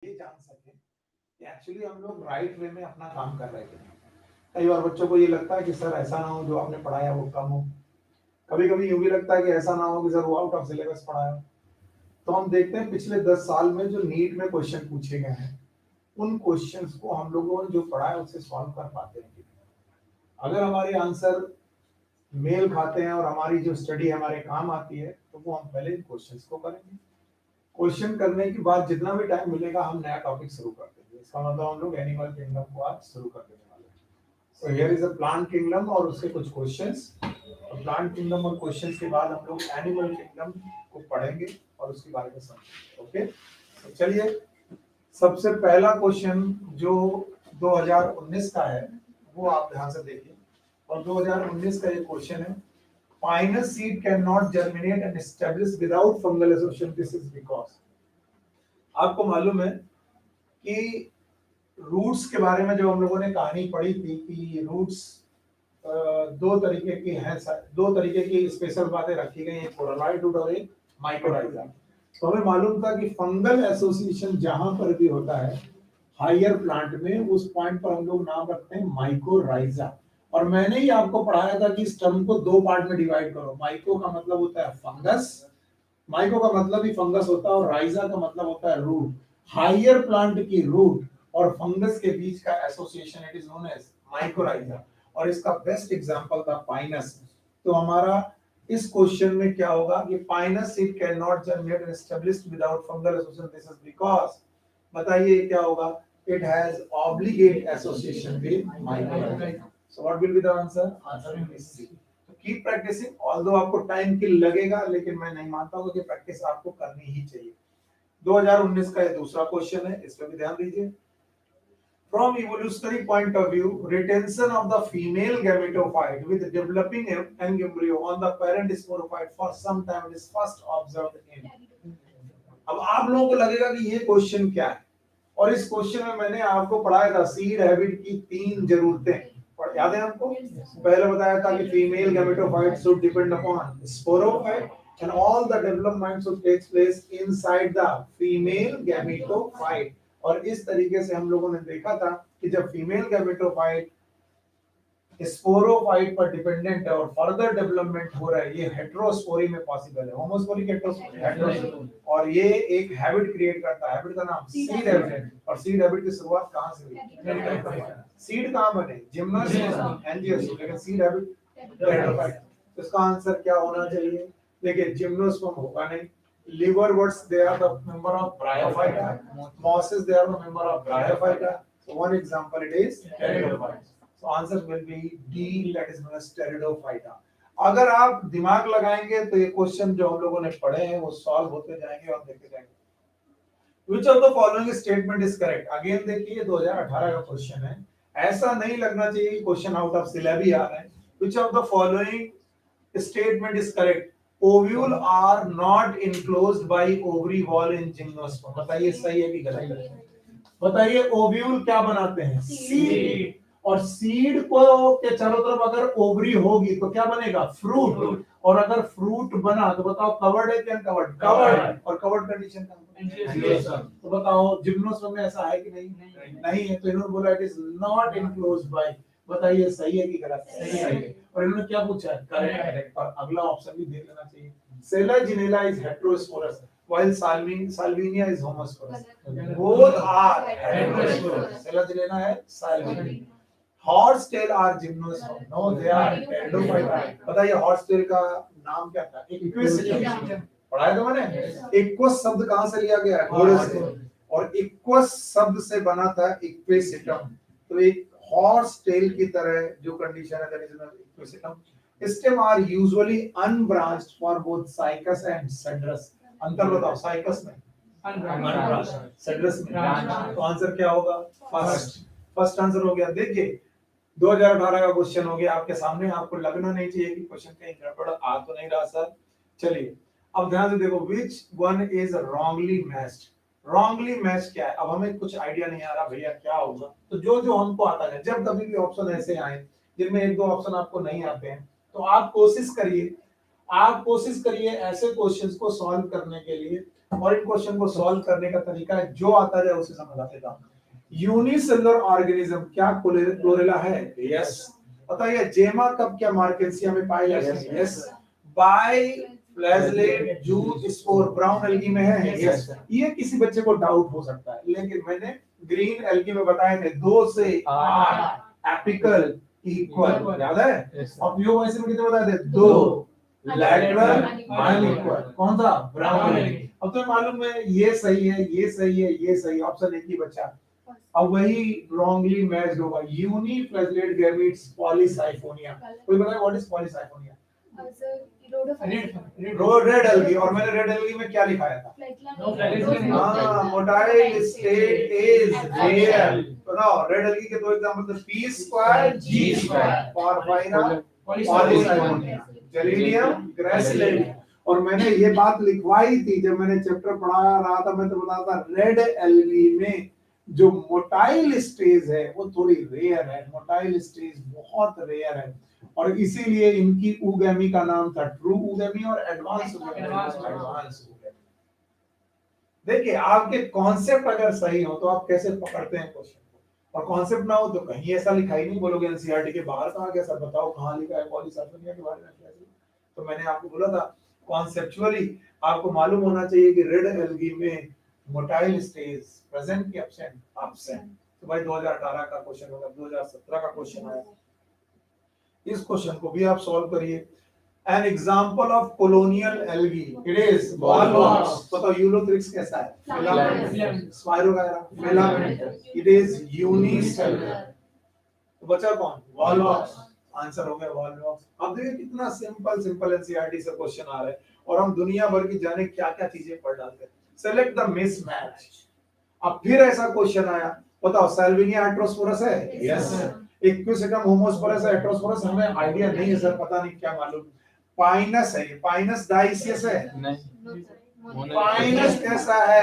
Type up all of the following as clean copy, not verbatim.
ये जान सके कि एक्चुअली हम लोग राइट वे में अपना काम कर रहे थे। कई बार बच्चों को ये लगता है कि सर ऐसा ना हो जो आपने पढ़ाया वो कम हो, कभी कभी यूं भी लगता है कि ऐसा ना हो कि सर वो आउट ऑफ सिलेबस पढ़ाया हो। तो हम देखते हैं पिछले 10 साल में जो नीट में क्वेश्चन पूछे गए हैं उन क्वेश्चंस को हम लोगों ने जो पढ़ा है उससे सॉल्व कर पाते हैं। अगर हमारे आंसर मेल खाते हैं और हमारी जो स्टडी हमारे काम आती है तो वो हम पहले इन क्वेश्चंस को करेंगे। क्वेश्चन करने के बाद जितना भी टाइम मिलेगा हम नया टॉपिक शुरू कर देंगे। इसका मतलब हम लोग एनिमल किंगडम को आज शुरू कर देने वाले हैं। So here is a plant kingdom और उसके कुछ क्वेश्चंस। और प्लांट किंगडम और क्वेश्चंस के बाद हम लोग एनिमल किंगडम को पढ़ेंगे और उसके बारे में समझेंगे। ओके, तो चलिए सबसे पहला क्वेश्चन जो 2019 का है वो आप ध्यान से देखिए। और 2019 का ये क्वेश्चन है, Pinus seed cannot germinate and establish without fungal association. This is because आपको मालूम है कि रूट्स के बारे में जो हम लोगों ने कहानी पढ़ी थी कि रूट्स दो तरीके की हैं, दो तरीके की स्पेशल बातें रखी गई हैं, कोरोलाइड रूट और एक माइक्रोराइजा। तो हमें मालूम था कि फंगल एसोसिएशन जहां पर भी होता है हायर प्लांट में उस पॉइंट पर हम लोग नाम रखते हैं माइक्रोराइजा। और मैंने ही आपको पढ़ाया था कि इस टर्म को दो पार्ट में डिवाइड करो। माइक्रो का मतलब होता है फंगस, माइक्रो का मतलब ही फंगस होता है, और राइजा का मतलब होता है रूट। हायर प्लांट की रूट और फंगस के बीच का association it is known as mycorrhiza. और इसका बेस्ट एग्जांपल था पाइनस। तो हमारा इस क्वेश्चन में क्या होगा कि Pinus seed cannot germinate and established without fungal association. This is because, बताइए क्या होगा, it has obligate association with mycorrhiza. So what will be the answer? Answer will be C. तो कीप प्रैक्टिसिंग, ऑल्दो आपको time की लगेगा लेकिन मैं नहीं मानता हूं कि प्रैक्टिस आपको करनी ही चाहिए। 2019 का ये दूसरा क्वेश्चन है, इस पे भी ध्यान दीजिए। From evolutionary point of view, retention of the female gametophyte with developing young embryo on the parent sporophyte for some time is first observed in। अब आप लोगों को लगेगा कि ये क्वेश्चन क्या है, और इस क्वेश्चन में मैंने आपको पढ़ाया था सीड हैबिट की 3 जरूरतें। और याद है आपको, पहले बताया था कि female gametophyte should depend upon sporophyte and all the development should takes place inside the female gametophyte। और इस तरीके से हम लोगों ने देखा था कि जब फीमेल गैमेटोफाइट स्पोरोफाइट पर डिपेंडेंट है और फर्दर डेवलपमेंट हो रहा है, ये हेटेरोस्पोरी में पॉसिबल है। होमोस्पोरी हेटेरोस्पोरी, और ये एक हैबिट क्रिएट करता है। हैबिट का नाम सीड हैबिट। और सीड हैबिट की शुरुआत कहां से हुई? सीड कहां बने? जिम्नोस्पर्म, एंजियोस्पर्म, लेकिन सीड हैबिट टेरिडोफाइट। तो इसका आंसर क्या होना चाहिए? देखिए, जिम्नोस्पर्म होगा नहीं, liverworts they are the member of bryophyta, mosses they are the member of bryophyta, so one example it is pteridophyta। so answer will be D, that is known as pteridophyta। अगर आप दिमाग लगाएंगे तो ये question जो हम लोगों ने पढ़े हैं वो सॉल्व होते जाएंगे और देखते जाएंगे। Which of the following statement is correct? Again देखिए 2018 का क्वेश्चन है, ऐसा नहीं लगना चाहिए कि क्वेश्चन आउट ऑफ सिलेबस आ रहा है। Which of the following statement is correct? Ovule are not enclosed by ovary wall in gymnosperm। बताइए सही है कि गलत है? बताइए, ओव्यूल क्या बनाते हैं? सीड। और सीड को के चारों तरफ अगर ओवरी होगी तो क्या बनेगा? फ्रूट। और अगर फ्रूट बना तो बताओ कवर्ड है क्या अनकवर्ड? कवर्ड। और कवर्ड कंडीशन का तो बताओ जिम्नोस्पर्म में ऐसा है कि नहीं? नहीं है। तो इन्होंने बोला it is not enclosed bye. बताइए सही है कि गलत? सही है। और इन्होंने क्या पूछा है? करेक्ट। और अगला ऑप्शन भी देख लेना चाहिए। Selaginella is heterosporous while Salvinia is homosporous। Both are heterosporous। Selaginella है Salvinia. Horsetail are gymnosperm। No, they are pteridophyta। बताइए हॉर्सटेल का नाम क्या था? इक्विसिटम। पढ़ाया था मैंने। इक्वस शब्द कहां से लिया गया है? घोड़े से। और इक्वस शब्द से बना था इक्विसिटम। तो एक हॉर्स टेल की तरह जो कंडीशन है that is Equisetum. Stem are usually unbranched for both Cycas and Cedrus. अंतर बताओ, साइकस में अनब्रांच्ड, सेड्रस में ब्रांच। तो आंसर क्या होगा? फर्स्ट आंसर हो गया। देखिए 2018 का क्वेश्चन हो गया आपके सामने, आपको लगना नहीं चाहिए कि क्वेश्चन कहीं गड़बड़ आ तो नहीं रहा सर। चलिए अब ध्यान से देखो, which one is wrongly matched. Wrongly match क्या है? अब हमें कुछ आइडिया नहीं आ रहा भैया क्या होगा, तो जो जो हमको आता है, जब कभी भी ऑप्शन ऐसे आए जिनमें एक दो ऑप्शन आपको नहीं आते हैं तो आप कोशिश करिए ऐसे क्वेश्चंस को सॉल्व करने के लिए और इन क्वेश्चन को सॉल्व करने का तरीका है जो आता जाए उसे समझाते जाओ। यूनिसेलुलर ऑर्गेनिज्म क्या क्लोरेला है? यस। बताइए जेमा कब क्या मार्केंसिया में पाया जाता है? Yes. Biflagellate zoospore brown algae में है? यस। ये किसी बच्चे को डाउट हो सकता है, लेकिन मैंने ग्रीन एल्गी में बताए थे 2 से 8 एपिकल इक्वल, याद है? और प्यूर में कितने बताए थे? 2 लैटरल अनइक्वल। कौन सा? Brown algae. अब तो मालूम है ये सही है, ये सही है, ये सही, ऑप्शन एक ही बचा। अब वही wrongly मैच्ड होगा। यूनिफ्लैजलेट गैमीट्स पॉलीसाइफोनिया। कोई बताए what is Polysiphonia? Red algae. और मैंने रेड एल्गी में क्या लिखाया था? हाँ, मोटाइल स्टेट इज रेयर। बताओ रेड एल्गी के दो एग्जांपल थे, पी स्क्वायर जी स्क्वायर, पॉरफाइरा पॉलीसाइफोनिया, जेलिडियम ग्रेसिलेडियम। और मैंने ये बात लिखवाई थी जब मैंने चैप्टर पढ़ा रहा था, मैं तो बताता रेड एल्गी में जो मोटाइल स्टेज है वो थोड़ी रेयर है, मोटाइल स्टेज बहुत रेयर है, और इसीलिए इनकी उगैमी का नाम था ट्रू उगैमी और एडवांस उगैमी। देखिए आपके कॉन्सेप्ट अगर सही हो तो आप कैसे पकड़ते हैं क्वेश्चन को, और कॉन्सेप्ट ना हो तो कहीं ऐसा लिखा ही नहीं, बोलोगे एनसीईआरटी के बाहर कहा गया, सर बताओ कहां लिखा है पॉलीसाइफोनिया के बारे में कैसे। तो मैंने आपको बोला था कॉन्सेप्चुअली आपको मालूम होना चाहिए कि रेड एल्गी में मोटाइल स्टेज प्रेजेंट की एब्सेंट एब्सेंट। तो भाई 2018 का क्वेश्चन होगा, 2017 का क्वेश्चन है, इस क्वेश्चन को भी आप सॉल्व करिए। An example of colonial algae, it is Walvox। बताओ यूलोथ्रिक्स कैसा है? Filament. Spirogyra filament. It is unicellular। तो बचा कौन? Walvox। आंसर हो गया Walvox। अब देखिए कितना सिंपल सिंपल एनसीईआरटी से क्वेश्चन आ रहे हैं और हम दुनिया भर की जाने क्या-क्या चीजें पढ़ डालते हैं। Select the mismatch. अब फिर ऐसा क्वेश्चन आया, बताओ साल्विनिया हेटेरोस्पोरस है? यस। इक्विसेटम होमोस्पोरस है? हेटेरोस्पोरस हमें आईडिया नहीं है सर, पता नहीं क्या मालूम। पाइनस है, पाइनस डाइसियस है? नहीं। पाइनस कैसा है?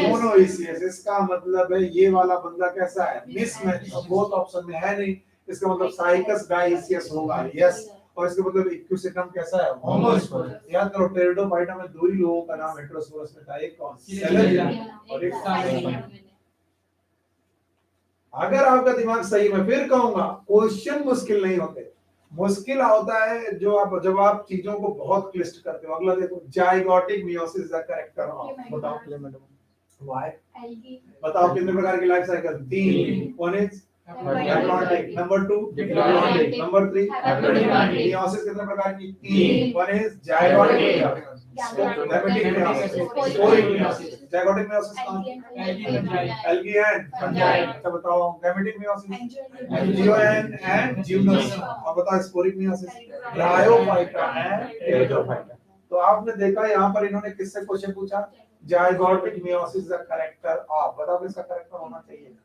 मोनोइसियस। इसका मतलब है ये वाला बंदा कैसा है? मिसमैच। बोथ ऑप्शन में है नहीं, इसका मतलब साइकस डाइसियस होगा। यस। और इसका मतलब इक्विसेटम कैसा है? होमोस्पोरस। याद करो टेरिडोफाइटा में दो ही लोगों का नाम हेटेरोस्पोरस में था, एक कौन? सेलेनियम और एक साइक्लोपियम। अगर आपका दिमाग सही, मैं फिर कहूंगा क्वेश्चन मुश्किल नहीं होते, मुश्किल होता है जब आप चीजों को बहुत क्लिष्ट करते हो। अगला देखो, zygotic meiosis is the correct term. बताओ व्हाई? बताओ कितने प्रकार की life cycle? 3। One is haplontic, number 2 diplontic, number 3 haplodiplontic. Meiosis कितने प्रकार की? 3। One is zygotic, gametic meiosis, sporic meiosis. Zygotic meiosis कौन? Algae and fungi. अच्छा बताओ gametic meiosis? Angio and gymnos. और बताओ sporic meiosis? Bryophyta and pteridophyta. तो आपने देखा यहाँ पर इन्होंने किससे क्वेश्चन पूछा? Zygotic meiosis the character of. बताओ किसका करेक्टर होना चाहिए?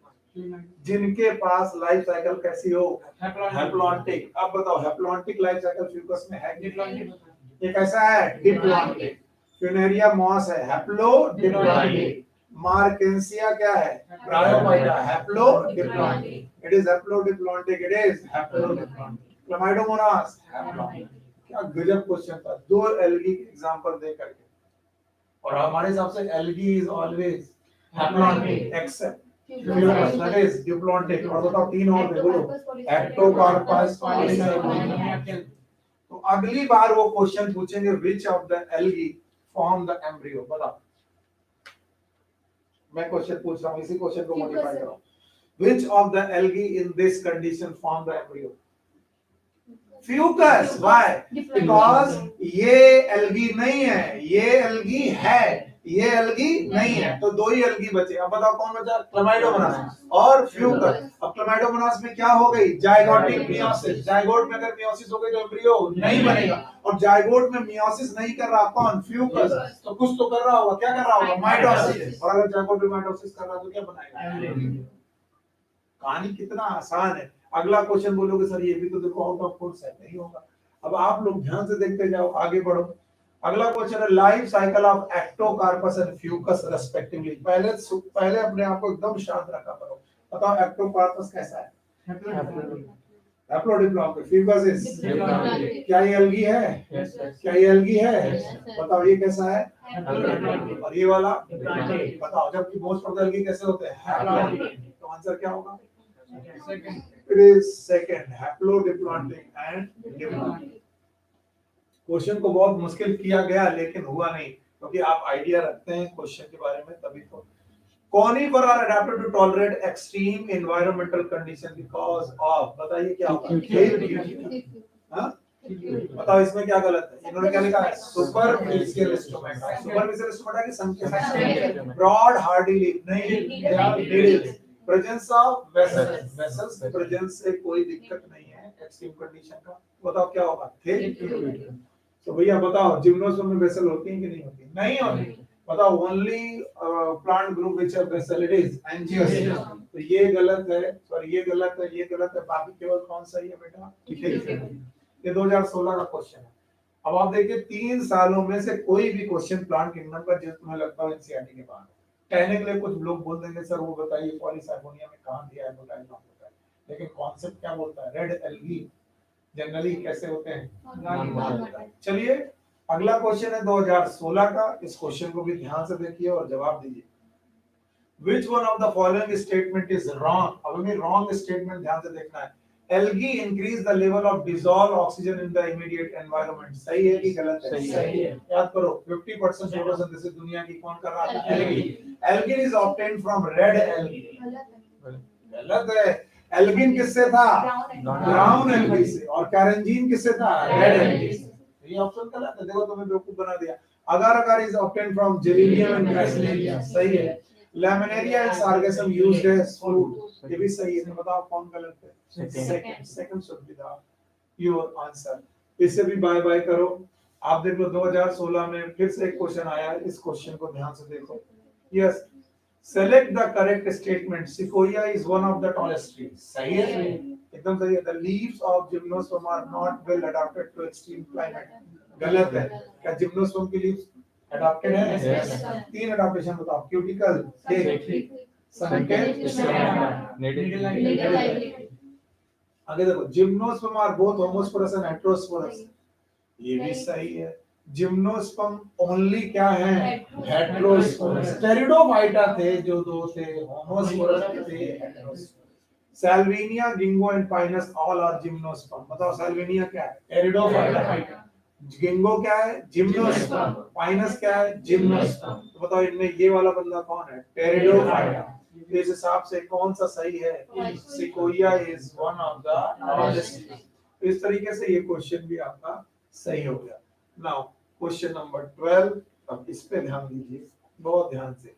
जिनके पास लाइफ साइकिल कैसी हो? हैप्लॉन्टिक। अब बताओ हैप्लॉन्टिक लाइफ साइकिल फ्यूकस में है? डिप्लॉन्टिक। ये कैसा है? डिप्लॉन्टिक। फ्यूनेरिया मॉस है? हैप्लोडिप्लॉन्टिक। मार्केंसिया क्या है? Bryophyta, haplodiplontic. It is haplodiplontic, it is haplodiplontic. Chlamydomonas haplontic. क्या गजब क्वेश्चन था, दो एल्गी एग्जांपल दे करके। और हमारे हिसाब से algae is always haplontic except that is diplontic. और बताओ तीन और दे बोलो, एक्टोकार्पस, पॉलीसाइफोनिया। तो अगली बार वो क्वेश्चन पूछेंगे which of the algae form the embryo। बताओ, मैं क्वेश्चन पूछ रहा हूँ, इसी क्वेश्चन को मॉडिफाई कर रहा हूँ। which of the algae in this condition form the embryo? Fucus. why? because ये एल्गी नहीं है, ये एल्गी है, ये एल्गी नहीं है, तो दो ही एल्गी बचे। अब बताओ कौन बचा? क्लामाइडोमोनास और फ्यूकस। अब क्लामाइडोमोनास में क्या हो गई? Zygotic meiosis. जाइगोट में अगर मियोसिस हो गई तो एम्ब्रियो नहीं बनेगा, और जाइगोट में मियोसिस नहीं कर रहा कौन? फ्यूकस। तो कुछ तो कर रहा होगा, क्या कर रहा होगा? माइटोसिस। और अगर जाइगोट में माइटोसिस कर रहा तो क्या बनाएगा? कहानी कितना आसान है। अगला क्वेश्चन बोलोगे सर ये भी तो देखो आउट ऑफ कोर्स है, नहीं होगा। अब आप लोग ध्यान से देखते जाओ, आगे बढ़ो। अगला क्वेश्चन है life cycle of Ectocarpus and Fucus respectively. पहले अपने आप को एकदम शांत रखा करो। बताओ एक्टोकार्पस कैसा है? हैप्लोडिप्लॉइड, फ्यूगासिस, Diploptic. क्या ये एल्गी है? Yes, sir. क्या ये एल्गी है? Yes, sir. बताओ ये कैसा है? Diploptic. और ये वाला? Diploptic. बताओ जबकि मोस्ट ऑफ द एल्गी कैसे होते हैं? Diploptic. तो आंसर क्या होगा? Second. It is second, haplodiploid and diploid. Question को बहुत मुश्किल किया गया लेकिन हुआ नहीं, क्योंकि आप आइडिया रखते हैं क्वेश्चन के बारे में, तभी तो। Conifer are adapted to tolerate extreme environmental condition because of, बताइए क्या होगा? हाँ? बताओ इसमें क्या गलत है? इन्होंने क्या लिखा है? Superficial stomata. सुपरफिशियल स्टोमेटा की संख्या ब्रॉड हार्डी लीफ नहीं, presence of vessels, vessels presence से कोई दिक्कत नहीं है एक्सट्रीम कंडीशन का। बताओ क्या होगा? थिक। तो भैया बताओ जिम्नोस्पर्म में वेसल होती है कि नहीं होती? नहीं होती। बताओ only plant group which have vessel it is angiosperm. तो ये गलत है, सॉरी ये गलत है, ये गलत है, बाकी केवल कौन सही है बेटा? ठीक है। ये 2016 का क्वेश्चन है। अब आप देखिए 3 सालों में से कोई भी क्वेश्चन प्लांट किंगडम का जो तुम्हें लगता है एनसीईआरटी के बाहर कहने के लिए कुछ लोग बोल देंगे सर वो बताइए पॉलीसाइफोनिया में कहां दिया है, बताइए ना बताइए, लेकिन कॉन्सेप्ट क्या बोलता है? रेड एल्गी जनरली कैसे होते हैं? चलिए अगला क्वेश्चन है 2016 का। इस क्वेश्चन को भी ध्यान से देखिए और जवाब दीजिए। Which one of the following statement is wrong? अब हमें wrong statement ध्यान से देखना है। Algae increase the level of dissolved oxygen in the immediate environment। सही है कि गलत है? सही है। याद करो 50% फोटोसिंथेसिस दुनिया की कौन कर रहा था? Algae. Algae is obtained from red algae। गलत है। एल्गिन किससे था? ब्राउन एल्गी से। और कैरेंजीन किससे था? रेड एल्गी से। ये ऑप्शन गलत है, देखो तुम्हें बेवकूफ बना दिया। Agar agar is obtained from Gelidium and Gracilaria, सही है। Laminaria and Sargassum used as food, ये भी सही है। तो बताओ कौन गलत है? Second should be the your answer. इससे भी बाय बाय करो। आप देख लो 2016 में फिर से एक क्वेश्चन आया है, इस क्वेश्चन को ध्यान से देखो। Yes, select the correct statement। Sequoia is one of the tallest trees। सही है, एकदम सही है। The leaves of gymnosperm are not well adapted to extreme climate। गलत है। क्या जिम्नोस्पर्म की लीव्स अडॉप्टेड है? Yes। 3 अडॉप्टेशन बताओ। क्यूटिकल, संकेत, आगे देखो gymnosperm are both homosporous and heterosporous, ये भी सही है। जिम्नोस्पर्म ओनली क्या है? हेटेरोस्पोरस। टेरिडोफाइटा थे जो दो थे, होमोस्पोरस थे, heterosporous. Salvinia, Ginkgo and Pinus all are gymnosperm. बताओ सैल्विनिया क्या है? टेरिडोफाइटा। गिंगो क्या है? जिम्नोस्पर्म। पाइनस क्या है? जिम्नोस्पर्म। तो बताओ इनमें ये वाला बंदा कौन है? टेरिडोफाइटा। इस हिसाब से कौन सा सही है? Sequoia is one of the tallest. इस तरीके से ये क्वेश्चन भी आपका सही हो गया। नाउ क्वेश्चन नंबर 12, अब इस पे ध्यान दीजिए बहुत ध्यान से।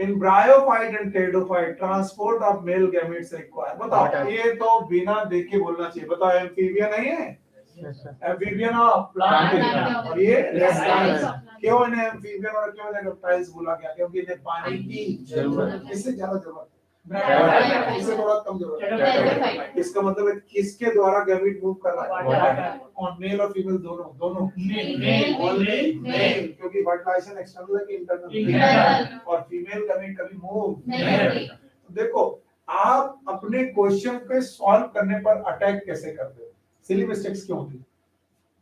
In bryophyte and pteridophyte transport of male gametes require. बताओ ये तो बिना देखे बोलना चाहिए। बताओ एम्फीबियन नहीं है? Amphibian of plant. और ये रेप्टाइल्स। क्यों इन्हें एम्फीबियन और क्यों इन्हें रेप्टाइल्स बोला गया? क्योंकि इन्हें पानी की जरूरत है। इससे ज्यादा जरूरत है, इससे थोड़ा कम जरूरत है। इसका मतलब है किसके द्वारा गैमेट मूव कर रहा है? और मेल और फीमेल दोनों ओनली मेल, क्योंकि फर्टिलाइजेशन एक्सटर्नल है कि इंटरनल, और फीमेल गैमेट कभी मूव नहीं करती। देखो आप अपने क्वेश्चन पे सॉल्व करने पर अटैक कैसे करते हो? सिली मिस्टेक्स क्यों होती?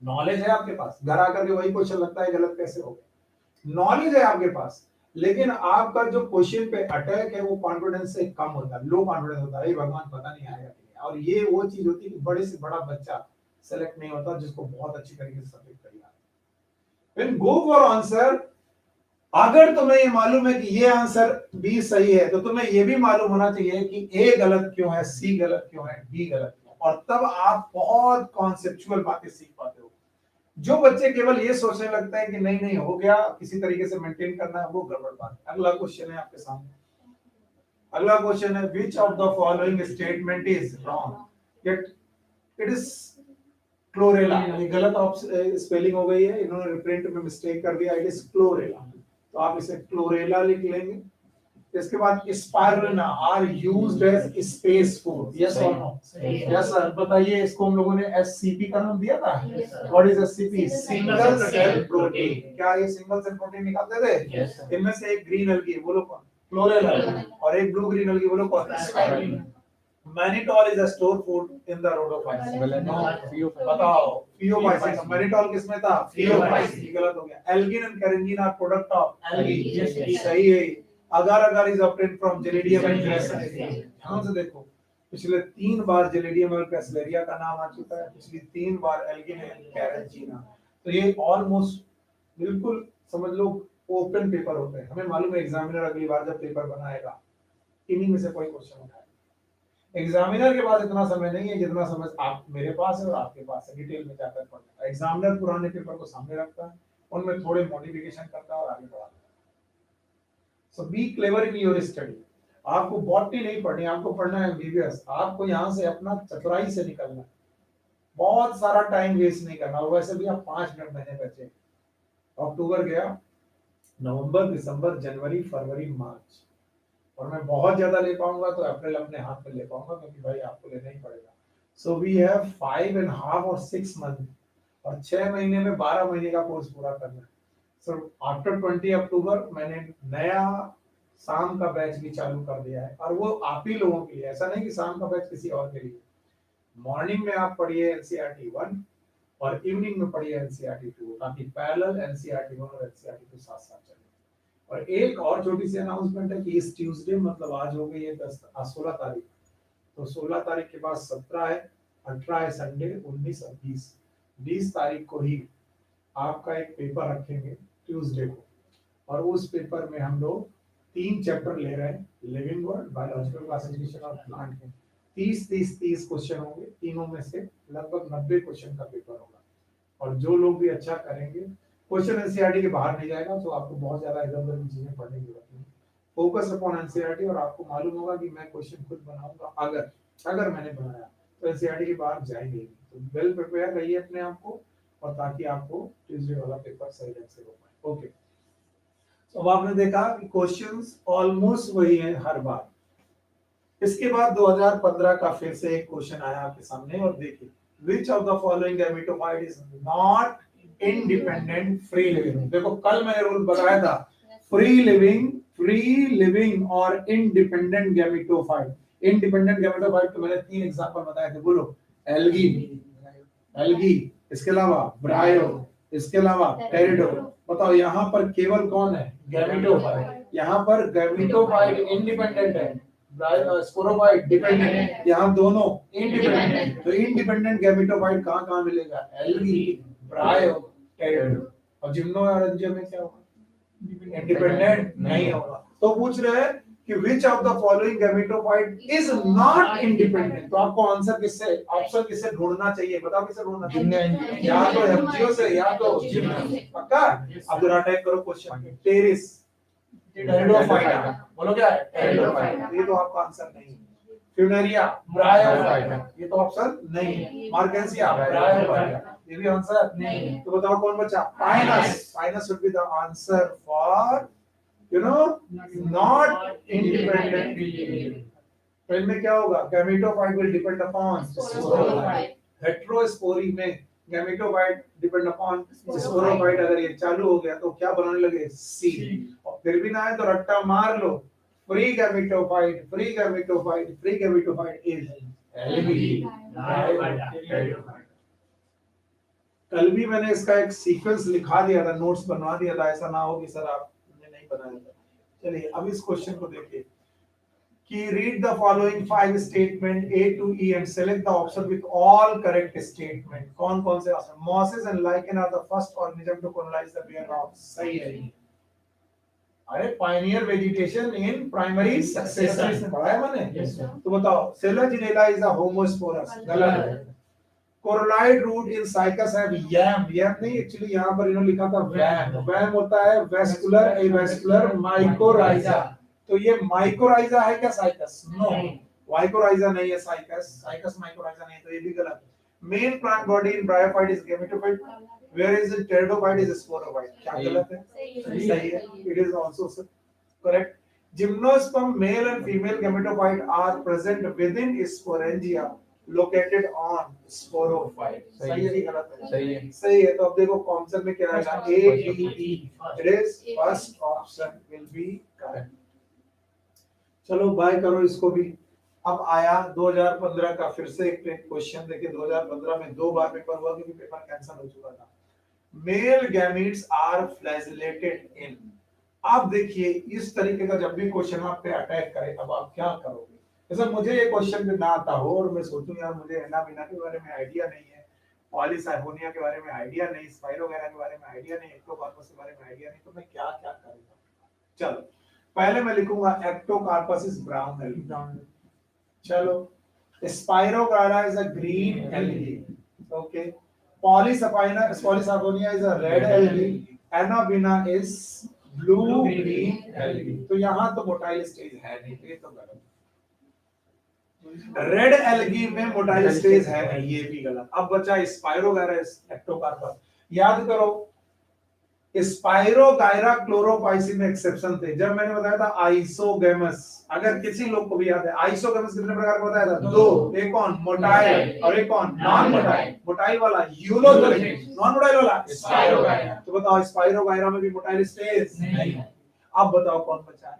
नॉलेज है आपके पास, घर आकर के वही क्वेश्चन लगता है गलत कैसे हो गया। नॉलेज है आपके पास, लेकिन आपका जो क्वेश्चन पे अटैक है वो कॉन्फिडेंस से कम होता है, लो कॉन्फिडेंस होता है। भगवान पता नहीं आएगा कि नहीं। और ये वो चीज होती है कि बड़े से बड़ा बच्चा सेलेक्ट नहीं होता जिसको बहुत अच्छी तरीके से सब्जेक्ट तैयार। व्हेन गो फॉर आंसर, अगर तुम्हें ये मालूम है कि ये आंसर बी सही है तो तुम्हें ये भी मालूम होना चाहिए कि ए गलत क्यों है, सी गलत क्यों है, डी गलत क्यों, और तब आप बहुत कॉन्सेप्चुअल बातें सीख पाते हो। जो बच्चे केवल ये सोचने लगते हैं कि नहीं नहीं हो गया, किसी तरीके से मेंटेन करना है, वो गड़बड़ बात है। अगला क्वेश्चन है आपके सामने। अगला क्वेश्चन है which of the following statement is wrong? It is chlorella. ये गलत स्पेलिंग हो गई है, इन्होंने प्रिंट में मिस्टेक कर दिया। इट इज क्लोरेला, तो आप इसे क्लोरेला लिख लेंगे। इसके बाद Spirulina are used as space food, yes और नो? Yes sir. बताइए इसको हम लोगों ने एससीपी का नाम दिया था। What is SCP? Single cell protein. क्या ये सिंगल सेल प्रोटीन निकालते थे? इनमें से एक ग्रीन एल्गी, बोलो कौन? क्लोरेला। और एक ब्लू ग्रीन एल्गी, बोलो कौन? Spirulina. Mannitol is a store food in the rhodophytes. No, बताओ फियोफाइसिस। मैनिटॉल किसमें था? फियोफाइसिस। गलत हो गया। Algin and carrageenan are product of algae. सही है। Agar agar is obtain from Gelidium and Gracilaria. ध्यान से देखो, पिछले 3 बार जेलिडियम और ग्रासिलेरिया का नाम आ चुका है, पिछली 3 बार एल्गिन एंड कैरिंजीन। तो ये ऑलमोस्ट बिल्कुल समझ लो ओपन पेपर होते हैं। हमें मालूम है एग्जामिनर अगली बार जब पेपर बनाएगा इन्हीं में से कोई क्वेश्चन उठाएगा। एग्जामिनर के पास इतना समय नहीं है जितना समय आप मेरे पास है और आपके पास है डिटेल में जाकर पढ़ना। एग्जामिनर पुराने पेपर को सामने रखता है, उनमें थोड़े मॉडिफिकेशन करता है और आगे बढ़ाता है। So be clever in your study. आपको बॉटनी नहीं पढ़नी, आपको पढ़ना है एमबीबीएस। आपको यहाँ से अपना चतुराई से निकलना है, बहुत सारा टाइम वेस्ट नहीं करना। और वैसे भी आप 5 मिनट महीने बचे। अक्टूबर गया, नवंबर, दिसंबर, जनवरी, फरवरी, मार्च, और मैं बहुत ज्यादा ले पाऊंगा तो अप्रैल अपने हाथ में ले पाऊंगा, क्योंकि भाई आपको लेना ही पड़ेगा। सो वी हैव 5.5 और 6 मंथ, और 6 महीने में 12 महीने का कोर्स पूरा करना है। सो आफ्टर 20 अक्टूबर मैंने नया शाम का बैच भी चालू कर दिया है, और वो आप ही लोगों के लिए, ऐसा नहीं कि शाम का बैच किसी और के लिए। मॉर्निंग में आप पढ़िए एनसीईआरटी 1 और इवनिंग में पढ़िए एनसीईआरटी 2, ताकि पैरेलल एनसीईआरटी 1 और एनसीईआरटी 2 साथ साथ चले। और एक और छोटी सी अनाउंसमेंट है कि इस ट्यूसडे, मतलब आज हो गई है 16 तारीख, तो 16 तारीख के बाद 17 है, 18 है संडे, 19 और 20 तारीख को ही आपका एक पेपर रखेंगे ट्यूसडे को। और उस पेपर में हम लोग 3 चैप्टर ले रहे हैं, लिविंग वर्ल्ड, बायोलॉजिकल क्लासिफिकेशन और प्लांट के। 30 क्वेश्चन होंगे, तीनों में से लगभग 90 क्वेश्चन का पेपर होगा। और जो लोग भी अच्छा करेंगे, क्वेश्चन एनसीईआरटी के बाहर नहीं जाएगा, तो आपको बहुत ज्यादा इधर-उधर की चीजें पढ़ने की जरूरत नहीं। फोकस अपॉन एनसीईआरटी, और आपको मालूम होगा कि मैं क्वेश्चन खुद बनाऊंगा। अगर मैंने बनाया तो एनसीईआरटी के बाहर जाएंगे। तो वेल प्रिपेयर रहिए अपने आप को, और ताकि आपको ट्यूसडे वाला पेपर सही ढंग से हो पाए। ओके, तो अब आपने देखा कि क्वेश्चंस ऑलमोस्ट वही हैं हर बार। इसके बाद 2015 का फिर से एक क्वेश्चन आया आपके सामने, और देखिए, which of the following gametophyte is not independent free living। देखो कल मैंने रूल बताया था, फ्री लिविंग और इंडिपेंडेंट गैमेटोफाइट। इंडिपेंडेंट गैमेटोफाइट तो मैंने 3 एग्जांपल बताए थे, बोलो। एल्गी, इसके अलावा ब्रायो, इसके अलावा टेरिडो। बताओ यहाँ पर केवल कौन है? गैमेटोफाइट। यहाँ पर गैमेटोफाइट इंडिपेंडेंट है, स्पोरोफाइट डिपेंडेंट, यहाँ दोनों इंडिपेंडेंट। तो इंडिपेंडेंट गैमेटोफाइट कहाँ मिलेगा? एल्गी, ब्रायो, टेरिडो। और जिम्नोस्पर्म में क्या होगा? इंडिपेंडेंट नहीं होगा। तो पूछ रहे हैं कि which of the following gametophyte is not independent। तो आपको आंसर किससे, ऑप्शन किससे ढूंढना चाहिए? बताओ किससे ढूंढना चाहिए? या तो एफजीओ से या तो जिम्नो। पक्का? अब जरा टाइप करो क्वेश्चन, टेरिस टेरिडोफाइटा, बोलो क्या है? टेरिडोफाइटा। ये तो आपका आंसर नहीं है। फ्यूनेरिया ब्रायोफाइटा, ये तो ऑप्शन नहीं है। मार्केंसिया ब्रायोफाइटा, ये भी आंसर नहीं। तो बताओ कौन बचा? Pinus should be the answer for not independent. तो इनमें क्या होगा? Gametophyte will depend upon sporophyte. Heterospory में गैमेटोफाइट डिपेंड अपॉन स्पोरोफाइट। अगर ये चालू हो गया तो क्या बनाने लगे? सीड। और फिर भी ना है तो रट्टा मार लो, फ्री गैमेटोफाइट इज एल्गी। कल भी मैंने इसका एक सीक्वेंस लिखा दिया था, नोट्स बनवा दिया था, ऐसा ना हो कि सर आपने नहीं बनाया था। चलिए अब इस क्वेश्चन को देखिए कि read the following 5 statement A to E and select the option with all correct statement। कौन कौन से option? Mosses and lichen are the first organism to colonise the bare rock. सही है। अरे pioneer vegetation in primary successor इसमें पढ़ा है मैंने। तो बताओ, सेलोजिनेला इज अ होमोस्पोरस। गलत है। कोरोलाइड रूट इन साइकस है यम नहीं, एक्चुअली यहाँ पर इन्होंने लिखा था वैम होता है वेस्कुलर एवेस्कुलर माइकोराइजा। तो ये माइकोराइजा है क्या साइकस? नो, माइकोराइजा नहीं है साइकस माइकोराइजा नहीं, तो ये भी गलत है। Main plant body in bryophyte is gametophyte, where is it? Pteridophyte is sporophyte. क्या गलत है? सही है, it is also correct. Gymnosperm male and female gametophyte are present within sporangia located on sporophyte। सही है कि गलत है? सही है। तो अब देखो कॉन्सेप्ट में क्या आएगा? A D E, it is first option will be correct। चलो बाय करो इसको भी। अब आया 2015 का फिर से एक क्वेश्चन देखिए, 2015 में 2 बार पेपर हुआ क्योंकि पेपर कैंसिल हो चुका था। मेल गैमीट्स आर फ्लैजिलेटेड इन। आप देखिए इस तरीके का जब भी क्वेश्चन आप पे अटैक करे तब आप क्या करोगे। जैसे मुझे ये क्वेश्चन ना आता हो और मैं सोचूं यार मुझे एना बिना के बारे में आइडिया नहीं है, पॉलीसाइफोनिया के बारे में आइडिया नहीं, स्पाइरोगैरा के बारे में आइडिया नहीं, एक्टोकार्पस के बारे में आइडिया नहीं, तो मैं क्या क्या करूंगा। चलो पहले मैं लिखूंगा एक्टोकार्पस इज ब्राउन एल्गी। चलो Spirogyra is a green algae, okay. Polysiphonia is a red algae, Anabaena is blue green algae. तो यहाँ तो मोटाइल स्टेज है नहीं, ये तो गलत। रेड एल्गी में मोटाइल स्टेज है नहीं, ये भी गलत। अब बचा स्पाइरोगैरा एक्टोकार्पस। याद करो स्पाइरोगायरा क्लोरोपाइसी में एक्सेप्शन थे जब मैंने बताया था आइसोगेमस। अगर किसी लोग को भी याद है आइसोगेमस कितने प्रकार का बताया था? 2। एक कौन? मोटाइल और एक कौन? Non motile. मोटाइल वाला यूलोजेनिक, नॉन मोटाइल वाला स्पाइरोगायरा। तो बताओ स्पाइरोगायरा में भी मोटाइल स्टेज नहीं है। अब बताओ कौन बचा?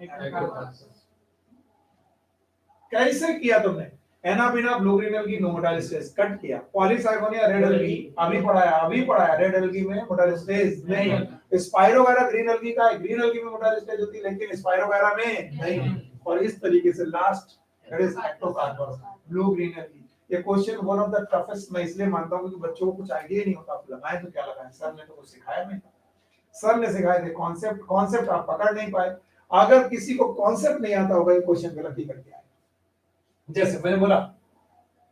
कैसे किया तुमने? Anabaena blue green algae no motile stage cut किया। पॉलीसाइफोनिया रेड एल्गी अभी पढ़ाया रेड एल्गी में मोटाइल स्टेज नहीं। स्पाइरोगैरा ग्रीन एल्गी का है, ग्रीन एल्गी में मोटाइल स्टेज होती है लेकिन स्पाइरोगैरा में नहीं। और इस तरीके से last that is Ectocarpus blue green algae. ये question one of the toughest मैं इसलिए मानता हूं क्योंकि बच्चों को कुछ आईडिया नहीं होता। आप लगाए तो क्या लगाए, सर ने तो कुछ सिखाया नहीं था। सर ने सिखाए थे कॉन्सेप्ट आप पकड़ नहीं पाए। अगर किसी को कॉन्सेप्ट नहीं आता होगा ये क्वेश्चन गलत ही करके आएगा। जैसे मैंने बोला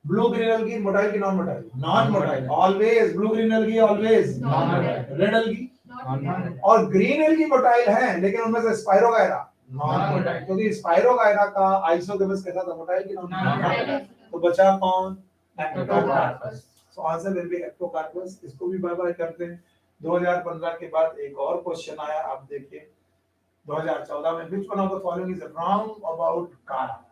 ब्लू ग्रीन एल्गी मोटाइल की non motile? Non motile. Always blue green algae always non motile. Red algae और ग्रीन एल्गी मोटाइल है लेकिन उनमें से स्पाइरोगायरा नॉन मोटाइल, क्योंकि स्पाइरोगायरा का आइसोगेमस कैसा था? मोटाइल की नॉन मोटाइल। तो बचा कौन? Ectocarpus. So answer will B Ectocarpus. इसको भी बाय बाय करते हैं। 2015 के बाद एक और क्वेश्चन आया, आप देखिए 2014 में which one of the following is wrong about कारा?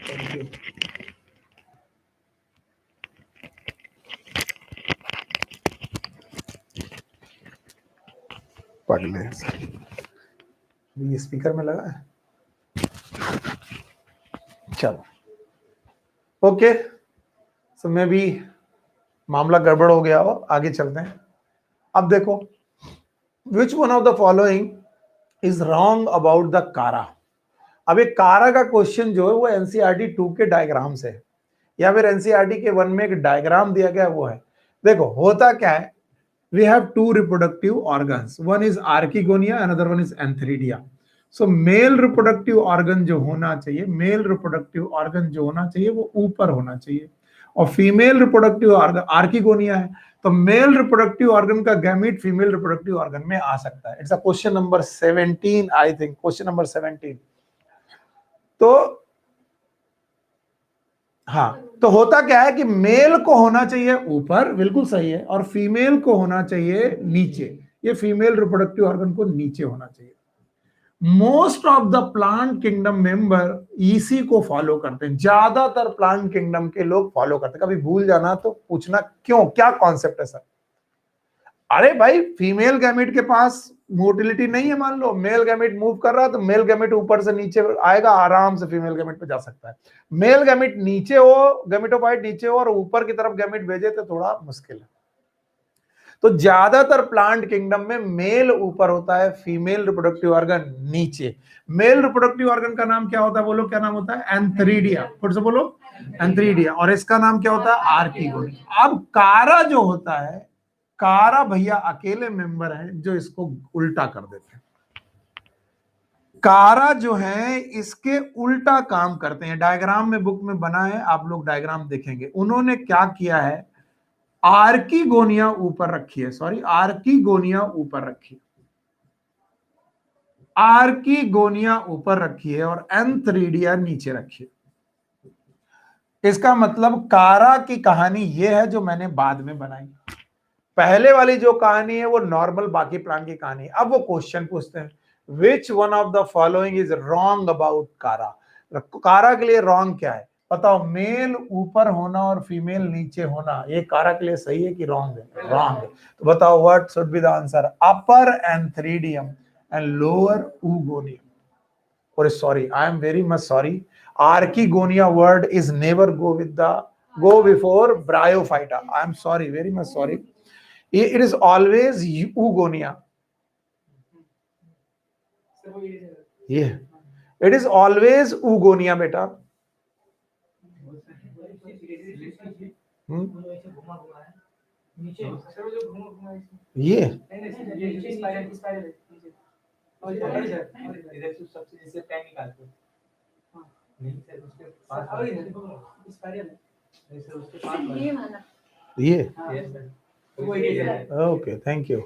Thank you. पढ़ ले। ये स्पीकर में लगा है? चलो ओके। सो मैं भी मामला गड़बड़ हो गया हो, आगे चलते हैं। अब देखो विच one of the following is wrong about the कारा। अब एक कारा का क्वेश्चन जो है वो एनसीईआरटी 2 के डायग्राम से है या फिर एनसीईआरटी के 1 में एक डायग्राम दिया गया वो है। देखो होता क्या है, we have 2 reproductive organs, one is archegonia, another one is antheridia. So male reproductive organ जो होना चाहिए, male reproductive organ जो होना चाहिए वो ऊपर होना चाहिए और फीमेल रिप्रोडक्टिव ऑर्गन आर्किगोनिया है, तो मेल रिप्रोडक्टिव ऑर्गन का गैमीट फीमेल रिप्रोडक्टिव ऑर्गन में आ सकता है। It's a question number 17 I think, question number 17। तो हाँ, तो होता क्या है कि मेल को होना चाहिए ऊपर, बिल्कुल सही है, और फीमेल को होना चाहिए नीचे। ये फीमेल रिप्रोडक्टिव ऑर्गन को नीचे होना चाहिए। Most of the plant kingdom member इसी को फॉलो करते हैं, ज्यादातर प्लांट किंगडम के लोग फॉलो करते हैं। कभी भूल जाना तो पूछना क्यों, क्या कॉन्सेप्ट है सर? अरे भाई फीमेल गैमेट के पास मोटिलिटी नहीं है, मान लो मेल गैमेट मूव कर रहा है तो मेल गैमेट ऊपर से नीचे आएगा, आराम से फीमेल गैमेट पे जा सकता है। मेल गैमेट नीचे हो, गैमेटोफाइट नीचे हो और ऊपर की तरफ गैमेट भेजे तो थोड़ा मुश्किल है। तो ज्यादातर प्लांट किंगडम में मेल ऊपर होता है, फीमेल रिप्रोडक्टिव ऑर्गन नीचे। मेल रिप्रोडक्टिव ऑर्गन का नाम क्या होता है बोलो, क्या नाम होता है? एंथरीडिया। फिर से बोलो, एंथरीडिया। और इसका नाम क्या होता है? आर्किगोनिया। अब कारा जो होता है, कारा भैया अकेले मेंबर हैं जो इसको उल्टा कर देते हैं। कारा जो है इसके उल्टा काम करते हैं। डायग्राम में बुक में बना है, आप लोग डायग्राम देखेंगे। उन्होंने क्या किया है, आर्किगोनिया ऊपर रखी है, सॉरी आर्किगोनिया ऊपर रखी है, आर्किगोनिया ऊपर रखी है और एंथरीडिया नीचे रखी है। इसका मतलब कारा की कहानी यह है जो मैंने बाद में बनाई। पहले वाली जो कहानी है वो नॉर्मल बाकी प्लांट की कहानी है। अब वो क्वेश्चन पूछते हैं विच one of the following is wrong about कारा। कारा के लिए रॉन्ग क्या है? बताओ, मेल ऊपर होना और फीमेल नीचे होना ये कारा के लिए सही है कि रॉन्ग है? रॉन्ग है। तो बताओ what should be the answer? Upper antheridium and lower oogonia. और sorry, I am very much sorry, archegonia word is never go before bryophyta. I am sorry, very much sorry. It is always oogonia. Yeah, it is always oogonia, beta. ये ये okay, thank you.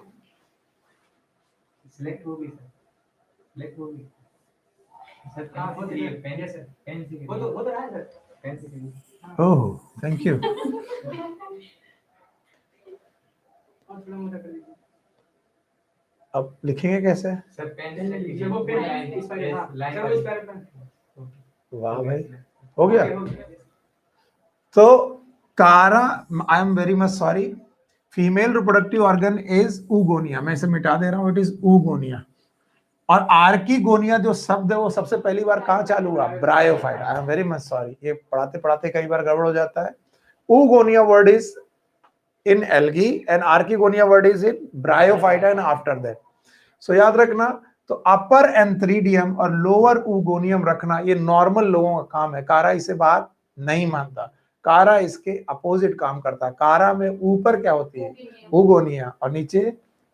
Oh, thank you. अब लिखेंगे कैसे? वाह भाई, हो गया। तो कारा, I am very much sorry, female reproductive organ is oogonia। मैं इसे मिटा दे रहा हूं, इट इज oogonia। और आर्किगोनिया जो शब्द है वो सबसे पहली बार कहां चालू हुआ? Bryophyta. I am very much sorry, ये पढ़ाते पढ़ाते कई बार गड़बड़ हो जाता है। oogonia word is in algae and archigonia word is in bryophyta and after that. So याद रखना, तो अपर एंथ्रीडियम और लोअर oogonia रखना ये नॉर्मल लोगों का काम है। कारा इसे बात नहीं मानता, कारा इसके अपोजिट काम करता है। कारा में ऊपर क्या होती है? oogonia और नीचे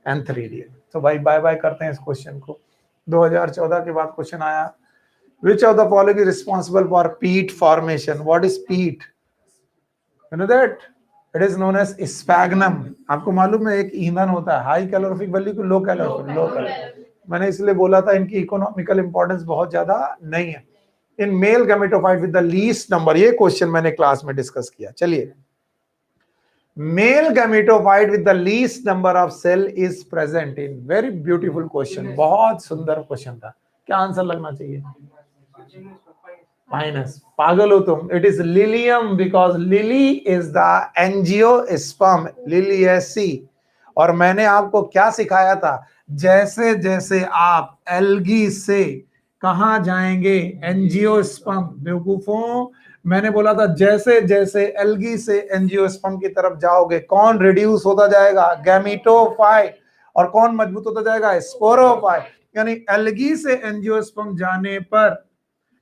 एंथ्रीडियम। तो भाई बाय बाय करते हैं इस क्वेश्चन को। 2014 के बाद क्वेश्चन आया, which of the following is responsible for peat formation? What is peat? You know that? It is known as sphagnum. आपको मालूम है एक ईंधन होता है हाई कैलोरीफिक वैल्यू को लो कैलोरीफिक, लो कैलोरीफिक। मैंने इसलिए बोला था इनकी इकोनॉमिकल इंपॉर्टेंस बहुत ज्यादा नहीं है। In male gametophyte with the least number, ये क्वेश्चन मैंने क्लास में डिस्कस किया। चलिए, male gametophyte with the least number of cell is present in, very beautiful question, बहुत सुंदर क्वेश्चन था। क्या आंसर लगना चाहिए? माइनस। पागल हो तुम, it is lilium, because lily is the angiosperm, Liliaceae. और मैंने आपको क्या सिखाया था? जैसे जैसे आप एल्गी से कहां जाएंगे? एंजियोस्पर्म। बेवकूफों, मैंने बोला था जैसे जैसे एल्गी से एंजियोस्पर्म की तरफ जाओगे कौन रिड्यूस होता जाएगा? गैमेटोफाइट। और कौन मजबूत होता जाएगा? स्पोरोफाइट। यानी एल्गी से एंजियोस्पर्म जाने पर,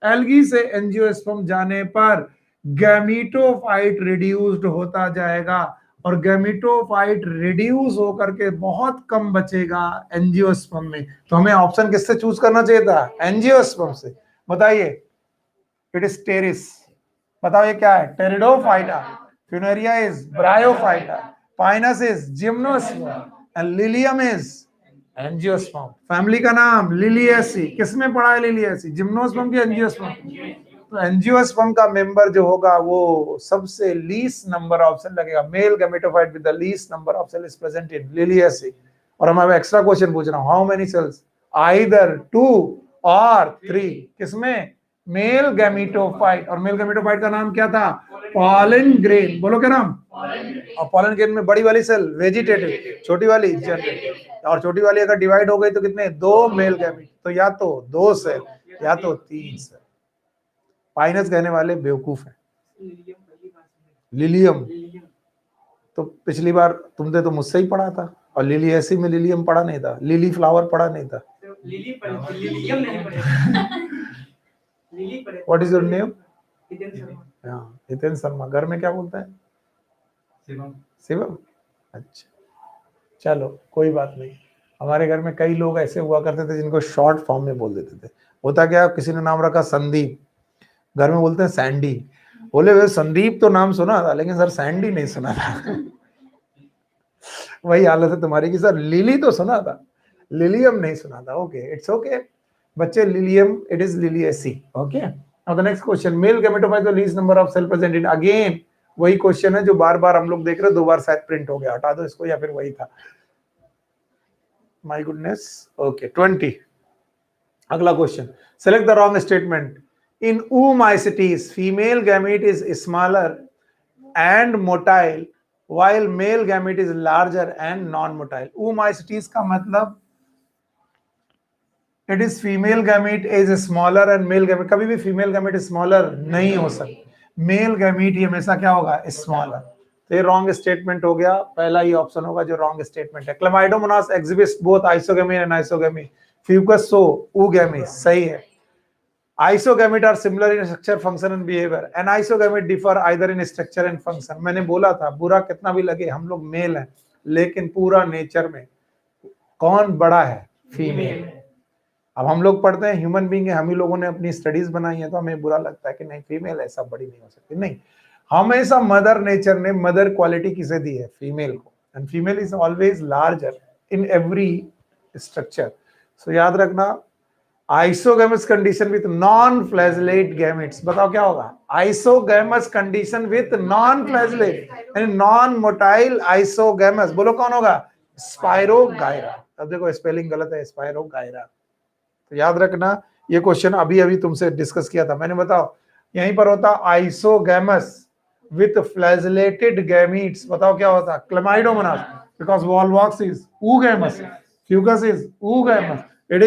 एल्गी से एंजियोस्पर्म जाने पर गैमेटोफाइट रिड्यूस्ड होता जाएगा और गैमेटोफाइट रिड्यूस होकर के बहुत कम बचेगा एंजियोस्पर्म में। तो हमें ऑप्शन किससे चूज करना चाहिए था? एंजियोस्पर्म से। बताइए, इट इज टेरिस। बताओ ये क्या है? Pteridophyta. Funaria is Bryophyta, Pinus is gymnosperm and Lilium is angiosperm. Family का नाम लिलियेसी। किसमें पढ़ा है लिलियेसी? जिम्नोस्पर्म की एंजियोस्पर्म? तो एंजियोस्पर्म का मेंबर जो होगा वो सबसे लीस्ट नंबर ऑफ सेल लगेगा। Male gametophyte with the least number of cell is present in Liliaceae. और मैं एक्स्ट्रा क्वेश्चन पूछ रहा हूं, हाउ मेनी सेल्स? आइदर 2 और 3। किसमें? Male gametophyte. और मेल गैमेटोफाइट का नाम क्या था? Pollen grain. बोलो क्या नाम? और पॉलन ग्रेन में बड़ी वाली सेल वेजिटेटिव, छोटी वाली जनरेटिव। और छोटी वाली अगर डिवाइड हो गई तो कितने? 2 मेल गैमेट। तो या तो 2 सेल या तो 3 सेल। पाइनस कहने वाले बेवकूफ है। लिलियम तो पिछली बार तुमने तो मुझसे ही पढ़ा था, और लिलियेसी में लिलियम पढ़ा नहीं था, लिली फ्लावर पढ़ा नहीं था। What is your name? Hiten Sharma. घर में क्या बोलता है? शिवम। शिवम, अच्छा, चलो कोई बात नहीं। हमारे घर में कई लोग ऐसे हुआ करते थे जिनको शॉर्ट फॉर्म में बोल देते थे। होता क्या, किसी ने नाम रखा संदीप, घर में बोलते हैं सैंडी। बोले वे संदीप तो नाम सुना था लेकिन सर सैंडी नहीं सुना था। वही हालत है तुम्हारी कि सर लिली तो सुना था, लिलियम नहीं सुना था। ओके, इट्स ओके बच्चे, Lilium it is Liliaceae. Okay, now the next question, male gametophyte the least number of cell present in. Again वही क्वेश्चन है जो बार बार हम लोग देख रहे हैं, 2 बार शायद प्रिंट हो गया, हटा दो इसको, या फिर वही था। My goodness. ओके, 20। अगला question, select the wrong statement. In oomycetes, female gamete is smaller and motile, while male gamete is larger and non-motile. Oomycetes का मतलब it is female gamete is smaller and male gamete. कभी भी female gamete smaller नहीं हो सकती, male gamete ही हमेशा क्या होगा, smaller. तो ये रॉन्ग स्टेटमेंट हो गया, पहला ही ऑप्शन होगा जो रॉन्ग स्टेटमेंट है. Chlamydomonas exhibits both isogamy and isogamy. Fucus so oogamete सही है. Isogamete are similar in structure, function and behavior. Anisogamete differ either in structure and function. मैंने बोला था बुरा कितना भी लगे हम लोग मेल हैं, लेकिन पूरा नेचर में कौन बड़ा है, फीमेल. अब हम लोग पढ़ते हैं ह्यूमन बीइंग है, हम ही लोगों ने अपनी स्टडीज बनाई है, तो हमें बुरा लगता है कि नहीं फीमेल ऐसा बड़ी नहीं हो सकती. नहीं, हमेशा मदर नेचर ने मदर क्वालिटी किसे दी है, फीमेल को. And female is always larger in every structure. So याद रखना, isogamous condition with non flagellate gametes. बताओ क्या होगा, isogamous condition with non flagellate यानी नॉन मोटाइल आइसोगैमस. बोलो कौन होगा, स्पाइरोगायरा. अब देखो स्पेलिंग गलत है, स्पाइरोगायरा. तो याद रखना ये क्वेश्चन अभी अभी तुमसे डिस्कस किया था मैंने. बताओ यहीं पर होता आइसोगैमस विथ फ्लैजलेटेड गैमीट्स. बताओ क्या होता, Chlamydomonas, because Volvox is oogamous, Fucus is oogamous. It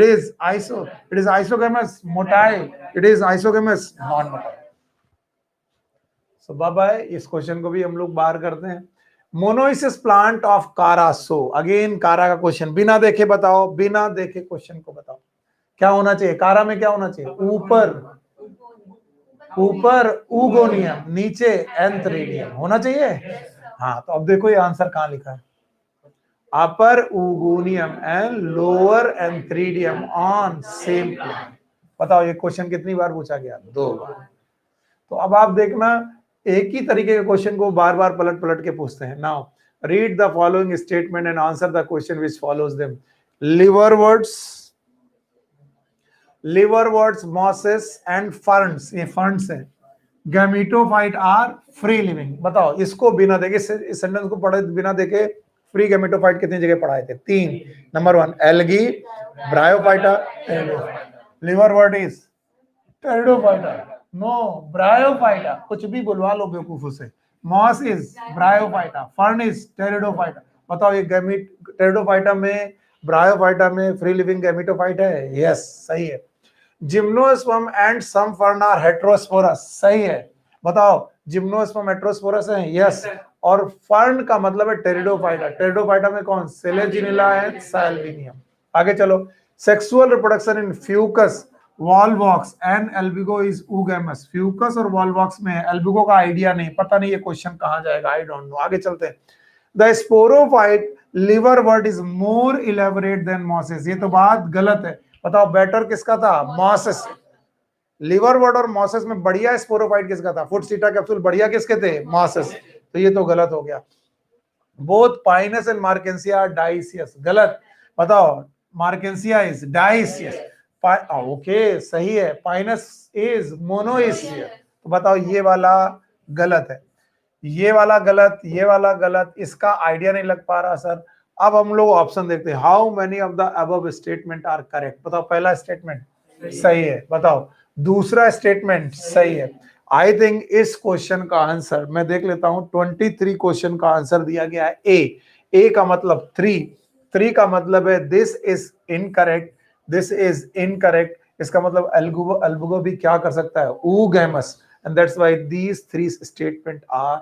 is isogamous motile, it is isogamous non-motile. So bye bye. इस क्वेश्चन को भी हम लोग बाहर करते हैं. मोनोइसिस प्लांट ऑफ कारा. सो अगेन कारा का क्वेश्चन, बिना देखे बताओ, बिना देखे क्वेश्चन को बताओ क्या होना चाहिए. कारा में क्या होना चाहिए, ऊपर ऊगोनियम, नीचे एंथ्रेडियम होना चाहिए. हाँ, तो अब देखो ये आंसर कहाँ लिखा है, upper ugonium and lower antheridium on same plane. बताओ ये क्वेश्चन कितनी बार पूछा गया, 2 बार. तो अब आप देखना एक ही तरीके के क्वेश्चन को बार बार पलट पलट के पूछते हैं. Now read the following statement and answer the question which follows them. Liverworts, mosses and ferns, ये फर्न्स हैं. Gametophyte are free living. बताओ इसको बिना देखे, इस सेंटेंस को पढ़े बिना देखे फ्री गैमेटोफाइट कितनी जगह पढ़ाए थे, 3. Number 1 algae, bryophyta, liverwort is pteridophyta, no bryophyta, कुछ भी बुलवा लो बेवकूफों से. Moss is bryophyta, fern is pteridophyta. बताओ ये गैमेट टेरिडोफाइटा में, ब्रायोफाइटा में फ्री लिविंग गैमेटोफाइट है. यस सही है. Gymnosperm and some fern are heterosporous. सही है. बताओ जिम्नोस्पर्म हेटेरोस्पोरस है. यस. और फर्न का मतलब है टेरिडोफाइटा. टेरिडोफाइटा में कौन, सेलेजिनिला एंड साल्विनियम. आगे चलो. Sexual reproduction in Fucus, Volvox and Albugo is oogamous. Fucus और वॉलवॉक्स में है, एल्बिगो का आइडिया नहीं, पता नहीं ये क्वेश्चन कहां जाएगा, आई डोंट नो. आगे चलते हैं. The sporophyte liverwort is more elaborate than mosses. ये तो बात गलत है. बताओ बेटर किसका था, मॉसेस. लिवरवर्ट और मॉसेस में बढ़िया स्पोरोफाइट किसका था, फुट सीटा कैप्सूल बढ़िया किसके थे, मॉसेस. तो ये तो गलत हो गया. Both Pinus and Marchantia are dioecious. गलत. बताओ मार्केंसिया इज डाइसियस. ओके सही है. Pinus is monoecious. तो बताओ ये वाला गलत है, ये वाला गलत, ये वाला गलत. इसका आइडिया नहीं लग पा रहा सर. अब हम लोग ऑप्शन देखते हैं. How many of the above statement are correct. बताओ पहला स्टेटमेंट सही है. बताओ दूसरा स्टेटमेंट सही है. आई थिंक इस क्वेश्चन का आंसर मैं देख लेता हूं. 23 क्वेश्चन का आंसर दिया गया है ए का मतलब 3 का मतलब है this is incorrect, this is incorrect. इसका मतलब एल्बुगो भी क्या कर सकता है, oogamous, and that's why these 3 statement are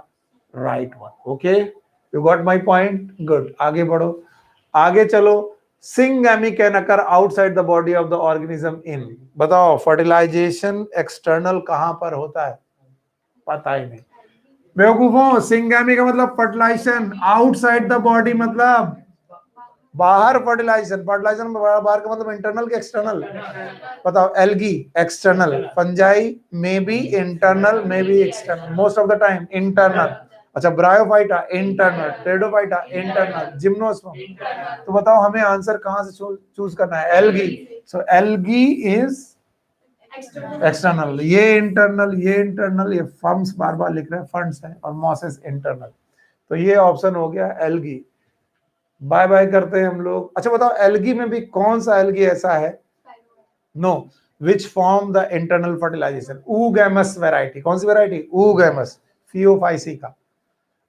right one. Okay, you got my point. Good. आगे बढ़ो, आगे चलो. Syngamy can occur outside the body of the organism in. बताओ फर्टिलाइजेशन एक्सटर्नल कहां पर होता है, पता ही नहीं. बेवकूफों, सिंगैमी का मतलब फर्टिलाइजेशन, आउटसाइड द बॉडी मतलब बाहर फर्टिलाइजेशन. फर्टिलाइजेशन बाहर का मतलब इंटरनल के एक्सटर्नल. बताओ algae external, fungi may be internal may be external, most of the time internal. अच्छा bryophyta internal, pteridophyta internal, gymnosperm. तो बताओ हमें आंसर कहां से चूज करना है, algae. So algae is external, ये इंटरनल, ये इंटरनल. ये फर्म्स बार बार लिख रहे हैं, फंड्स है, और मॉसेस इंटरनल. तो ये ऑप्शन हो गया एल्गी. बाय बाय करते हैं हम लोग. अच्छा बताओ एल्गी में भी कौन सा एल्गी ऐसा है, no which form the internal fertilization, oogamous variety, कौन सी वैरायटी, oogamous Phaeophyceca।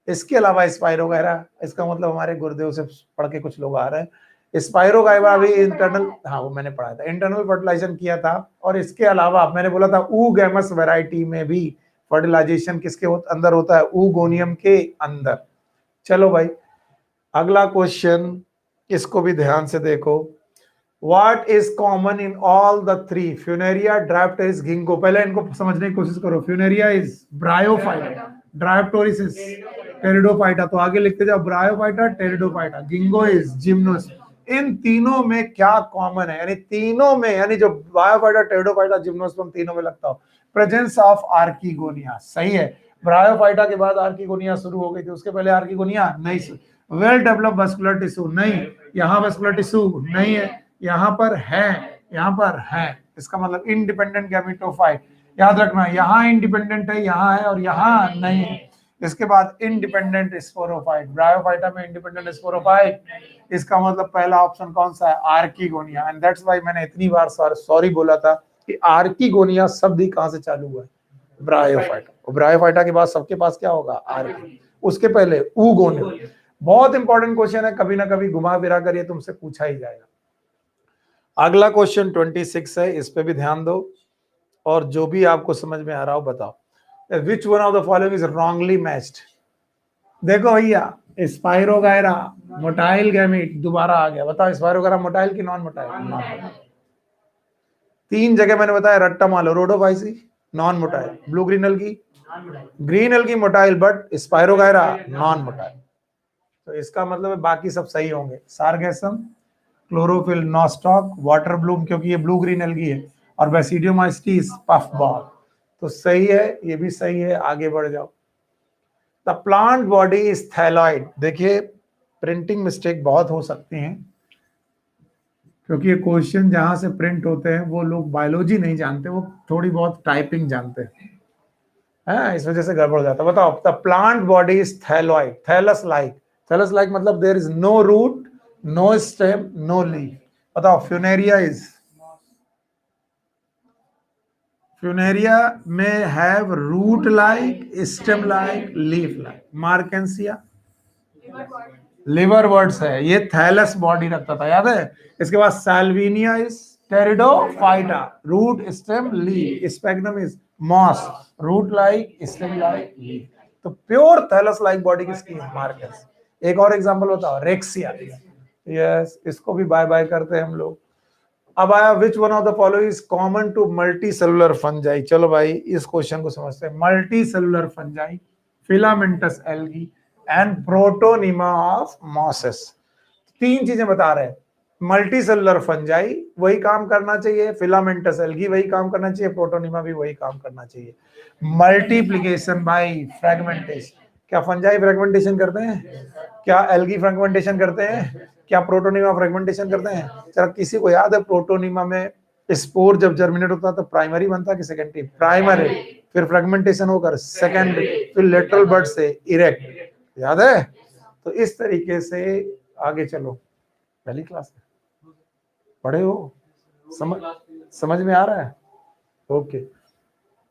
इसके अलावा स्पाइरोगाइरा, इसका मतलब हमारे गुरुदेव से पढ़ के कुछ लोग आ रहे हैं, स्पाइरोगाइरा भी इंटरनल, हाँ वो मैंने पढ़ा था, इंटरनल फर्टिलाइजेशन किया था। और इसके अलावा मैंने बोला था oogamous वैरायटी में भी फर्टिलाइजेशन किसके अंदर होता है, oogoनियम के अंदर। चलो भाई अगला क्वेश्चन, इसको भी ध्यान से देखो। What is common in all the three, Funaria, Drypteris, Ginkgo? पहले इनको समझने की कोशिश करो। Funaria is Bryophyta, Drypteris is Pteridophyta, तो आगे लिखते जाओ, Bryophyta, Pteridophyta, Ginkgo is Gymnosperm। इन तीनों में क्या कॉमन है, यानी तीनों में, यानी जो Bryophyta, Pteridophyta, Gymnosperm तीनों में लगता हो, प्रेजेंस ऑफ आर्किगोनिया। सही है, ब्रायोफाइटा के बाद आर्किगोनिया शुरू हो गई थी, उसके पहले आर्किगोनिया नहीं। वेल डेवलप्ड मस्कुलर टिश्यू नहीं, यहाँ मस्कुलर टिश्यू नहीं है, यहाँ पर है, यहाँ पर है, इसका मतलब इंडिपेंडेंट गैमेटोफाइट। याद रखना, यहाँ इंडिपेंडेंट है, यहाँ है, और यहाँ नहीं है। इसके बाद इंडिपेंडेंट स्पोरोफाइट, ब्रायोफाइटा में इंडिपेंडेंट स्पोरोफाइट, इसका मतलब पहला ऑप्शन कौन सा है, आर्किगोनिया। एंड दैट्स व्हाई मैंने इतनी बार सॉरी बोला था कि आर्किगोनिया शब्द ही कहां से चालू हुआ है, ब्रायोफाइटा। और ब्रायोफाइटा के बाद सबके पास क्या होगा, आर्की, उसके पहले oogonia। बहुत इंपॉर्टेंट क्वेश्चन है, कभी ना कभी घुमा फिरा कर ये तुमसे पूछा ही जाएगा। अगला क्वेश्चन 26 है, इस पे भी ध्यान दो, और जो भी आपको समझ में आ रहा हो बताओ। विच one of the following is wrongly matched. देखो भैया, स्पाइरोगायरा मोटाइल गैमीट दोबारा आ गया, बताओ स्पाइरोगायरा मोटाइल की नॉन मोटाइल, नॉन मोटाइल। तीन जगह मैंने बताया, रट्टा मालो, Rhodophyceae non motile, blue green algae, green algae motile, but spirogyra non motile. तो इसका मतलब है बाकी सब सही होंगे, सारगेसम, क्लोरोफिल, नॉस्टॉक, वाटर ब्लूम क्योंकि ये ब्लू ग्रीन एल्गी है, और बैसिडियोमाइस्टिस, पफ बॉल। तो सही है, ये भी सही है, आगे बढ़ जाओ। The plant body is thalloid. देखिए प्रिंटिंग मिस्टेक बहुत हो सकती हैं, क्योंकि ये क्वेश्चन जहां से प्रिंट होते हैं वो लोग बायोलॉजी नहीं जानते, वो थोड़ी बहुत टाइपिंग जानते हैं, इस वजह से गड़बड़ हो जाता है। बताओ, the plant body is thalloid, thallus like, thallus like मतलब there is no root, no stem, no leaf. बताओ, फ्यूनेरिया इज, फ्यूनेरिया में have root like, stem like, leaf like. Marchantia liverworts है, ये थैलस बॉडी रखता था, याद है। इसके बाद Salvinia is pteridophyta, root stem leaf. Sphagnum is moss, root like, stem like, leaf. तो प्योर थैलस लाइक बॉडी किसकी है, मार्केंस। एक और एग्जांपल बताओ, रेक्सिया। यस, इसको भी बाय बाय करते हैं हम लोग। अब आया, which one of the following is common to multi cellular fungi. चलो भाई इस क्वेश्चन को समझते हैं। Multi cellular fungi, filamentous algae and protonema of mosses. तीन चीजें बता रहे हैं, मल्टी सेलुलर फंजाई वही काम करना चाहिए, फिलामेंटस एल्गी वही काम करना चाहिए, प्रोटोनिमा भी वही काम करना चाहिए। मल्टीप्लीकेशन बाय फ्रेगमेंटेशन, क्या फंजाई फ्रेगमेंटेशन करते हैं, क्या एल्गी फ्रेगमेंटेशन करते हैं, क्या प्रोटोनिमा फ्रेगमेंटेशन करते हैं। जरा किसी को याद है प्रोटोनिमा में स्पोर जब जर्मिनेट होता है तो प्राइमरी बनता है कि सेकेंडरी, प्राइमरी, फिर फ्रेगमेंटेशन होकर सेकेंडरी, फिर लेटरल बड से इरेक्ट, याद है। तो इस तरीके से आगे चलो, पहली क्लास में पढ़े हो, समझ में आ रहा है, ओके।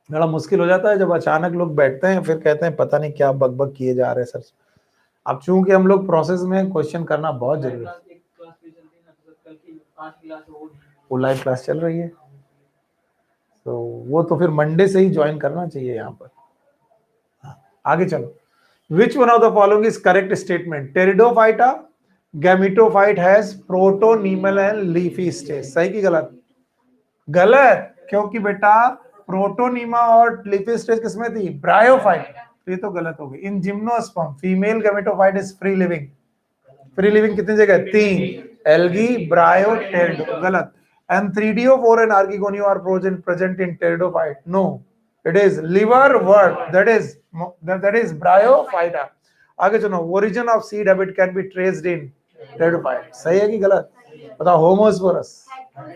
बड़ा मुश्किल हो जाता है जब अचानक लोग बैठते हैं फिर कहते हैं पता नहीं क्या बकबक किए जा रहे हैं सर। अब चूंकि हम लोग प्रोसेस में क्वेश्चन करना बहुत जरूरी है, वो लाइव क्लास चल रही है, तो वो तो फिर मंडे से ही ज्वाइन करना चाहिए यहाँ पर। आगे चलो, which one of the following is correct statement. Pteridophyta gametophyte has protonemal and leafy stage. सही की गलत, गलत, क्योंकि बेटा प्रोटोनीमा और लीफी स्टेज किसमें थी, ब्रायोफाइट। ये तो गलत हो गई। इन gymnosperm female gametophyte is free living, free living कितनी जगह, तीन, एल्गी, ब्रायो, टेरिडो, गलत। And 3DO4 and archegonium are present in pteridophyte. No, it is liverwort, that is bryophyta. आगे चलो, origin of seed habit can be traced in pteridophyte. सही है कि गलत, बताओ। Homosporous,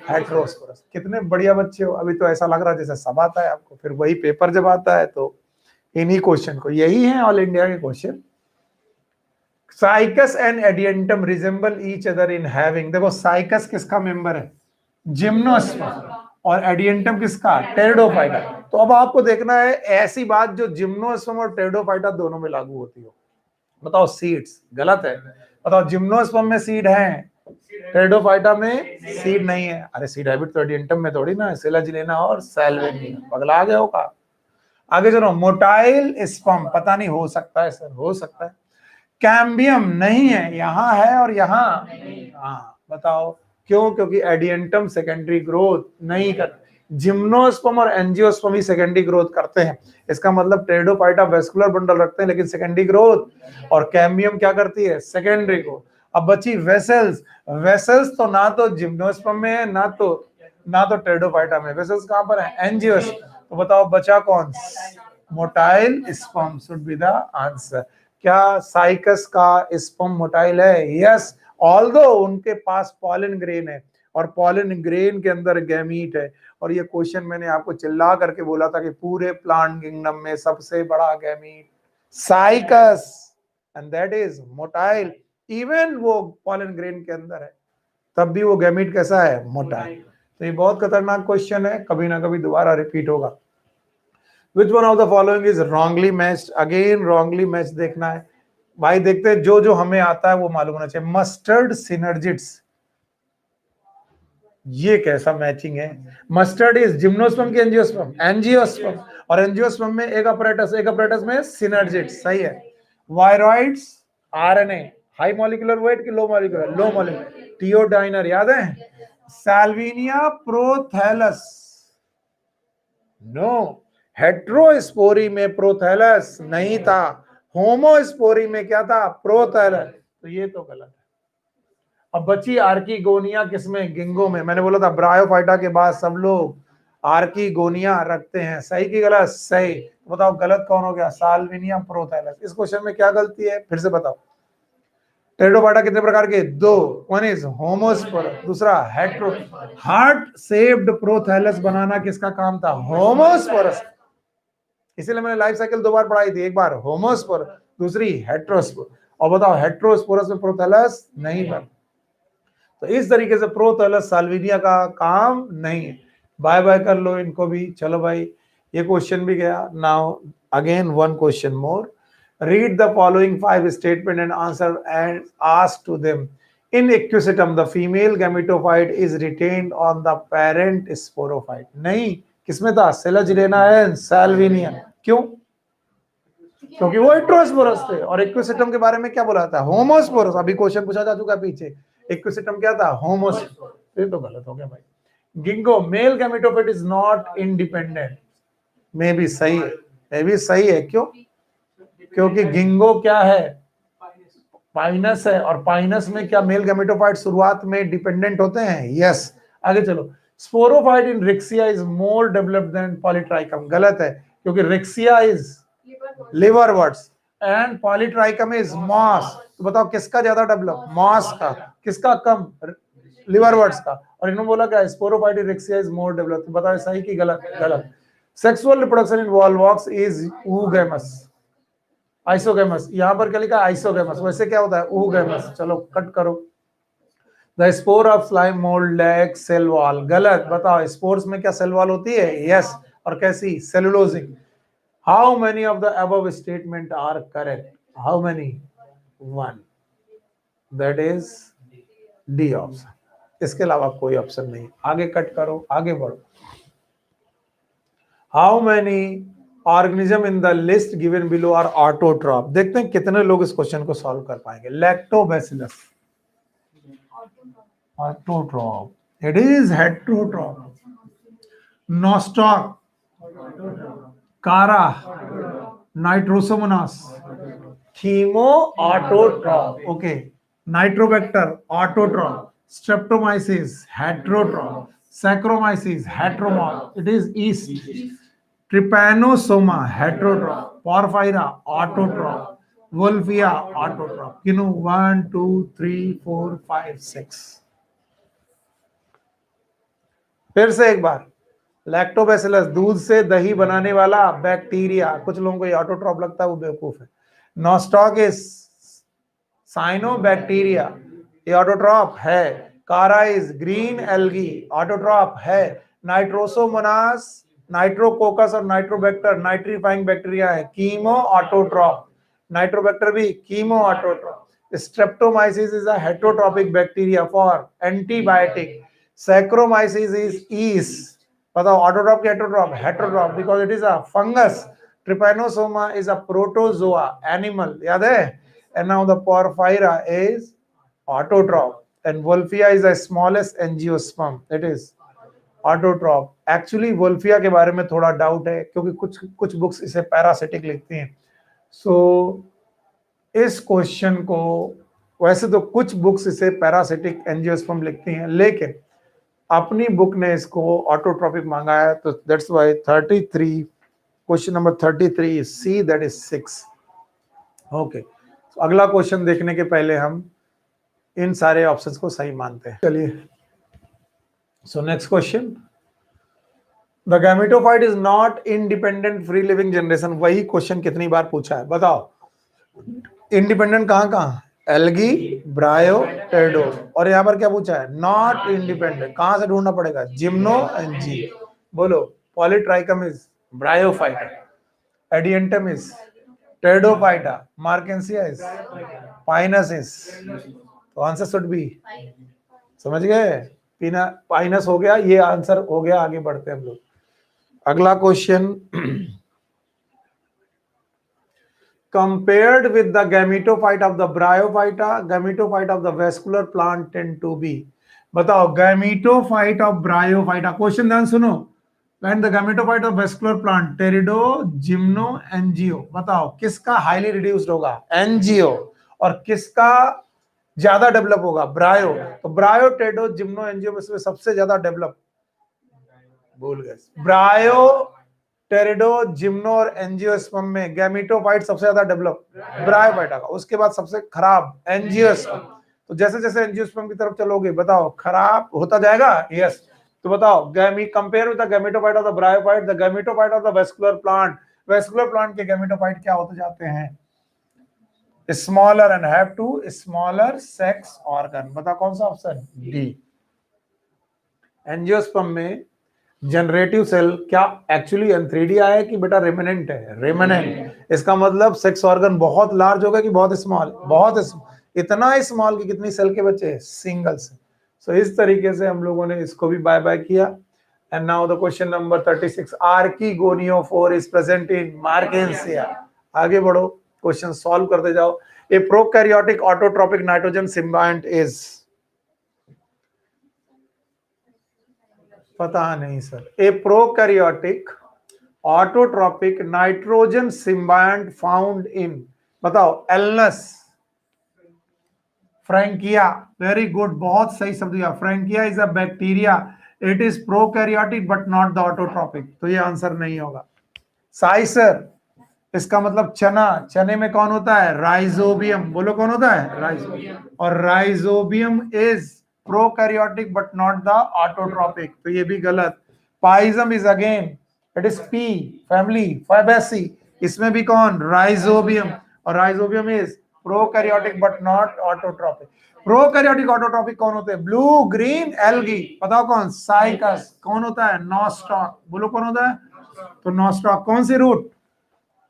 heterosporous. कितने बढ़िया बच्चे हो, अभी तो ऐसा लग रहा है जैसे सब आता है आपको, फिर वही पेपर जब आता है तो इन्हीं क्वेश्चन को, यही है ऑल इंडिया के question. Cycas and Adiantum resemble each other in having. देखो साइकस किसका मेंबर है, जिम्नोस्पर्म, और एडियंटम किसका, टेरिडोफाइटा। तो अब आपको देखना है ऐसी बात जो जिम्नोस्पर्म और टेरिडोफाइटा दोनों में लागू होती हो। बताओ सीड्स, गलत है। बताओ जिम्नोस्पर्म में सीड है, टेरिडोफाइटा में सीड नहीं है। अरे सीड हैबिट तो एडियंटम में थोड़ी ना, सिलाजिलेना और सैल्विनिया। पगला गए हो का? आगे चलो, मोटाइल स्पर्म, पता नहीं, हो सकता है सर, हो सकता है। कैम्बियम नहीं है, यहां है और यहां, हाँ बताओ क्यों? क्योंकि एडियंटम सेकेंडरी ग्रोथ नहीं करते, जिम्नोस्पर्म और एंजियोस्पर्म ही सेकेंडरी ग्रोथ करते हैं। इसका मतलब टेरिडोफाइटा वेस्कुलर बंडल रखते हैं लेकिन सेकेंडरी ग्रोथ, और कैम्बियम क्या करती है, सेकेंडरी ग्रोथ। अब बची वेसल्स, वेसल्स तो ना तो जिम्नोस्पर्म में है ना तो टेरिडोफाइटा में, वेसल्स कहां पर है, एंजियोस। तो बताओ बचा कौन, motile sperm should be the answer. क्या साइकस का स्पर्म मोटाइल है? यस, ऑल्दो उनके पास पॉलन ग्रेन है और पॉलन ग्रेन के अंदर गैमीट है। और ये क्वेश्चन मैंने आपको चिल्ला करके बोला था कि पूरे प्लांट किंगडम में सबसे बड़ा gamete cycas, and that is motile. Even वो पॉलन ग्रेन के अंदर है तब भी वो गैमीट कैसा है, मोटाइल। तो ये बहुत खतरनाक क्वेश्चन है, कभी ना कभी दोबारा रिपीट होगा। Which one of the following is wrongly matched? Again wrongly matched देखना है भाई। देखते हैं जो जो हमें आता है वो मालूम होना चाहिए। मस्टर्ड सिनर्जिट्स, ये कैसा मैचिंग है? मस्टर्ड इज जिम्नोस्पर्म की एंजियोस्पर्म, एंजियोस्पर्म, और एंजियोस्पर्म में एक अपरेटस में सिनर्जिट्स, सही है। Viroids RNA, high molecular weight की लो मॉलिक्यूलर, लो मॉलिक्यूलर, टियोडाइनर याद है। सैल्विनिया प्रोथैलस, नो, हेट्रोस्पोरी में प्रोथैलस नहीं था, होमोस्पोरी में क्या था, प्रोथैलस। तो ये तो गलत है। अब बची आर्कीगोनिया किसमें, गिंगो में। मैंने बोला था ब्रायोफाइटा के बाद सब लोग आर्कीगोनिया रखते हैं, सही की गलत, सही। तो बताओ गलत कौन हो गया, साल्विनिया प्रोथैलस। इस क्वेश्चन में क्या गलती है फिर से बताओ। टेरिडोफाइटा कितने प्रकार के, दो, वन इज होमोस्पोरस, दूसरा हेट्रो। हार्ट शेप्ड प्रोथैलस बनाना किसका काम था, होमोस्पोरस। इसीलिए मैंने लाइफ साइकिल दो बार पढ़ाई थी, एक बार होमोस्पोरस, दूसरी हेट्रोस्पोरस। और बताओ हेट्रोस्पोरस में प्रोथैलस नहीं बन। तो इस तरीके से प्रोथैलस साल्विनिया का काम नहीं है। बाय बाय कर लो इनको भी। चलो भाई ये क्वेश्चन भी गया। Now again one question more. Read the following 5 statement and answer and ask to them. In equisetum, the female gametophyte is retained on the parent sporophyte. नहीं, किसमें था, सेलाजिलेना एंड सैल्विनिया। क्यों? क्योंकि वो हेट्रोस्पोरस थे। और इक्विसेटम के बारे में क्या बोला था, होमोस्पोरस। अभी क्वेश्चन पूछा जा चुका पीछे, इक्विसेटम क्या था, होमोस्पोरस। ये तो गलत हो गया भाई। गिंगो, male gametophyte is not independent, में भी सही है, में भी सही है। क्यों? क्योंकि गिंगो क्या है, पाइनस है, और पाइनस में क्या मेल गैमेटोफाइट शुरुआत में डिपेंडेंट होते हैं। यस। आगे चलो, sporophyte in Riccia is more developed than Polytrichum. गलत है, क्योंकि Riccia is liverworts and Polytrichum is moss. तो बताओ किसका ज्यादा डेवलप, मॉस का। किसका कम, लिवरवर्ट्स का। और इन्होंने बोला क्या, sporophyte in Riccia is more developed. बताओ सही की गलत, गलत। Sexual reproduction in Volvox is oogamous, isogamous. यहां पर क्या लिखा, आइसोगेमस, वैसे क्या होता है, oogamous। चलो कट करो। The spore of slime mould lack cell wall. गलत। बताओ स्पोर्स में क्या सेल वॉल होती है, यस। और कैसी, cellulosic. How many of the above statement are correct, how many, 1, that is D option. इसके अलावा कोई ऑप्शन नहीं। आगे कट करो, आगे बढ़ो। How many organism in the list given below are autotroph. देखते हैं कितने लोग इस क्वेश्चन को सॉल्व कर पाएंगे। Lactobacillus, autotroph, it is heterotroph. Nostoc, Chara, Nitrosomonas, chemo, autotroph. Okay, Nitrobacter, autotroph. Streptomyces, heterotroph. Saccharomyces, heteromorph, it is yeast. Trypanosoma, heterotroph. Porphyra, autotroph. Wolffia, autotroph. किनो 1 2 3 4 5 6। फिर से एक बार, लैक्टोबैसिलस, दूध से दही बनाने वाला बैक्टीरिया। कुछ लोगों को ये ऑटोट्रॉफ लगता है, वो बेवकूफ है। नॉस्टॉकिस, साइनोबैक्टीरिया, ये ऑटोट्रॉफ है। Chara is green algae, autotroph है। नाइट्रोसोमोनास, नाइट्रोकोकस और नाइट्रोबैक्टर नाइट्रीफाइंग बैक्टीरिया है, कीमो ऑटोट्रॉप। नाइट्रोबैक्टर भी chemo autotroph. Streptomyces is a heterotrophic bacteria for antibiotic. Saccharomyces is yeast. बताओ ऑटोट्रॉप की heterotroph? Heterotroph, because it is a fungus. Trypanosoma is a protozoa animal, याद है? And now the Porphyra is autotroph and Wolffia is the smallest angiosperm, it is autotroph। Actually Wolffia के बारे में थोड़ा doubt है क्योंकि कुछ बुक्स इसे पैरासिटिक लिखती हैं। सो इस क्वेश्चन को, वैसे तो कुछ बुक्स इसे पैरासिटिक एंजियोस्पर्म लिखती हैं, लेकिन अपनी बुक ने इसको ऑटोट्रॉपिक मांगा है, तो that's why 33 question number 33 C, that is 6। Okay, अगला क्वेश्चन देखने के पहले हम इन सारे ऑप्शंस को सही मानते हैं। चलिए, so next question, the gametophyte is not independent free living generation. वही क्वेश्चन कितनी बार पूछा है, बताओ। इंडिपेंडेंट कहां कहां? एल्गी, ब्रायो, टेडो। और यहां पर क्या पूछा है? Not independent. कहां से ढूंढना पड़ेगा? जिम्नो एंड जी। बोलो, Polytrichum is bryophyta, Adiantum is Pteridophyta, मार्केंसिया is Pinus is. तो आंसर शुड बी, समझ गए? पीना पाइनस हो गया, ये आंसर हो गया। आगे बढ़ते हैं हम लोग। अगला question, compared with the gametophyte of the bryophyta, gametophyte of the vascular plant tend to be। बताओ, gametophyte of bryophyta, क्वेश्चन ध्यान सुनो। when the gametophyte of vascular plant pterido, gymno, angio, बताओ किसका हाईली रिड्यूस्ड होगा? Angio. और किसका ज्यादा develop होगा? ब्रायो। तो ब्रायो, टेडो, जिम्नो, एंजियो में से सबसे ज्यादा डेवलप, भूल गए, ब्रायो, टेरिडो, जिम्नो और एंजियोस्पर्म में गैमेटोफाइट सबसे ज्यादा डेवलप ब्रायोफाइटा का। उसके बाद सबसे खराब एंजियोस्पर्म। तो जैसे जैसे एंजियोस्पर्म की तरफ चलोगे, बताओ खराब होता जाएगा? यस। तो बताओ, compare with the gametophyte of the bryophyte, the gametophyte of the vascular plant, vascular plant के गैमेटोफाइट क्या होते जाते हैं? Smaller and have to smaller sex organ. बताओ कौन सा ऑप्शन? डी। एंजियोस्पर्म में जनरेटिव सेल क्या एक्चुअली एंथ्रीडिया है कि बेटा रेमिनेंट है? रेमिनेंट। इसका मतलब सेक्स ऑर्गन बहुत लार्ज होगा कि बहुत स्मॉल? बहुत स्मॉल। इतना स्मॉल कि कितनी सेल के बच्चे? Single cell. सो इस तरीके से हम लोगों ने इसको भी बाय बाय किया। And now the question number 36, archegoniophore is present in Marchantia. आगे बढ़ो, क्वेश्चन सॉल्व करते जाओ। A prokaryotic autotrophic nitrogen symbiont is, पता नहीं sir. A prokaryotic autotrophic nitrogen symbiont found in, बताओ। एल्नस, फ्रैंकिया, वेरी गुड, बहुत सही शब्द दिया। Frankia is a bacteria, it is prokaryotic but not the autotrophic, तो ये आंसर नहीं होगा। साइसर, इसका मतलब चना। चने में कौन होता है? राइजोबियम। बोलो कौन होता है? राइजोबियम। और Rhizobium is prokaryotic but not the autotrophic, तो ये भी गलत। Pisum is again, it is pea family, Fabaceae. इसमें भी कौन? राइजोबियम। और Rhizobium is prokaryotic but not autotrophic. Prokaryotic autotrophic कौन होते हैं? Blue green algae. बताओ कौन? साइकस। कौन होता है? नॉस्टॉक। बोलो कौन होता है? तो नॉस्टॉक। कौन सी रूट?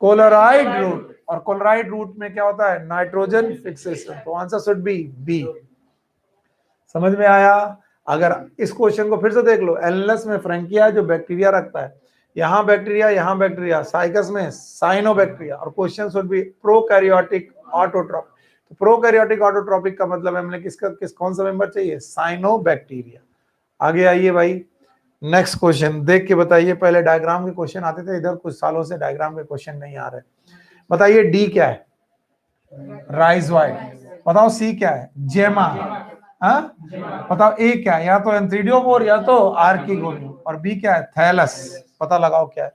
Coralloid root. और कोलोराइड रूट में क्या होता है? Nitrogen fixation. तो आंसर शुड बी बी। समझ में आया? अगर इस क्वेश्चन को फिर से देख लो, एल्नस में फ्रैंकिया जो बैक्टीरिया रखता है, यहाँ बैक्टीरिया, साइकस में साइनोबैक्टीरिया, और question should be prokaryotic autotrophic. तो प्रोकैरियोटिक ऑटोट्रोपिक का मतलब हमने कौन सा मेंबर चाहिए? साइनोबैक्टीरिया। आगे आइए भाई, नेक्स्ट क्वेश्चन देख के बताइए। पहले डायग्राम के क्वेश्चन आते थे, इधर कुछ सालों से डायग्राम के क्वेश्चन नहीं आ रहे। बताइए डी क्या है? राइजोइड। बताओ सी क्या है? जेमा। हाँ, बताओ ए क्या है? या तो एंथ्रीडियोफोर या तो आर्कीगोनियम। और बी क्या है? थैलस। पता लगाओ क्या है।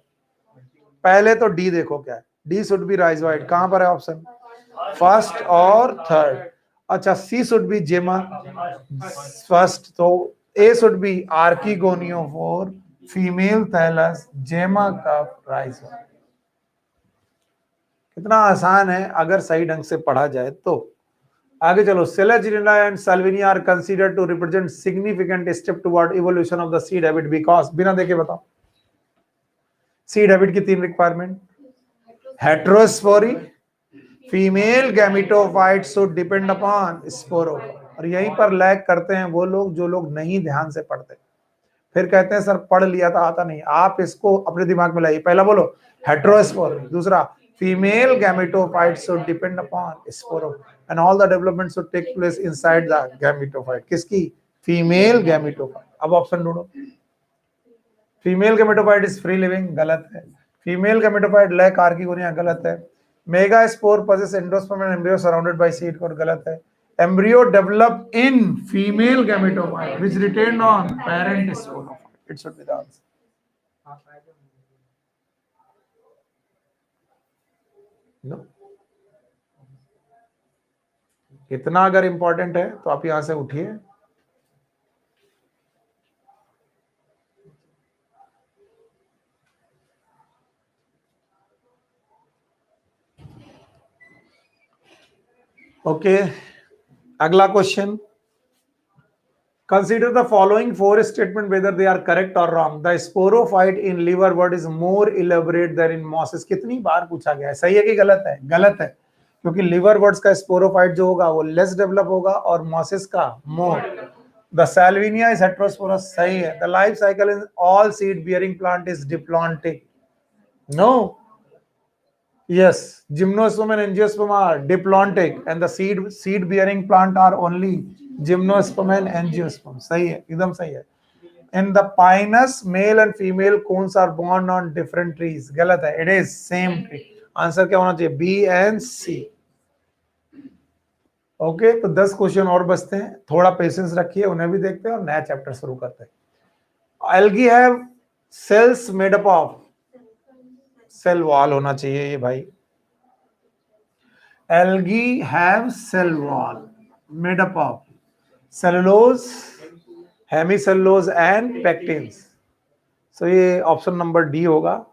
पहले तो डी देखो क्या है। D should be rhizoid. कहां पर है ऑप्शन? फर्स्ट और थर्ड। अच्छा, सी शुड बी जेमा फर्स्ट, तो ए शुड बी आर्कीगोनियोफोर, फीमेल थैलस, जेमा कफ, राइजोइड। कितना आसान है अगर सही ढंग से पढ़ा जाए तो। आगे चलो, Selagina and Salvinia are considered to represent significant step toward evolution of the seed habit because, बिना देखे बताओ, seed habit की 3 requirement, heterospory, female gametophyte should depend upon स्पोरोफोर, और यहीं पर लैग करते हैं वो लोग जो लोग नहीं ध्यान से पढ़ते, फिर कहते हैं सर पढ़ लिया था आता नहीं। आप इसको अपने दिमाग में लाइए, पहला बोलो हेटेरोस्पोरी, दूसरा female gametophyte should depend upon स्पोरोफोर and all the development should take place inside the gametophyte, किसकी, फीमेल गैमेटोफाइट। अब ऑप्शन ढूंढो, female gametophyte is free living, गलत है। फीमेल गैमेटोफाइट लैक आर्किगोनिया, गलत है। Megaspore possess endosperm and embryo surrounded by seed coat, गलत है। embryo develop in female gametophyte which retained on parent sporophyte, it should be the answer। no, इतना अगर important है तो आप यहां से उठिए। ओके, अगला question, consider the following 4 statement whether they are correct और wrong. The sporophyte in liverwort is more elaborate than in mosses, कितनी बार पूछा गया है, सही है कि गलत है? गलत है, क्योंकि लिवरवर्ट्स का स्पोरोफाइट जो होगा वो लेस डेवलप होगा और मॉसिस का more. The Salvinia is heterosporous, सही है। The life cycle in all seed bearing plant is diplontic, no, yes, gymnosperm and angiosperm are diplontic and the seed bearing plant are only gymnosperm and angiosperm, सही है, एकदम सही है। in the pinus male and female cones are born on different trees, गलत है, it is same tree। Answer क्या होना चाहिए, बी एंड सी। ओके, तो 10 क्वेश्चन और बचते हैं, थोड़ा पेशेंस रखिए, उन्हें भी देखते हैं और नया चैप्टर शुरू करते हैं। algae have cells made up of, cell wall होना चाहिए ये भाई। algae have cell wall made up of cellulose, hemicellulose and pectins, so ये ऑप्शन नंबर डी होगा।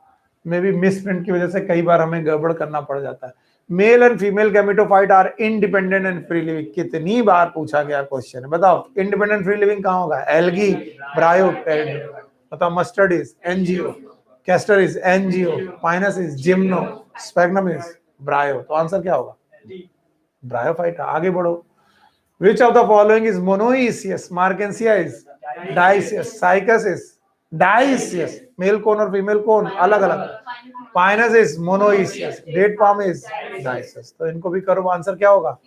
मे बी मिस प्रिंट की वजह से कई बार हमें गड़बड़ करना पड़ जाता है। Male and female gametophyte are independent and free living, कितनी बार पूछा गया क्वेश्चन है, बताओ इंडिपेंडेंट फ्री लिविंग कहाँ होगा, एल्गी, ब्रायोपेड, बताओ mustard is angio, castor is angio, Pinus is gymno, Sphagnum is bryo, तो आंसर क्या होगा, ब्रायोफाइट। आगे बढ़ो, which of the following is monoecious, markensia is dioecious, cycas is dioecious, male cone और female cone अलग अलग, Pinus is monoecious, date palm is dioecious, तो इनको भी करो, आंसर क्या होगा,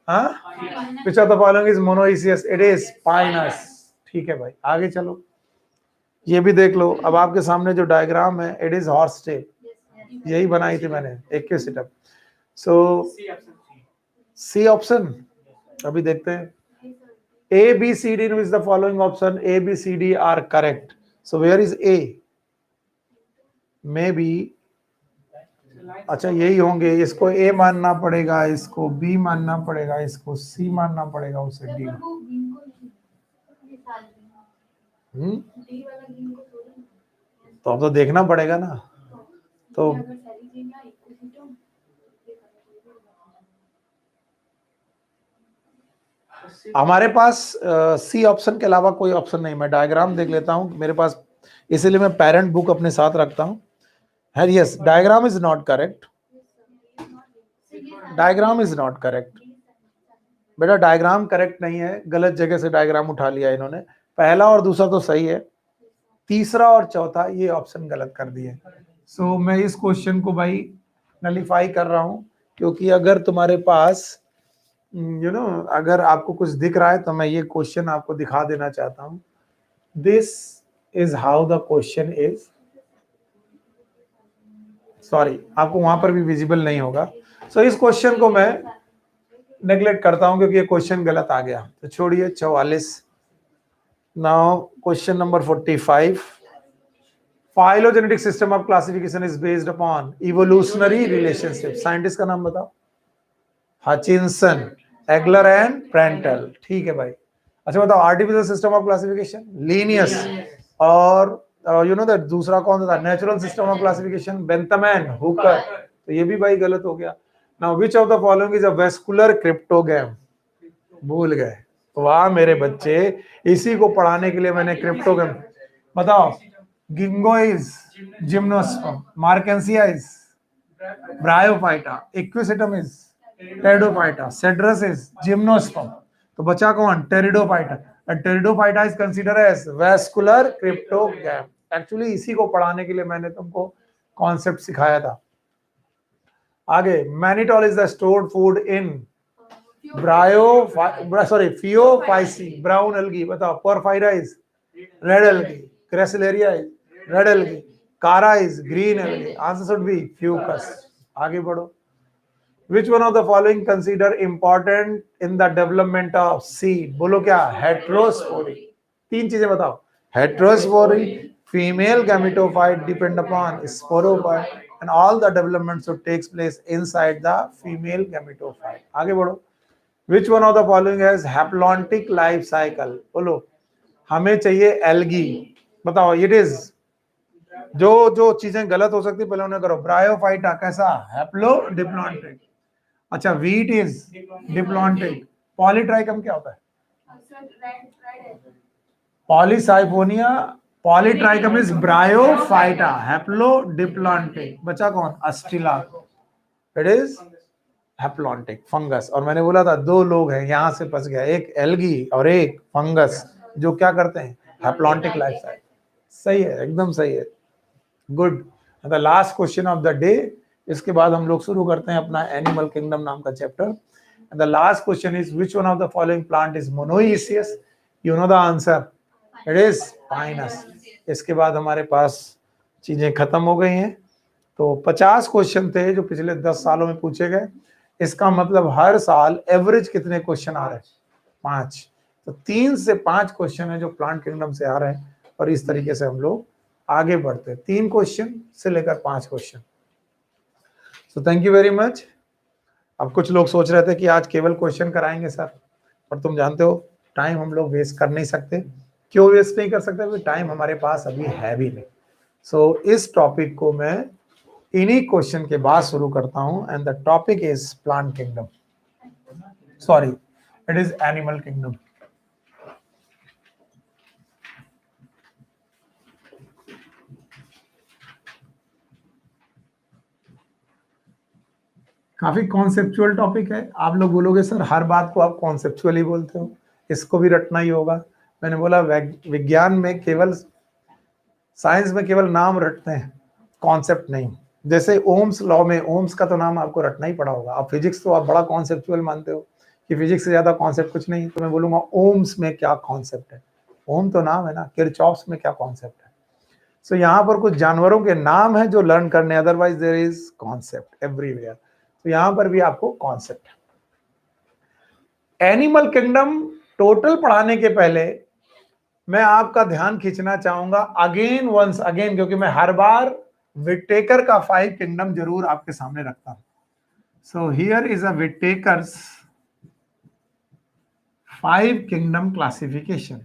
हाँ, which of the following is monoecious, it is pinus। ठीक है भाई, आगे चलो, ये भी देख लो। अब आपके सामने जो डायग्राम है, इट इज हॉर्स टेप, यही बनाई थी मैंने, एक के सेटअप। सो सी ऑप्शन, अभी देखते हैं, A B C D is the following option, A B C D are correct, so where is A, maybe, अच्छा यही होंगे, इसको ए मानना पड़ेगा, इसको बी मानना पड़ेगा, इसको सी मानना पड़ेगा, उसे डी। तो अब तो देखना पड़ेगा ना, तो हमारे पास सी ऑप्शन के अलावा कोई ऑप्शन नहीं। मैं डायग्राम देख लेता हूं मेरे पास, इसीलिए मैं पेरेंट बुक अपने साथ रखता हूं। है, yes, diagram is not correct, diagram is not correct बेटा, डायग्राम करेक्ट नहीं है, गलत जगह से डायग्राम उठा लिया इन्होंने। पहला और दूसरा तो सही है, तीसरा और चौथा ये ऑप्शन गलत कर दिए। सो मैं इस क्वेश्चन को भाई नलीफाई कर रहा हूं, क्योंकि अगर तुम्हारे पास अगर आपको कुछ दिख रहा है तो मैं ये क्वेश्चन आपको दिखा देना चाहता हूं। This is how the question is, sorry, आपको वहां पर भी विजिबल नहीं होगा। सो इस क्वेश्चन को मैं नेग्लेक्ट करता हूं क्योंकि ये क्वेश्चन गलत आ गया, तो छोड़िए। 44, now question number 45, phylogenetic system of classification is based upon evolutionary relationship, scientist का नाम बताओ, हचिंसन, एग्लर एंड प्रेंटल। ठीक है भाई, अच्छा बताओ, artificial system of classification, Linnaeus, और दैट दूसरा कौन था, natural system of classification, Bentham and Hooker, तो ये भी भाई गलत हो गया। Now which of the following is a vascular cryptogam, भूल गए। वाह मेरे बच्चे, इसी को पढ़ाने के लिए मैंने क्रिप्टोग्राम। बताओ, Ginkgo is gymnosperm, Marchantia is bryophyta, Equisetum is pteridophyta, Cedrus is gymnosperm. तो बचा कौन? Pteridophyta. And pteridophyta is consider as vascular cryptogram. Actually इसी को पढ़ाने के लिए मैंने तुमको कॉन्सेप्ट सिखाया था। आगे, mannitol is the stored food in Phaeophyceae, brown algae. बताओ, Porphyra is red algae, Gracilaria is red algae, Chara is green algae. Answer should be Fucus. आगे बढ़ो। Which one of the following consider important in the development of seed? बोलो क्या? Heterospory. तीन चीजें बताओ। Heterospory, female gametophyte depend upon sporophyte, and all the development should takes place inside the female gametophyte. आगे बढ़ो। Which one of the following has haplontic life cycle? बोलो, हमें चाहिए एल्गी। बताओ, it is जो चीजें गलत हो सकती पहले उन्हें करो। ब्रायोफाइटा कैसा? Haplo diplontic. अच्छा, वीट इज डिप्लॉन्टिक। पॉलीट्राइकम क्या होता है? Polysiphonia. Polytrichum is bryophyta, haplo diplontic. बचा कौन? अस्टिला, इट इज हैप्लॉन्टिक, फंगस। और मैंने बोला था दो लोग हैं, यहां से फंस गया, एक एल्गी और एक फंगस, जो क्या करते हैं? Haplontic life cycle. सही है, एकदम सही है, good. The last question of the day, इसके बाद हम लोग शुरू करते हैं अपना एनिमल किंगडम नाम का chapter. And the last question is which one of the following plant is monoecious? You know the answer, it is Pinus. इसके बाद हमारे पास चीजें खत्म हो गई हैं। तो 50 क्वेश्चन थे जो पिछले 10 सालों में पूछे गए। इसका मतलब हर साल एवरेज कितने क्वेश्चन आ रहे हैं? 5। तो 3 से 5 क्वेश्चन है जो प्लांट किंगडम से आ रहे हैं, और इस तरीके से हम लोग आगे बढ़ते हैं। 3 क्वेश्चन से लेकर 5 question. So thank you very much. अब कुछ लोग सोच रहे थे कि आज केवल क्वेश्चन कराएंगे सर, पर तुम जानते हो टाइम हम लोग वेस्ट कर नहीं सकते। क्यों वेस्ट नहीं कर सकते? क्योंकि टाइम हमारे पास अभी है भी नहीं। सो इस टॉपिक को मैं इन्हीं क्वेश्चन के बाद शुरू करता हूं। And the topic is plant kingdom, sorry it is animal kingdom. काफी कॉन्सेप्चुअल टॉपिक है। आप लोग बोलोगे सर हर बात को आप कॉन्सेप्चुअली बोलते हो, इसको भी रटना ही होगा। मैंने बोला विज्ञान में केवल, साइंस में केवल नाम रटते हैं, कॉन्सेप्ट नहीं। जैसे ओम्स लॉ में ओम्स का तो नाम आपको रटना ही पड़ा होगा। अब फिजिक्स तो आप बड़ा कॉन्सेप्चुअल मानते हो कि फिजिक्स से ज्यादा कॉन्सेप्ट कुछ नहीं, तो मैं बोलूंगा ओम्स में क्या कॉन्सेप्ट है। ओम तो नाम है ना, किरचॉफ्स में क्या कॉन्सेप्ट है। सो यहाँ पर कुछ जानवरों के नाम है जो लर्न करने, otherwise there is concept everywhere. तो यहां पर भी आपको कॉन्सेप्ट है। एनिमल किंगडम टोटल पढ़ाने के पहले मैं आपका ध्यान खींचना चाहूंगा अगेन, वंस अगेन, क्योंकि मैं हर बार विटेकर का 5 किंगडम जरूर आपके सामने रखता हूं। So here is a Whittaker's 5 kingdom classification.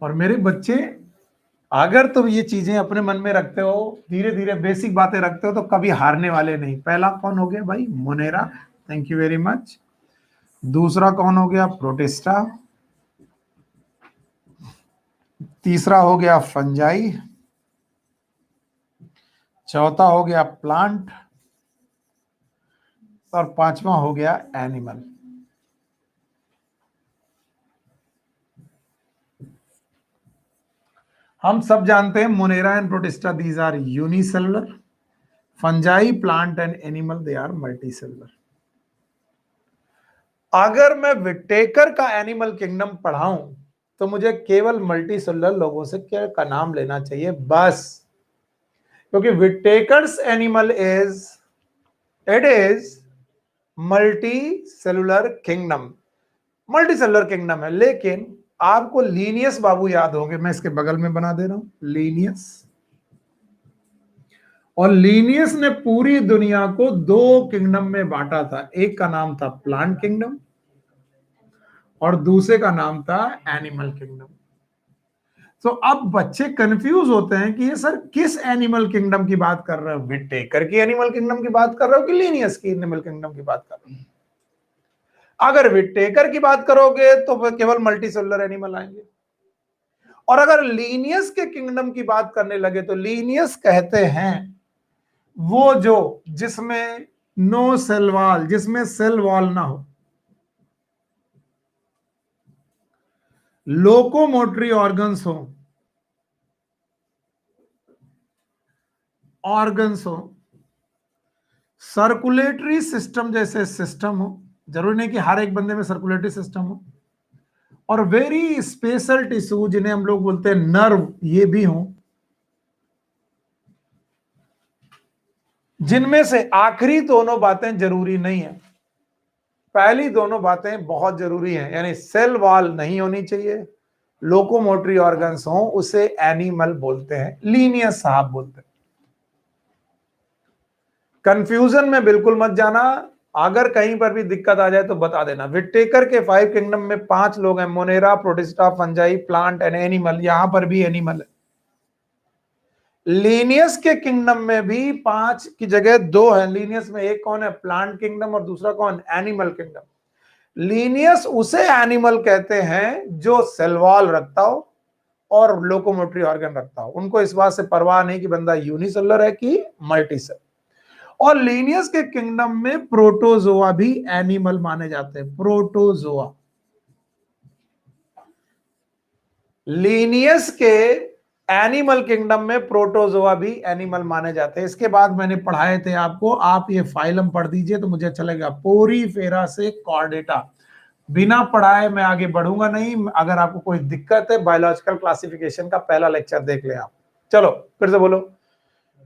और मेरे बच्चे, अगर तुम ये चीजें अपने मन में रखते हो, धीरे धीरे बेसिक बातें रखते हो, तो कभी हारने वाले नहीं। पहला कौन हो गया भाई? Monera, thank you very much. दूसरा कौन हो गया? प्रोटिस्टा। तीसरा हो गया फंजाई। चौथा हो गया प्लांट, और 5वां हो गया एनिमल। हम सब जानते हैं Monera and Protista these are unicellular, fungi, plant and animal they are multicellular. अगर मैं विटेकर का एनिमल किंगडम पढ़ाऊं तो मुझे केवल मल्टीसेलुलर लोगों से क्या का नाम लेना चाहिए बस, क्योंकि Whittaker's animal is, it is multicellular kingdom. Multicellular kingdom है, लेकिन आपको लीनियस बाबू याद होंगे, मैं इसके बगल में बना दे रहा हूं, लीनियस। और लीनियस ने पूरी दुनिया को 2 किंगडम में बांटा था। एक का नाम था प्लांट किंगडम और दूसरे का नाम था एनिमल किंगडम। तो अब बच्चे कंफ्यूज होते हैं कि ये सर किस एनिमल किंगडम की बात कर रहे हो? विटेकर की एनिमल किंगडम की बात कर रहे हो कि लीनियस की एनिमल किंगडम की बात कर रहे हो? अगर विटेकर की बात करोगे तो वह केवल मल्टीसेलुलर एनिमल आएंगे। और अगर लीनियस के किंगडम की बात करने लगे तो लीनियस कहते हैं वो जो जिसमें नो सेल वॉल, जिसमें सेल वॉल ना हो, लोकोमोटरी ऑर्गन्स हो, सर्कुलेटरी सिस्टम जैसे सिस्टम हो, जरूरी नहीं कि हर एक बंदे में सर्कुलेटरी सिस्टम हो, और वेरी स्पेशल टिश्यू जिन्हें हम लोग बोलते हैं नर्व, ये भी हो, जिनमें से आखिरी दोनों बातें जरूरी नहीं है, पहली दोनों बातें बहुत जरूरी हैं। यानी सेल वॉल नहीं होनी चाहिए, लोकोमोटरी ऑर्गन्स हो, उसे एनिमल बोलते हैं, लीनियस साहब बोलते हैं। कंफ्यूजन में बिल्कुल मत जाना, अगर कहीं पर भी दिक्कत आ जाए तो बता देना। विटेकर के 5 किंगडम में 5 लोग हैं, Monera, protista, fungi, plant and animal, यहां पर भी एनिमल है। लीनियस के किंगडम में भी 5 की जगह 2 है। लीनियस में एक कौन है? प्लांट किंगडम, और दूसरा कौन? Animal kingdom. लीनियस उसे एनिमल कहते हैं जो सेल वॉल रखता हो और लोकोमोटरी ऑर्गन रखता हो। उनको इस बात से परवाह नहीं कि बंदा यूनिसेलुलर है कि मल्टीसेलुलर। और लीनियस के किंगडम में प्रोटोजोआ भी एनिमल माने जाते हैं, प्रोटोजोआ। लीनियस के एनिमल किंगडम में प्रोटोजोआ भी एनिमल माने जाते हैं। इसके बाद मैंने पढ़ाए थे आपको, आप ये फाइलम पढ़ दीजिए तो मुझे अच्छा लगेगा, पोरीफेरा से कॉर्डेटा। बिना पढ़ाए मैं आगे बढ़ूंगा नहीं। अगर आपको कोई दिक्कत है, बायोलॉजिकल क्लासिफिकेशन का पहला लेक्चर देख ले आप। चलो फिर से बोलो,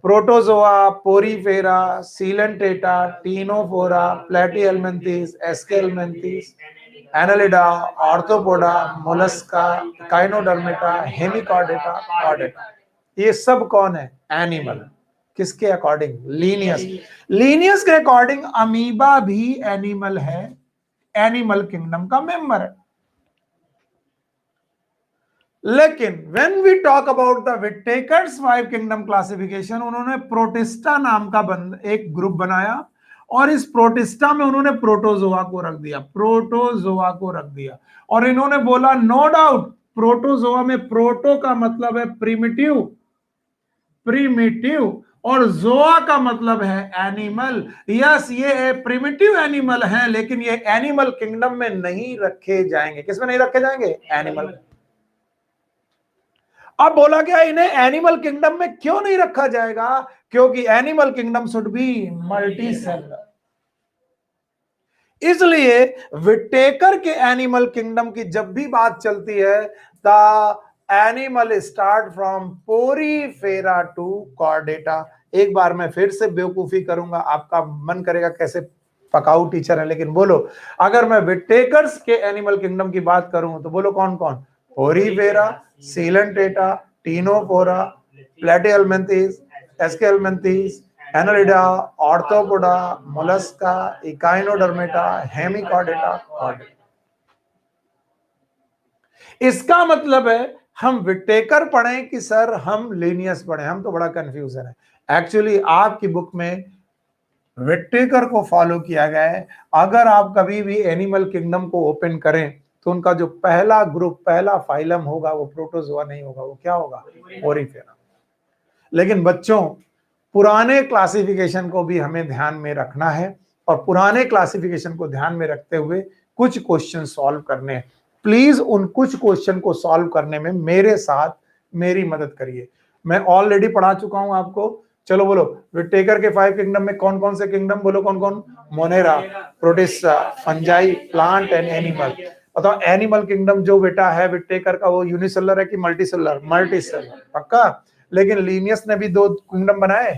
protozoa, Porifera, Coelenterata, Ctenophora, Platyhelminthes, Aschelminthes, Annelida, arthropoda, Mollusca, Echinodermata, Hemichordata, Chordata, ये सब कौन है? एनिमल। किसके अकॉर्डिंग? लीनियस। लीनियस के अकॉर्डिंग अमीबा भी एनिमल है, एनिमल किंगडम का मेंबर है। लेकिन when we talk about the Whittaker's 5 kingdom classification, उन्होंने प्रोटिस्टा नाम का एक ग्रुप बनाया, और इस प्रोटिस्टा में उन्होंने प्रोटोजोआ को रख दिया, प्रोटोजोआ को रख दिया। और इन्होंने बोला नो डाउट प्रोटोजोआ में प्रोटो का मतलब है प्रिमिटिव, प्रिमिटिव, और जोआ का मतलब है एनिमल। यस, ये प्रिमिटिव एनिमल है, लेकिन ये एनिमल किंगडम में नहीं रखे जाएंगे। किसमें नहीं रखे जाएंगे? एनिमल। अब बोला गया इन्हें एनिमल किंगडम में क्यों नहीं रखा जाएगा? क्योंकि animal kingdom should be multicellular. इसलिए विटेकर के एनिमल किंगडम की जब भी बात चलती है, the animal start from Porifera to Chordata. एक बार मैं फिर से बेवकूफी करूंगा, आपका मन करेगा कैसे पकाऊ टीचर है, लेकिन बोलो, अगर मैं विटेकर्स के एनिमल किंगडम की बात करूं तो बोलो कौन कौन? Porifera, Coelenterata, Ctenophora, Platyhelminthes, Aschelminthes, Annelida, arthropoda, Mollusca, Echinodermata, Hemichordata, Chordata. इसका मतलब है हम विटेकर पढ़ें कि सर हम लीनियस पढ़ें, हम तो बड़ा कंफ्यूजन है। एक्चुअली आपकी बुक में विटेकर को फॉलो किया गया है। अगर आप कभी भी एनिमल किंगडम को ओपन करें तो उनका जो पहला ग्रुप, पहला फाइलम होगा वो प्रोटोजोआ नहीं होगा, वो क्या होगा? पोरीफेरा। लेकिन बच्चों, पुराने क्लासिफिकेशन को भी हमें ध्यान में रखना है, और पुराने क्लासिफिकेशन को ध्यान में रखते हुए कुछ क्वेश्चन सॉल्व करने हैं। प्लीज उन कुछ क्वेश्चन को सॉल्व करने में मेरे साथ मेरी मदद करिए। मैं ऑलरेडी पढ़ा चुका हूं आपको। चलो बोलो, विटेकर के 5 किंगडम में कौन कौन से किंगडम? बोलो कौन कौन? Monera, protista, fungi, plant and animal. बताओ, एनिमल किंगडम जो बेटा है विटेकर का, वो यूनिसेलुलर है कि मल्टीसेलुलर? मल्टीसेलुलर, पक्का। लेकिन लीनियस ने भी 2 किंगडम बनाए,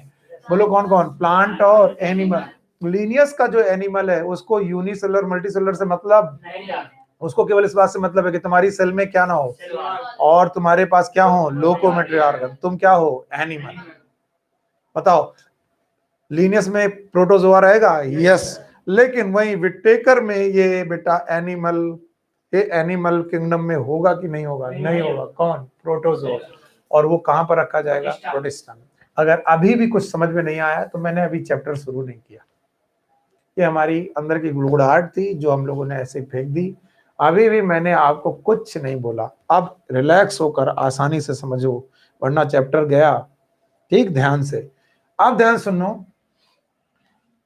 बोलो कौन कौन? प्लांट और एनिमल। लीनियस का जो एनिमल है उसको यूनिसेलुलर मल्टीसेलुलर से मतलब, उसको केवल इस बात से मतलब है कि तुम्हारी सेल में क्या ना हो, और तुम्हारे पास क्या हो? लोकोमोटरी ऑर्गन, तुम क्या हो? एनिमल। बताओ, लीनियस में प्रोटोजोआ रहेगा? यस। लेकिन वहीं विटेकर में ये बेटा एनिमल, ये एनिमल किंगडम में होगा कि नहीं होगा? नहीं होगा। कौन? प्रोटोजोआ। और वो कहां पर रखा जाएगा? प्रोटिस्टा में। अगर अभी भी कुछ समझ में नहीं आया तो मैंने अभी चैप्टर शुरू नहीं किया। ये हमारी अंदर की गुड़गुड़ाहट थी जो हम लोगों ने ऐसे फेंक दी। अभी भी मैंने आपको कुछ नहीं बोला, अब रिलैक्स होकर आसानी से समझो, वरना चैप्टर गया। ठीक, ध्यान से अब ध्यान सुनो।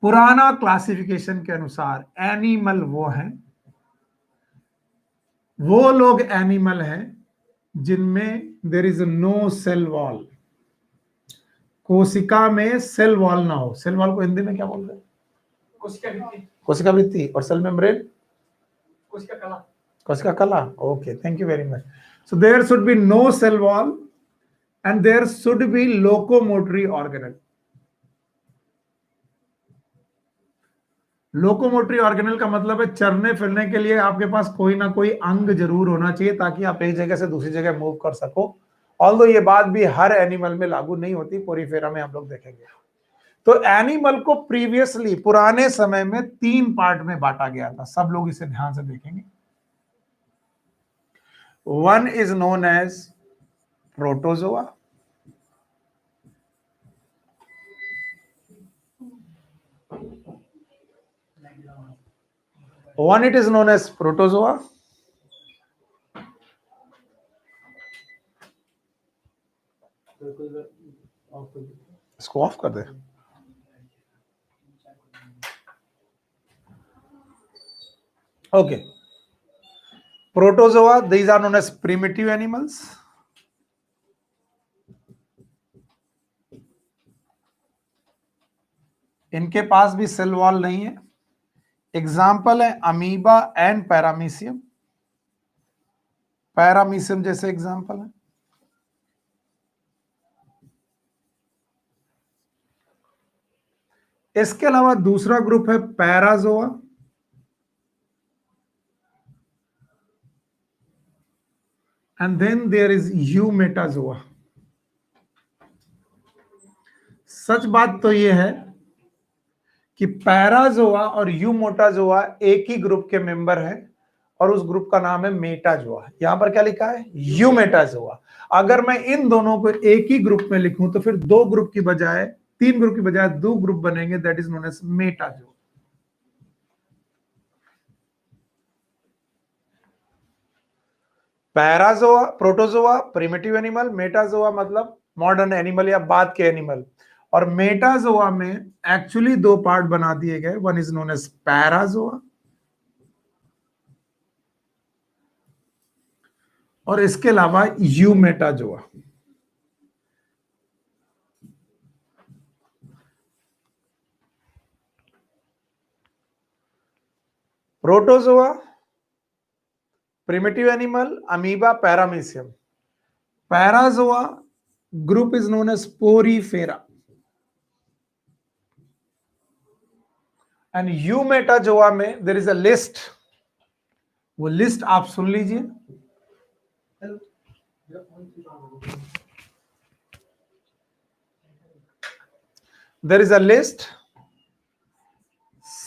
पुराना क्लासिफिकेशन के अनुसार एनिमल वो लोग एनिमल हैं जिनमें there is no cell wall, कोशिका में सेल वॉल ना हो। सेल वॉल को हिंदी में क्या बोलते हैं? कोशिका वृत्ति। और सेल मेम्ब्रेन? कोशिका कला। Okay, thank you very much. So there should be no cell wall and there should be locomotory organelle. Locomotory organelle का मतलब है चलने फिरने के लिए आपके पास कोई ना कोई अंग जरूर होना चाहिए ताकि आप एक जगह से दूसरी जगह मूव कर सको। ऑल्दो ये बात भी हर एनिमल में लागू नहीं होती, पोरीफेरा में हम लोग देखेंगे। तो एनिमल को प्रीवियसली पुराने समय में 3 पार्ट में बांटा गया था, सब लोग इसे ध्यान से देखेंगे। One is known as protozoa, one it is known as protozoa, इसको ऑफ कर दे। Okay, protozoa, these are known as primitive animals. इनके पास भी सेल वॉल नहीं है। एग्जाम्पल है अमीबा एंड पैरामीशियम। पैरामीशियम जैसे एग्जाम्पल है। इसके अलावा दूसरा ग्रुप है parazoa, and then there is eumetazoa. सच बात तो यह है कि पैराजोआ और यूमोटाजोआ एक ही ग्रुप के मेंबर हैं और उस ग्रुप का नाम है मेटाजोआ। यहां पर क्या लिखा है? यूमेटाजोआ। अगर मैं इन दोनों को एक ही ग्रुप में लिखूं तो फिर 2 ग्रुप की बजाय 3 ग्रुप की बजाय 2 ग्रुप बनेंगे, that is known as Metazoa. Parazoa, Protozoa primitive animal, Metazoa मतलब मॉडर्न एनिमल या बाद के एनिमल। और मेटाजोआ में एक्चुअली 2 पार्ट बना दिए गए, one is known as parazoa और इसके अलावा eumetazoa. Protozoa primitive animal, amoeba, paramecium. Parazoa group is known as Porifera. And Eumetazoa में there is a list. वो लिस्ट आप सुन लीजिए। There is a list.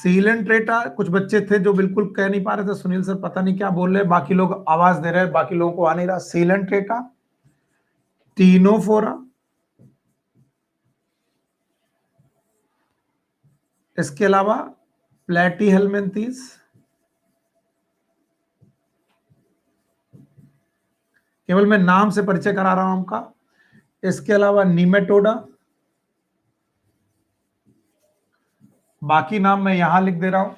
Coelenterata, कुछ बच्चे थे जो बिल्कुल कह नहीं पा रहे थे, सुनील सर पता नहीं क्या बोल रहे, बाकी लोग आवाज दे रहे हैं, बाकी लोगों को आ नहीं रहा। सीलेंट्रेटा, टीनोफोरा, इसके अलावा प्लेटीहेलमिंथीज, केवल मैं नाम से परिचय करा रहा हूं आपका। इसके अलावा नीमेटोडा, बाकी नाम मैं यहां लिख दे रहा हूं,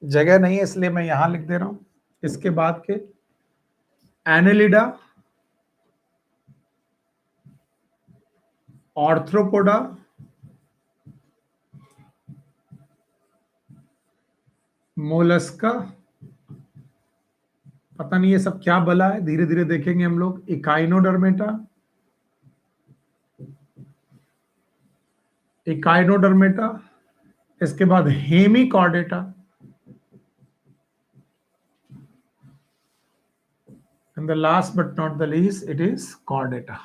जगह नहीं है इसलिए मैं यहां लिख दे रहा हूं। इसके बाद के एनेलिडा, ऑर्थ्रोपोडा, मोलस्का, पता नहीं ये सब क्या बला है, धीरे धीरे देखेंगे हम लोग। इकाइनोडर्मेटा, इकाइनोडर्मेटा, इसके बाद Hemichordata, and the last but not the least it is chordata.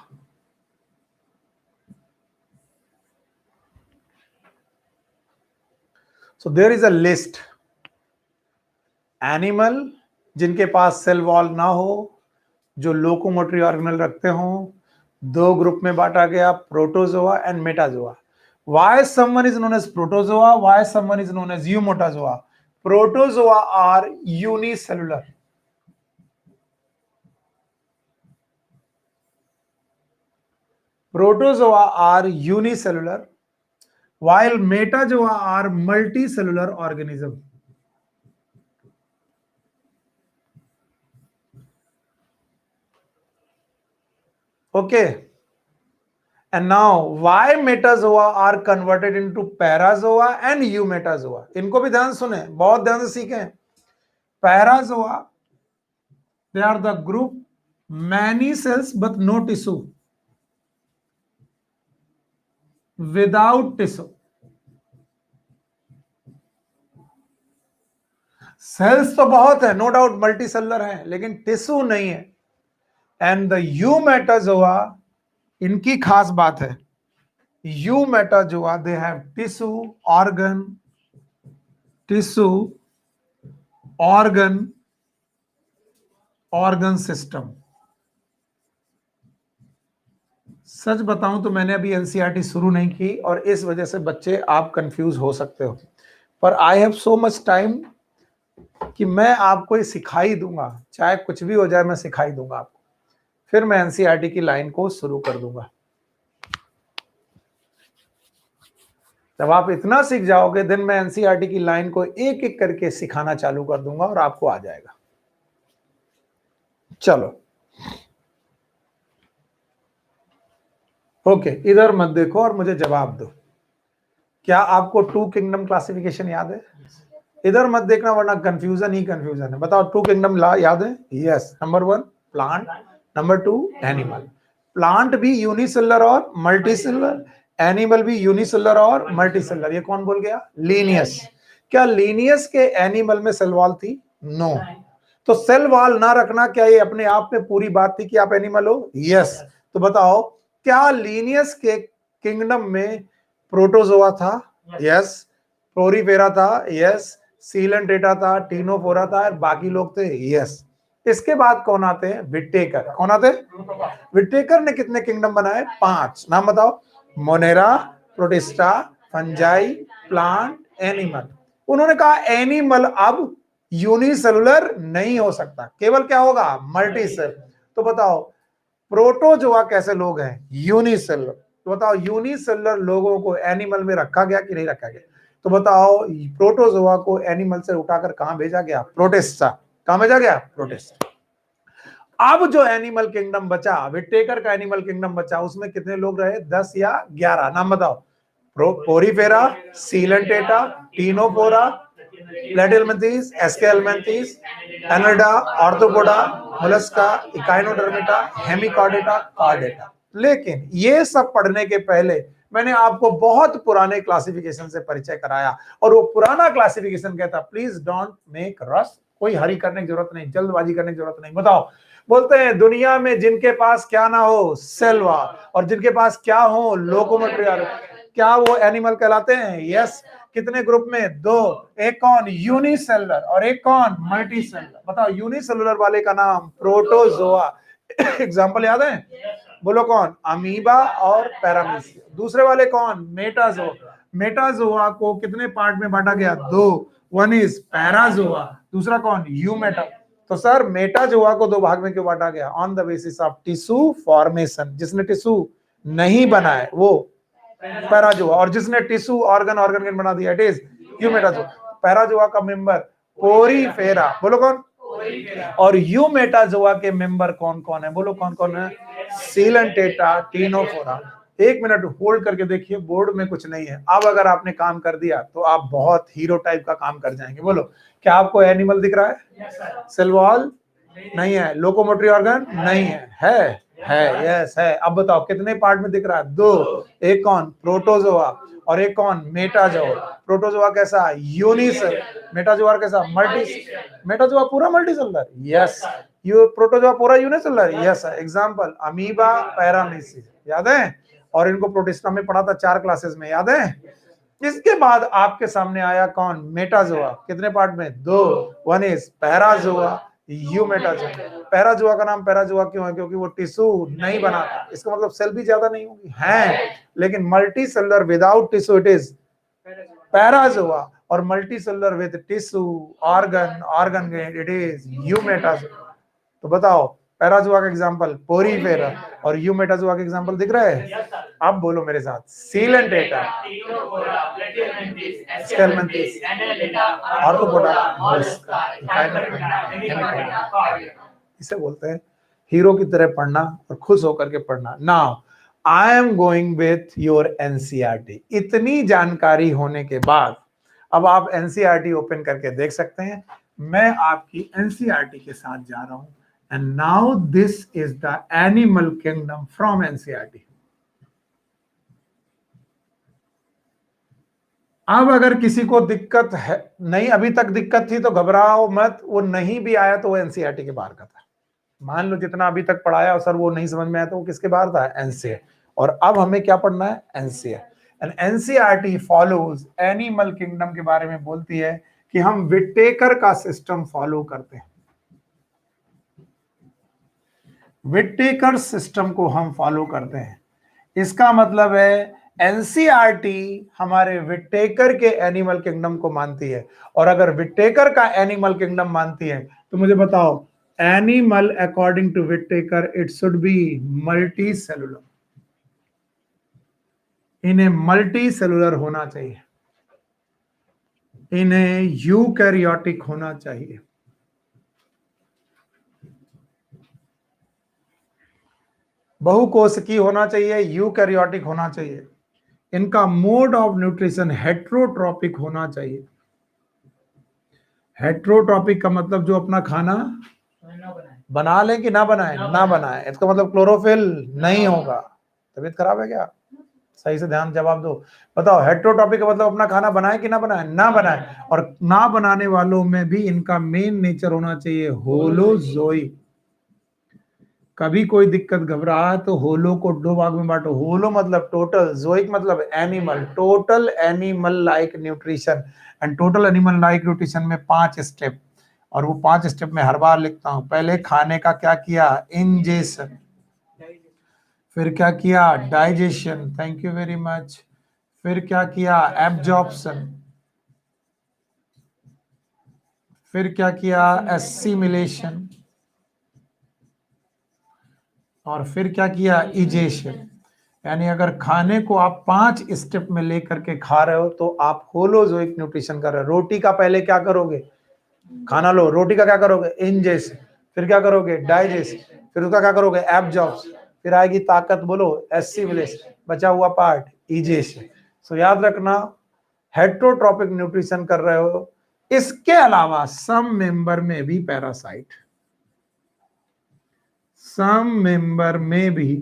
So there is a list. Animal जिनके पास सेल वॉल ना हो, जो लोकोमोटरी ऑर्गेनल रखते हो, 2 ग्रुप में बांटा गया, protozoa and Metazoa. Why someone is known as protozoa? Why someone is known as eumetazoa? Protozoa are unicellular. Protozoa are unicellular, while metazoa are multicellular organism. Okay. And now, why metazoa are converted into parazoa and eumetazoa? इनको भी ध्यान सुने, बहुत ध्यान से सीखें. Parazoa, they are the group many cells but no tissue. Without tissue. Cells तो बहुत है, नो डाउट मल्टी सेलुलर है, लेकिन टिश्यू नहीं है. एंड द यूमेटाजोआ, इनकी खास बात है, eumetazoa they have tissue organ system. सच बताऊं तो मैंने अभी एनसीईआरटी शुरू नहीं की और इस वजह से बच्चे आप कंफ्यूज हो सकते हो, पर I have so much time कि मैं आपको ये सिखाई दूंगा, चाहे कुछ भी हो जाए मैं सिखाई दूंगा आपको, फिर मैं एनसीईआरटी की लाइन को शुरू कर दूंगा. जब आप इतना सीख जाओगे दिन मैं एनसीईआरटी की लाइन को एक एक करके सिखाना चालू कर दूंगा और आपको आ जाएगा. चलो ओके, इधर मत देखो और मुझे जवाब दो. क्या आपको टू किंगडम क्लासिफिकेशन याद है? इधर मत देखना वरना कंफ्यूजन ही कंफ्यूजन है. बताओ टू किंगडम ला याद है? Yes. Number 1 plant, number 2 animal. Plant भी यूनिसेलुलर और मल्टीसेलुलर, एनिमल भी यूनिसेलुलर और मल्टीसेलुलर. ये कौन बोल गया? लीनियस. क्या लीनियस के एनिमल में सेल वॉल थी? नो. तो सेल वॉल ना रखना क्या ये अपने आप में पूरी बात थी कि आप एनिमल हो? यस. तो बताओ क्या लीनियस के किंगडम में प्रोटोजोआ था? यस. प्लोरीफेरा था? यस. सीलेंट्रेटा था, टीनोफोरा था, बाकी लोग थे? यस. इसके बाद कौन आते हैं? विटेकर. कौन आते हैं? विटेकर ने कितने किंगडम बनाए? 5. नाम बताओ. Monera, protista, fungi, plant, animal. उन्होंने कहा एनिमल अब यूनिसेलुलर नहीं हो सकता, केवल क्या होगा? मल्टीसेल. तो बताओ प्रोटोजोआ कैसे लोग हैं? यूनिसेलुलर. तो बताओ यूनिसेलुलर लोगों को एनिमल में रखा गया कि नहीं रखा गया? तो बताओ प्रोटोजोआ को एनिमल से उठाकर कहां भेजा गया? प्रोटिस्टा. कहां भेजा गया? प्रोटिस्टा. अब जो एनिमल किंगडम बचा, विटेकर का एनिमल किंगडम बचा, उसमें कितने लोग रहे? 10 या 11. नाम बताओ. Porifera, Coelenterata, ctenophora, platyhelminthes, aschelminthes, annelida, arthropoda, mollusca, echinodermata, hemichordata, chordata. लेकिन ये सब पढ़ने के पहले मैंने आपको बहुत पुराने क्लासिफिकेशन से परिचय कराया और वो पुराना क्लासिफिकेशन कहता प्लीज डोंट मेक रश. कोई हरी करने की जरूरत नहीं, जल्दबाजी करने की जरूरत नहीं. बताओ, बोलते हैं दुनिया में जिनके पास क्या ना हो? Cell wall. और जिनके पास क्या हो? Locomotory organ. क्या वो एनिमल कहलाते हैं? यस. कितने ग्रुप में? 2. एक कौन? यूनिसेलुलर और एक कौन? मल्टीसेलुलर. बताओ यूनिसेलुलर वाले का नाम प्रोटोजोआ. एग्जांपल याद है? बोलो कौन? अमीबा और पैरामीशिया. दूसरे वाले कौन? मेटाजोआ. मेटाजोआ को कितने पार्ट में बांटा गया? 2. 1 इज पैराजोआ, दूसरा कौन? यूमेटा. तो सर मेटाजोआ को 2 भाग में क्यों बांटा गया? On the basis of tissue formation. जिसने टिश्यू नहीं बनाए वो पैराजोआ, और जिसने टिश्यू ऑर्गन बना दिया इट इज यूमेटाजोआ. पैराजोआ का मेंबर पोरीफेरा. बोलो कौन? और यूमेटाजोआ के मेंबर कौन कौन है? बोलो कौन कौन है? Coelenterata, Ctenophora. 1 मिनट होल्ड करके देखिए, बोर्ड में कुछ नहीं है. अब अगर आपने काम कर दिया तो आप बहुत हीरो टाइप का काम कर जाएंगे. बोलो, क्या आपको एनिमल दिख रहा है? सेल वॉल नहीं है. लोकोमोटरी ऑर्गन नहीं है. है यस है. अब बताओ कितने पार्ट में दिख रहा है? 2. एक कौन? प्रोटोजोआ और एक कौन? मेटाजोआ. प्रोटोजोआ कैसा? यूनिसेल. मेटाजोआ कैसा? मल्टी. मेटाजोआ पूरा मल्टीसेलुलर. यस. यू प्रोटोजोआ पूरा यूनिसेलुलर. यस. Example amoeba, पैरामीशिया. याद है? और इनको प्रोटिस्टा में पढ़ा था 4 क्लासेस में. याद है? इसके बाद आपके सामने आया कौन? मेटाजोआ. कितने पार्ट में? 2. 1 इज पैराजोआ, यूमेटाजोआ। पैराजोआ का नाम पैराजोआ क्यों है? क्योंकि वो टिश्यू नहीं बनाता। इसका मतलब सेल भी ज्यादा नहीं होगी, है, लेकिन multi cellular without tissue it is parazoa, और multi cellular with tissue organ it is eumetazoa. तो बताओ पैराजोआ का एग्जांपल पोरीफेरा और यूमेटाजोआ का एग्जांपल दिख रहा है? Yes, sir. अब बोलो मेरे साथ, coelenterata, Pteropoda, Platyhelminthes, Escalmanthus, Annelida, Arthropoda, Mollusca, Hemichorda, Hemichorda, Cordia. इसे बोलते हैं हीरो की तरह पढ़ना और खुश होकर के पढ़ना। Now I am going with your NCERT. इतनी जानकारी होने के बाद अब आप एनसीईआरटी ओपन करके देख सकते हैं। मैं आपकी एनसीईआरटी के साथ जा रहा हूं, and now this is the animal kingdom from NCERT. अब अगर किसी को दिक्कत है, नहीं अभी तक दिक्कत थी तो घबराओ मत, वो नहीं भी आया तो वो एनसीईआरटी के बाहर का था। मान लो जितना अभी तक पढ़ाया और सर वो नहीं समझ में आया तो वो किसके बाहर था? एनसीईआरटी। और अब हमें क्या पढ़ना है? NCERT. And NCERT follows animal kingdom के बारे में बोलती है कि हम विटेकर का सिस्टम फॉलो करते हैं। विटेकर सिस्टम को हम फॉलो करते हैं। इसका मतलब है एनसीईआरटी हमारे विटेकर के एनिमल किंगडम को मानती है, और अगर विटेकर का एनिमल किंगडम मानती है तो मुझे बताओ animal according to Whittaker it should be multi cellular. इन्हें मल्टी सेलुलर होना चाहिए, इन्हें यूकैरियोटिक होना चाहिए। बहुकोशिकी होना चाहिए, यूकैरियोटिक होना चाहिए। इनका मोड ऑफ न्यूट्रिशन हेट्रोट्रॉपिक होना चाहिए। हेट्रोट्रॉपिक का मतलब जो अपना खाना बना ले कि ना बनाए, ना बनाए। इसका मतलब क्लोरोफिल नहीं होगा। तबीयत खराब है क्या? सही से ध्यान जवाब दो। बताओ हेट्रोट्रॉपिक का मतलब अपना खाना बनाए कि ना बनाए, ना बनाए। और ना बनाने वालों में भी इनका मेन नेचर होना चाहिए होलोजोइक। कभी कोई दिक्कत घबराहट तो होलो को दो भाग में बांटो। होलो मतलब टोटल, जोइक मतलब animal, total animal like nutrition. And total animal like nutrition में 5 स्टेप, और वो 5 स्टेप में हर बार लिखता हूं। पहले खाने का क्या किया? इंजेशन। फिर क्या किया? Digestion, thank you very much. फिर क्या किया? एब्जॉर्प्शन। फिर क्या किया? एसिमिलेशन। और फिर क्या किया? इजेशन। यानी अगर खाने को आप 5 स्टेप में लेकर के खा रहे हो तो आप होलोजोइक न्यूट्रिशन कर रहे हो। रोटी का पहले क्या करोगे? खाना लो, रोटी का क्या करोगे? इंजेशन। फिर क्या करोगे? डाइजेशन। फिर उसका क्या करोगे? एब्जॉर्प्शन। फिर आएगी ताकत, बोलो एसिमिलेशन। बचा हुआ पार्ट इजेशन। सो याद रखना हेट्रोट्रॉपिक न्यूट्रिशन कर रहे हो। इसके अलावा सम मेंबर में भी पैरासाइट, सम मेंबर में भी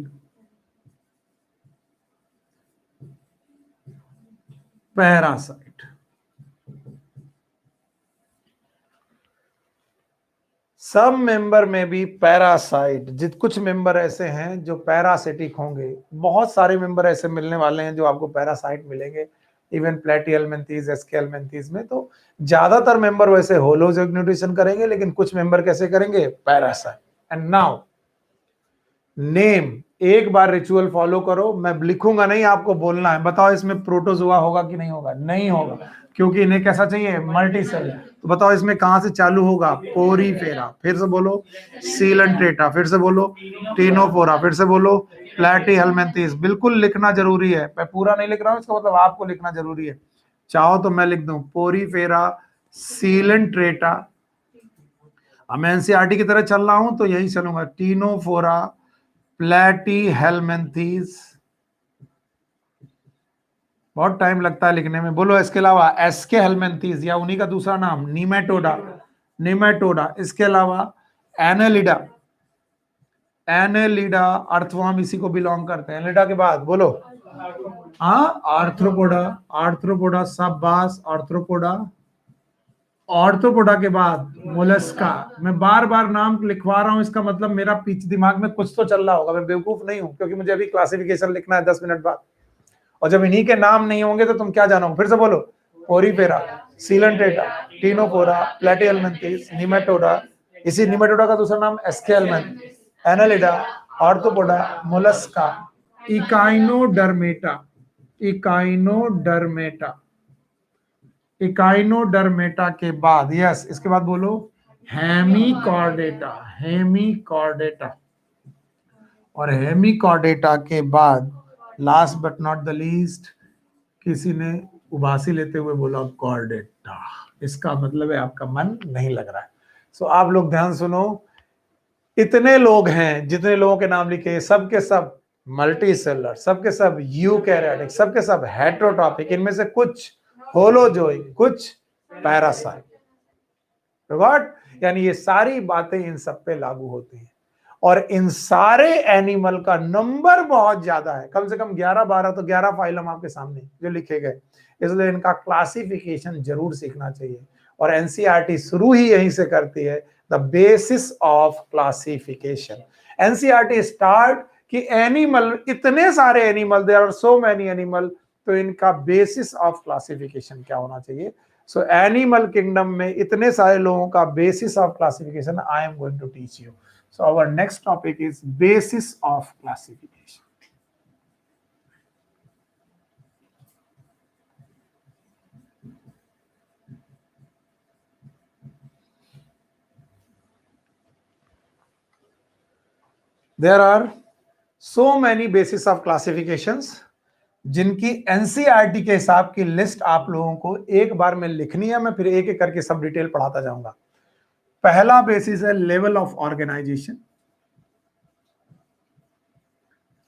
पैरासाइट। सब मेंबर में भी पैरासाइट। जित कुछ मेंबर ऐसे हैं जो पैरासिटिक होंगे, बहुत सारे मेंबर ऐसे मिलने वाले हैं जो आपको पैरासाइट मिलेंगे, इवन प्लेटिहेल्मिन्थीज, एस्केल्मिन्थीज में। तो ज्यादातर मेंबर वैसे होलोजोइक न्यूट्रिशन करेंगे, लेकिन कुछ मेंबर कैसे करेंगे? पैरासाइट। एंड नाउ नेम, एक बार रिचुअल फॉलो करो, मैं लिखूंगा नहीं, आपको बोलना है। बताओ इसमें प्रोटोजोआ होगा कि नहीं होगा? नहीं होगा, क्योंकि इन्हें कैसा चाहिए? Multi cell. तो बताओ इसमें कहां से चालू होगा? पोरीफेरा। फिर से बोलो सीलेंट्रेटा। फिर से बोलो टीनोफोरा। फिर से बोलो प्लैटीहेल्मिन्थीज। बिल्कुल लिखना जरूरी है, मैं पूरा नहीं लिख रहा हूं, इसका मतलब आपको लिखना जरूरी है। चाहो तो मैं लिख दूं पोरीफेरा, सीलेंट्रेटा। मैं एनसीईआरटी की तरह चल रहा हूं तो यही चलूंगा, टीनोफोरा, प्लैटीहेल्मिन्थीज। बहुत टाइम लगता है लिखने में। बोलो इसके अलावा एस्केहेल्मिन्थीज, या उन्हीं का दूसरा नाम निमेटोडा, निमेटोडा। इसके अलावा एनेलिडा, एनेलिडा अर्थवर्म इसी को बिलोंग करते हैं। एनेलिडा के बाद बोलो हाँ आर्थ्रोपोडा, आर्थ्रोपोडा शाबाश, आर्थ्रोपोडा। ऑर्थोपोडा के बाद मोलस्का। मैं बार बार नाम लिखवा रहा हूं, इसका मतलब मेरा पीछे दिमाग में कुछ तो चल रहा होगा, मैं बेवकूफ नहीं हूं, क्योंकि मुझे अभी क्लासिफिकेशन लिखना है 10 मिनट बाद। और जब इन्हीं के नाम नहीं होंगे तो तुम क्या जानोगे? फिर से बोलो porifera, coelenterata, ctenophora, platyhelminthes, nematoda, इसी निमेटोडा का दूसरा नाम aschelminthes, annelida, arthropoda, Mollusca, echinodermata, echinodermata, echinodermata के बाद यस इसके बाद बोलो हेमिकॉर्डेटा, हेमिकॉर्डेटा, और हेमिकॉर्डेटा के बाद last but not the least किसी ने उबासी लेते हुए बोला कॉर्डेटा, इसका मतलब है आपका मन नहीं लग रहा है। सो आप लोग ध्यान सुनो, इतने लोग हैं जितने लोगों के नाम लिखे सबके सब मल्टी सेलुलर, सबके सब यूकैरियोटिक, सबके सब हेटेरोट्रॉपिक, इनमें से कुछ होलोजोइक, कुछ पैरासाइट, गॉट, यानी ये सारी बातें इन सब पे लागू होती हैं। और इन सारे एनिमल का नंबर बहुत ज्यादा है, कम से कम 11-12 तो 11 फाइलम आपके सामने जो लिखे गए, इसलिए इनका क्लासिफिकेशन जरूर सीखना चाहिए। और एनसीईआरटी शुरू ही यहीं से करती है, the basis of classification. NCERT start कि एनिमल, इतने सारे animal, there are so many animal, तो इनका बेसिस ऑफ क्लासिफिकेशन क्या होना चाहिए। सो एनिमल किंगडम में इतने सारे लोगों का basis of classification I am going to teach you. So our next topic is basis of classification. There are so many basis of classifications जिनकी एनसीईआरटी के हिसाब की लिस्ट आप लोगों को एक बार में लिखनी है, मैं फिर एक एक करके सब डिटेल पढ़ाता जाऊंगा। पहला बेसिस है level of organization,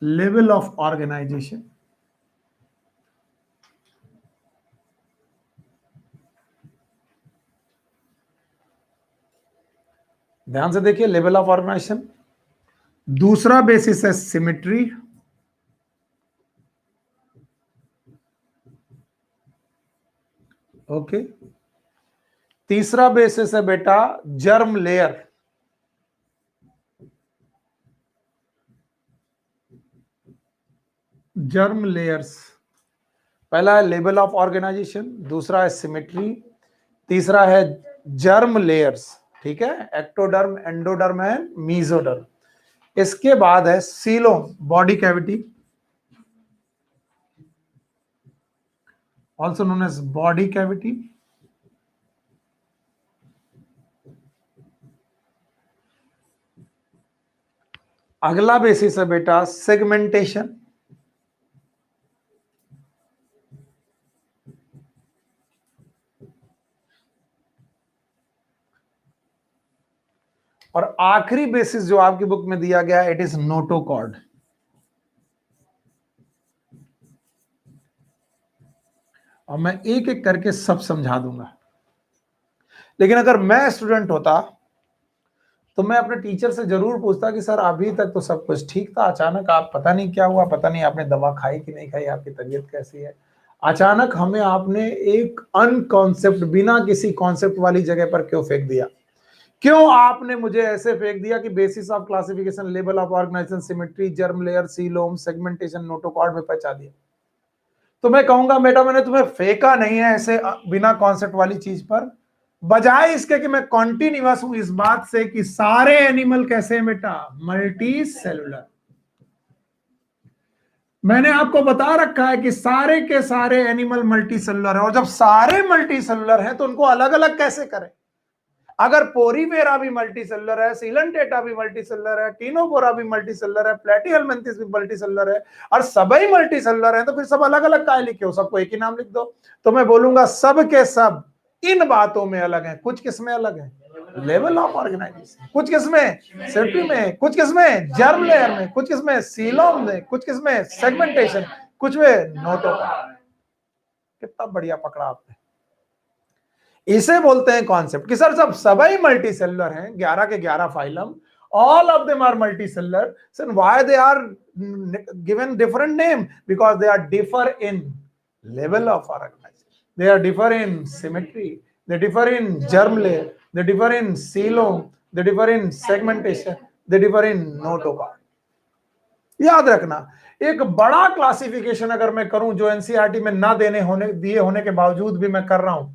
level of organization. ध्यान से देखिए, लेवल ऑफ ऑर्गेनाइजेशन। दूसरा बेसिस है सिमेट्री, ओके। तीसरा बेसिस है बेटा जर्म लेयर, जर्म लेयर्स। पहला है लेवल ऑफ ऑर्गेनाइजेशन, दूसरा है सिमेट्री, तीसरा है जर्म लेयर्स, ठीक है, एक्टोडर्म, एंडोडर्म एंड मीजोडर्म। इसके बाद है coelom, body cavity, also known as body cavity. अगला बेसिस है बेटा सेगमेंटेशन, और आखिरी बेसिस जो आपकी बुक में दिया गया इट इज नोटोकॉर्ड। और मैं एक एक करके सब समझा दूंगा, लेकिन अगर मैं स्टूडेंट होता तो मैं अपने टीचर से जरूर पूछता कि सर अभी तक तो सब कुछ ठीक था, अचानक आप पता नहीं क्या हुआ, पता नहीं आपने दवा खाई कि नहीं खाई, आपकी तबीयत कैसी है, अचानक हमें आपने एक अनकॉन्सेप्ट, बिना किसी कॉन्सेप्ट वाली जगह पर क्यों फेंक दिया? क्यों आपने मुझे ऐसे फेंक दिया कि basis of classification, level of organisation, symmetry, germ layer, coelom, segmentation, notochord में पहुंचा दिया? तो मैं कहूंगा बेटा मैंने तुम्हें फेंका नहीं है ऐसे बिना कॉन्सेप्ट वाली चीज पर, बजाय इसके कि मैं कॉन्टिन्यूअस हूं इस बात से कि सारे एनिमल कैसे हैं बेटा, मल्टी सेलुलर। मैंने आपको बता रखा है कि सारे के सारे एनिमल मल्टी सेलुलर है, और जब सारे मल्टी सेलुलर हैं तो उनको अलग अलग कैसे करें? अगर पोरीफेरा भी मल्टी सेलुलर है, सीलेंटेटा भी मल्टी सेलुलर है, टीनोफोरा भी मल्टी सेलुलर है, प्लेटीहेलमिन्थिस भी मल्टी सेलुलर है, और सभी मल्टी सेलुलर है, तो फिर सब अलग अलग काहे लिखे हो? सबको एक ही नाम लिख दो। तो मैं बोलूंगा सब के सब इन बातों में अलग हैं। कुछ किसमें अलग है? Level of organization. कुछ किसमें? सिमेट्री में। कुछ किसमें? जर्म लेयर में। कुछ किसमें? सीलोम में। कुछ किसमें? सेगमेंटेशन। कुछ में नोटोकॉर्ड। कितना बढ़िया पकड़ा आपने। इसे बोलते हैं कॉन्सेप्ट कि सर सब सभी मल्टी सेलुलर हैं, 11 के 11 phylum, all of them are multicellular. So why they are given different name? Because they are differ in level of organization, they are differ in symmetry, they differ in germ layer, they differ in coelom, they differ in segmentation, they differ in notochord. याद रखना, एक बड़ा classification अगर मैं करूं जो NCERT में ना दिए होने के बावजूद भी मैं कर रहा हूं,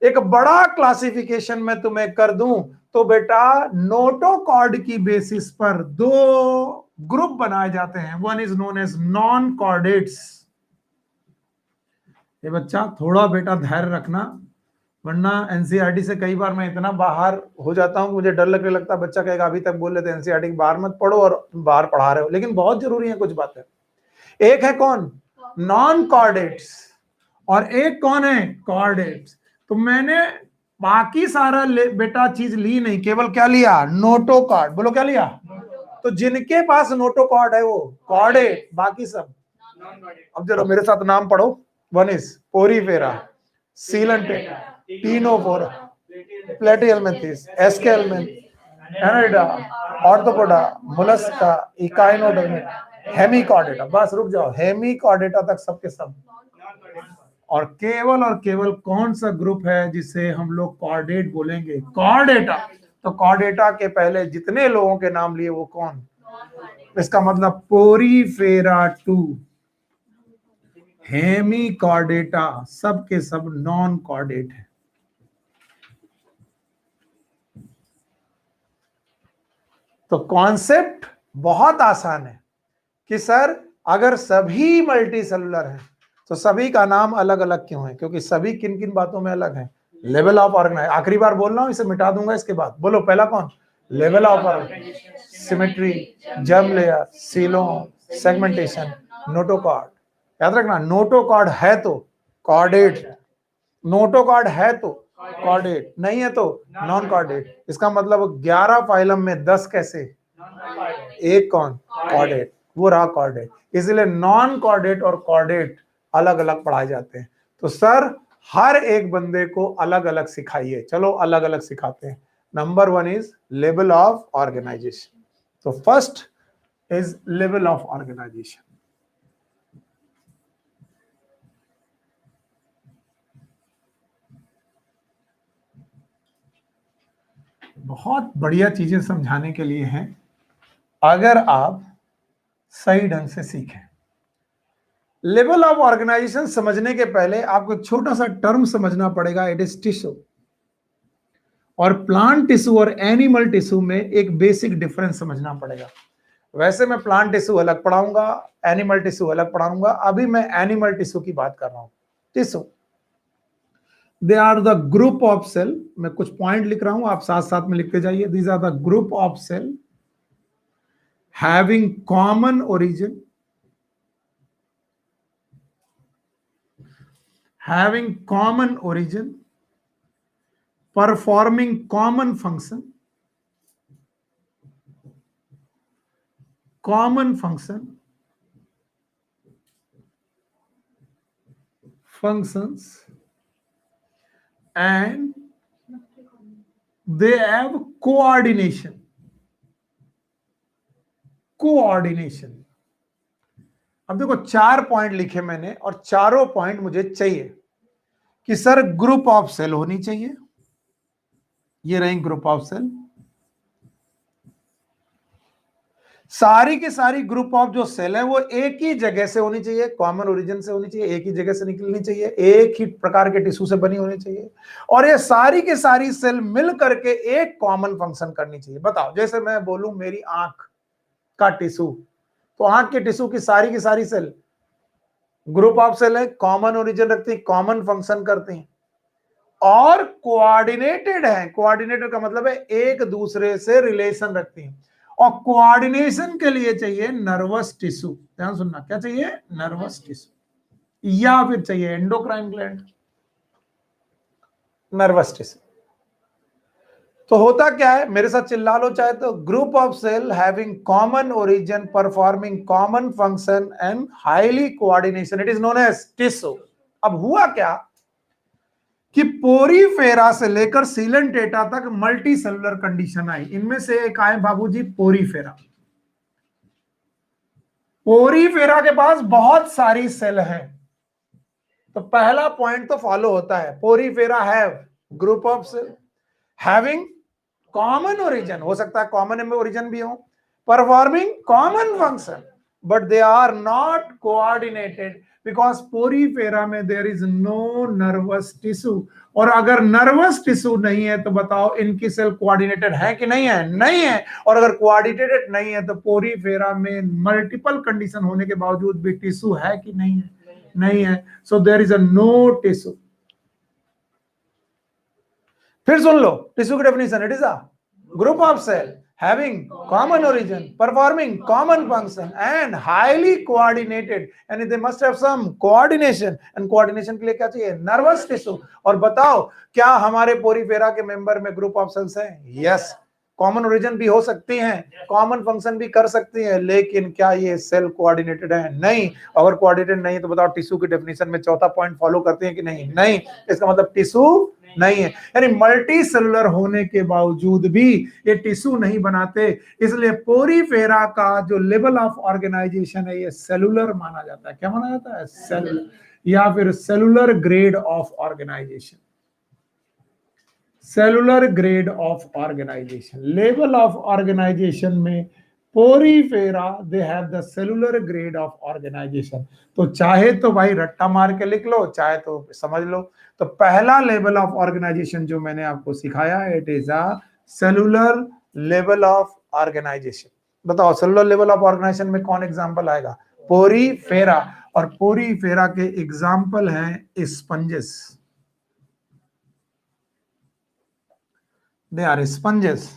एक बड़ा क्लासिफिकेशन में तुम्हें कर दूं तो बेटा नोटोकॉर्ड की बेसिस पर दो ग्रुप बनाए जाते हैं। One is known as non chordates. ये बच्चा थोड़ा बेटा धैर्य रखना, वरना एनसीईआरटी से कई बार मैं इतना बाहर हो जाता हूं कि मुझे डर लगने लगता है। बच्चा कहेगा अभी तक बोल रहे थे एनसीईआरटी के बाहर मत पढ़ो और तुम बाहर पढ़ा रहे हो, लेकिन बहुत जरूरी है कुछ बातें। एक है कौन? नॉन कॉर्डेट्स, और एक कौन है? कॉर्डेट्स। तो मैंने बाकी सारा बेटा चीज ली नहीं, केवल क्या लिया? नोटोकॉर्ड। बोलो क्या लिया? तो जिनके पास नोटोकॉर्ड है वो कॉर्डेट, बाकी सब। अब जरा मेरे साथ नाम पढ़ो। One is porifera, Coelenterata, ctenophora, platyhelminthes, aschelminthes, annelida, arthropoda, mollusca, echinodermata, hemichordata. बस रुक जाओ, हेमिकॉर्डेटा तक सबके सब। और केवल कौन सा ग्रुप है जिसे हम लोग कॉर्डेट बोलेंगे? कॉर्डेटा। तो कॉर्डेटा के पहले जितने लोगों के नाम लिए वो कौन? इसका मतलब पोरीफेरा टू, हेमिकॉर्डेटा, सब के सब नॉन कॉर्डेट है। तो कॉन्सेप्ट बहुत आसान है कि सर अगर सभी मल्टी सेलुलर हैं तो सभी का नाम अलग अलग क्यों है? क्योंकि सभी किन किन बातों में अलग है? Level of organization. आखिरी बार बोल रहा हूं, इसे मिटा दूंगा इसके बाद। बोलो पहला कौन? Level of organisation, symmetry, germ layer, coelom, segmentation, notochord. याद रखना, नोटोकॉर्ड है तो कॉर्डेट, नोटोकॉर्ड है तो कॉर्डेट, नहीं है तो नॉन कॉर्डेट। इसका मतलब 11 फाइलम में 10 कैसे? एक कौन? कॉर्डेट। वो रहा कॉर्डेट। इसलिए नॉन कॉर्डेट और कॉर्डेट अलग अलग पढ़ाए जाते हैं। तो सर हर एक बंदे को अलग अलग सिखाइए। चलो अलग अलग सिखाते हैं। Number 1 is level of organization. तो first is level of organization. बहुत बढ़िया चीजें समझाने के लिए हैं अगर आप सही ढंग से सीखें। लेवल ऑफ ऑर्गेनाइजेशन समझने के पहले आपको एक छोटा सा टर्म समझना पड़ेगा, इट इज टिश्यू। और प्लांट टिश्यू और एनिमल टिश्यू में एक बेसिक डिफरेंस समझना पड़ेगा। वैसे मैं प्लांट टिश्यू अलग पढ़ाऊंगा, एनिमल टिश्यू अलग पढ़ाऊंगा। अभी मैं एनिमल टिश्यू की बात कर रहा हूं। Tissue, they are the group of cell. मैं कुछ पॉइंट लिख रहा हूं, आप साथ साथ में लिखते जाइए। These are the group of cell having common origin, having common origin, performing common function, functions, and they have coordination. अब देखो 4 पॉइंट लिखे मैंने और चारों पॉइंट मुझे चाहिए कि सर ग्रुप ऑफ सेल होनी चाहिए। ये रही ग्रुप ऑफ सेल। सारी की सारी ग्रुप ऑफ जो सेल है वो एक ही जगह से होनी चाहिए, कॉमन ओरिजिन से होनी चाहिए, एक ही जगह से निकलनी चाहिए, एक ही प्रकार के टिश्यू से बनी होनी चाहिए, और ये सारी की सारी सेल मिल करके एक कॉमन फंक्शन करनी चाहिए। बताओ, जैसे मैं बोलूं मेरी आंख का टिश्यू, तो आंख के टिश्यू की सारी सेल ग्रुप ऑफ सेल है, कॉमन ओरिजिन रखती है, कॉमन फंक्शन करती हैं और कोऑर्डिनेटेड है। कोऑर्डिनेटेड का मतलब है एक दूसरे से रिलेशन रखती हैं। और कोऑर्डिनेशन के लिए चाहिए नर्वस टिश्यू। ध्यान सुनना, क्या चाहिए? नर्वस टिश्यू, या फिर चाहिए एंडोक्राइन ग्लैंड। नर्वस टिश्यू तो होता क्या है, मेरे साथ चिल्ला लो चाहे तो, group of cell having common origin, performing common function and highly coordination, it is known as tissue. अब हुआ क्या कि पोरीफेरा से लेकर सीलेंटेटा तक मल्टी सेलुलर कंडीशन आई। इनमें से एक आए बाबूजी पोरीफेरा। पोरीफेरा के पास बहुत सारी सेल है। तो पहला पॉइंट तो फॉलो होता है, Porifera have group of cell having common origin, हो सकता है कॉमन में ओरिजिन भी हो, performing common function, but they are not coordinated because porifera में there is no nervous tissue. और अगर नर्वस टिश्यू नहीं है तो बताओ इनकी सेल कोऑर्डिनेटेड है कि नहीं है? नहीं है। और अगर कोऑर्डिनेटेड नहीं है तो पोरीफेरा में मल्टीपल कंडीशन होने के बावजूद भी टिश्यू है कि नहीं है? नहीं है। So there is a no tissue. फिर सुन लो टिश्यू की definition, it is a group of cell having common origin, performing common function and highly coordinated, and they must have some coordination, and coordination के लिए क्या चाहिए? nervous tissue। और बताओ क्या हमारे पोरीफेरा के मेंबर में ग्रुप ऑफ सेल्स हैं? यस। कॉमन ओरिजिन भी हो सकती हैं, कॉमन फंक्शन भी कर सकती हैं, लेकिन क्या ये सेल कोऑर्डिनेटेड है? नहीं। अगर कोऑर्डिनेटेड नहीं तो बताओ टिश्यू की डेफिनेशन में चौथा पॉइंट फॉलो करते हैं कि नहीं? नहीं। इसका मतलब टिश्यू नहीं है, यानी मल्टी सेलुलर होने के बावजूद भी ये टिश्यू नहीं बनाते। इसलिए पोरीफेरा का जो लेवल ऑफ ऑर्गेनाइजेशन है ये सेलुलर माना जाता है। क्या माना जाता है? सेलुलर, या फिर cellular grade of organization. Cellular grade of organization, level of organization में porifera they have the cellular grade of organization. तो चाहे तो भाई रट्टा मार के लिख लो, चाहे तो समझ लो। तो पहला लेवल ऑफ ऑर्गेनाइजेशन जो मैंने आपको सिखाया, it is a cellular level of organization. बताओ सेलुलर लेवल ऑफ ऑर्गेनाइजेशन में कौन एग्जांपल आएगा? पोरीफेरा। और पोरीफेरा के एग्जांपल हैं sponges. They are sponges.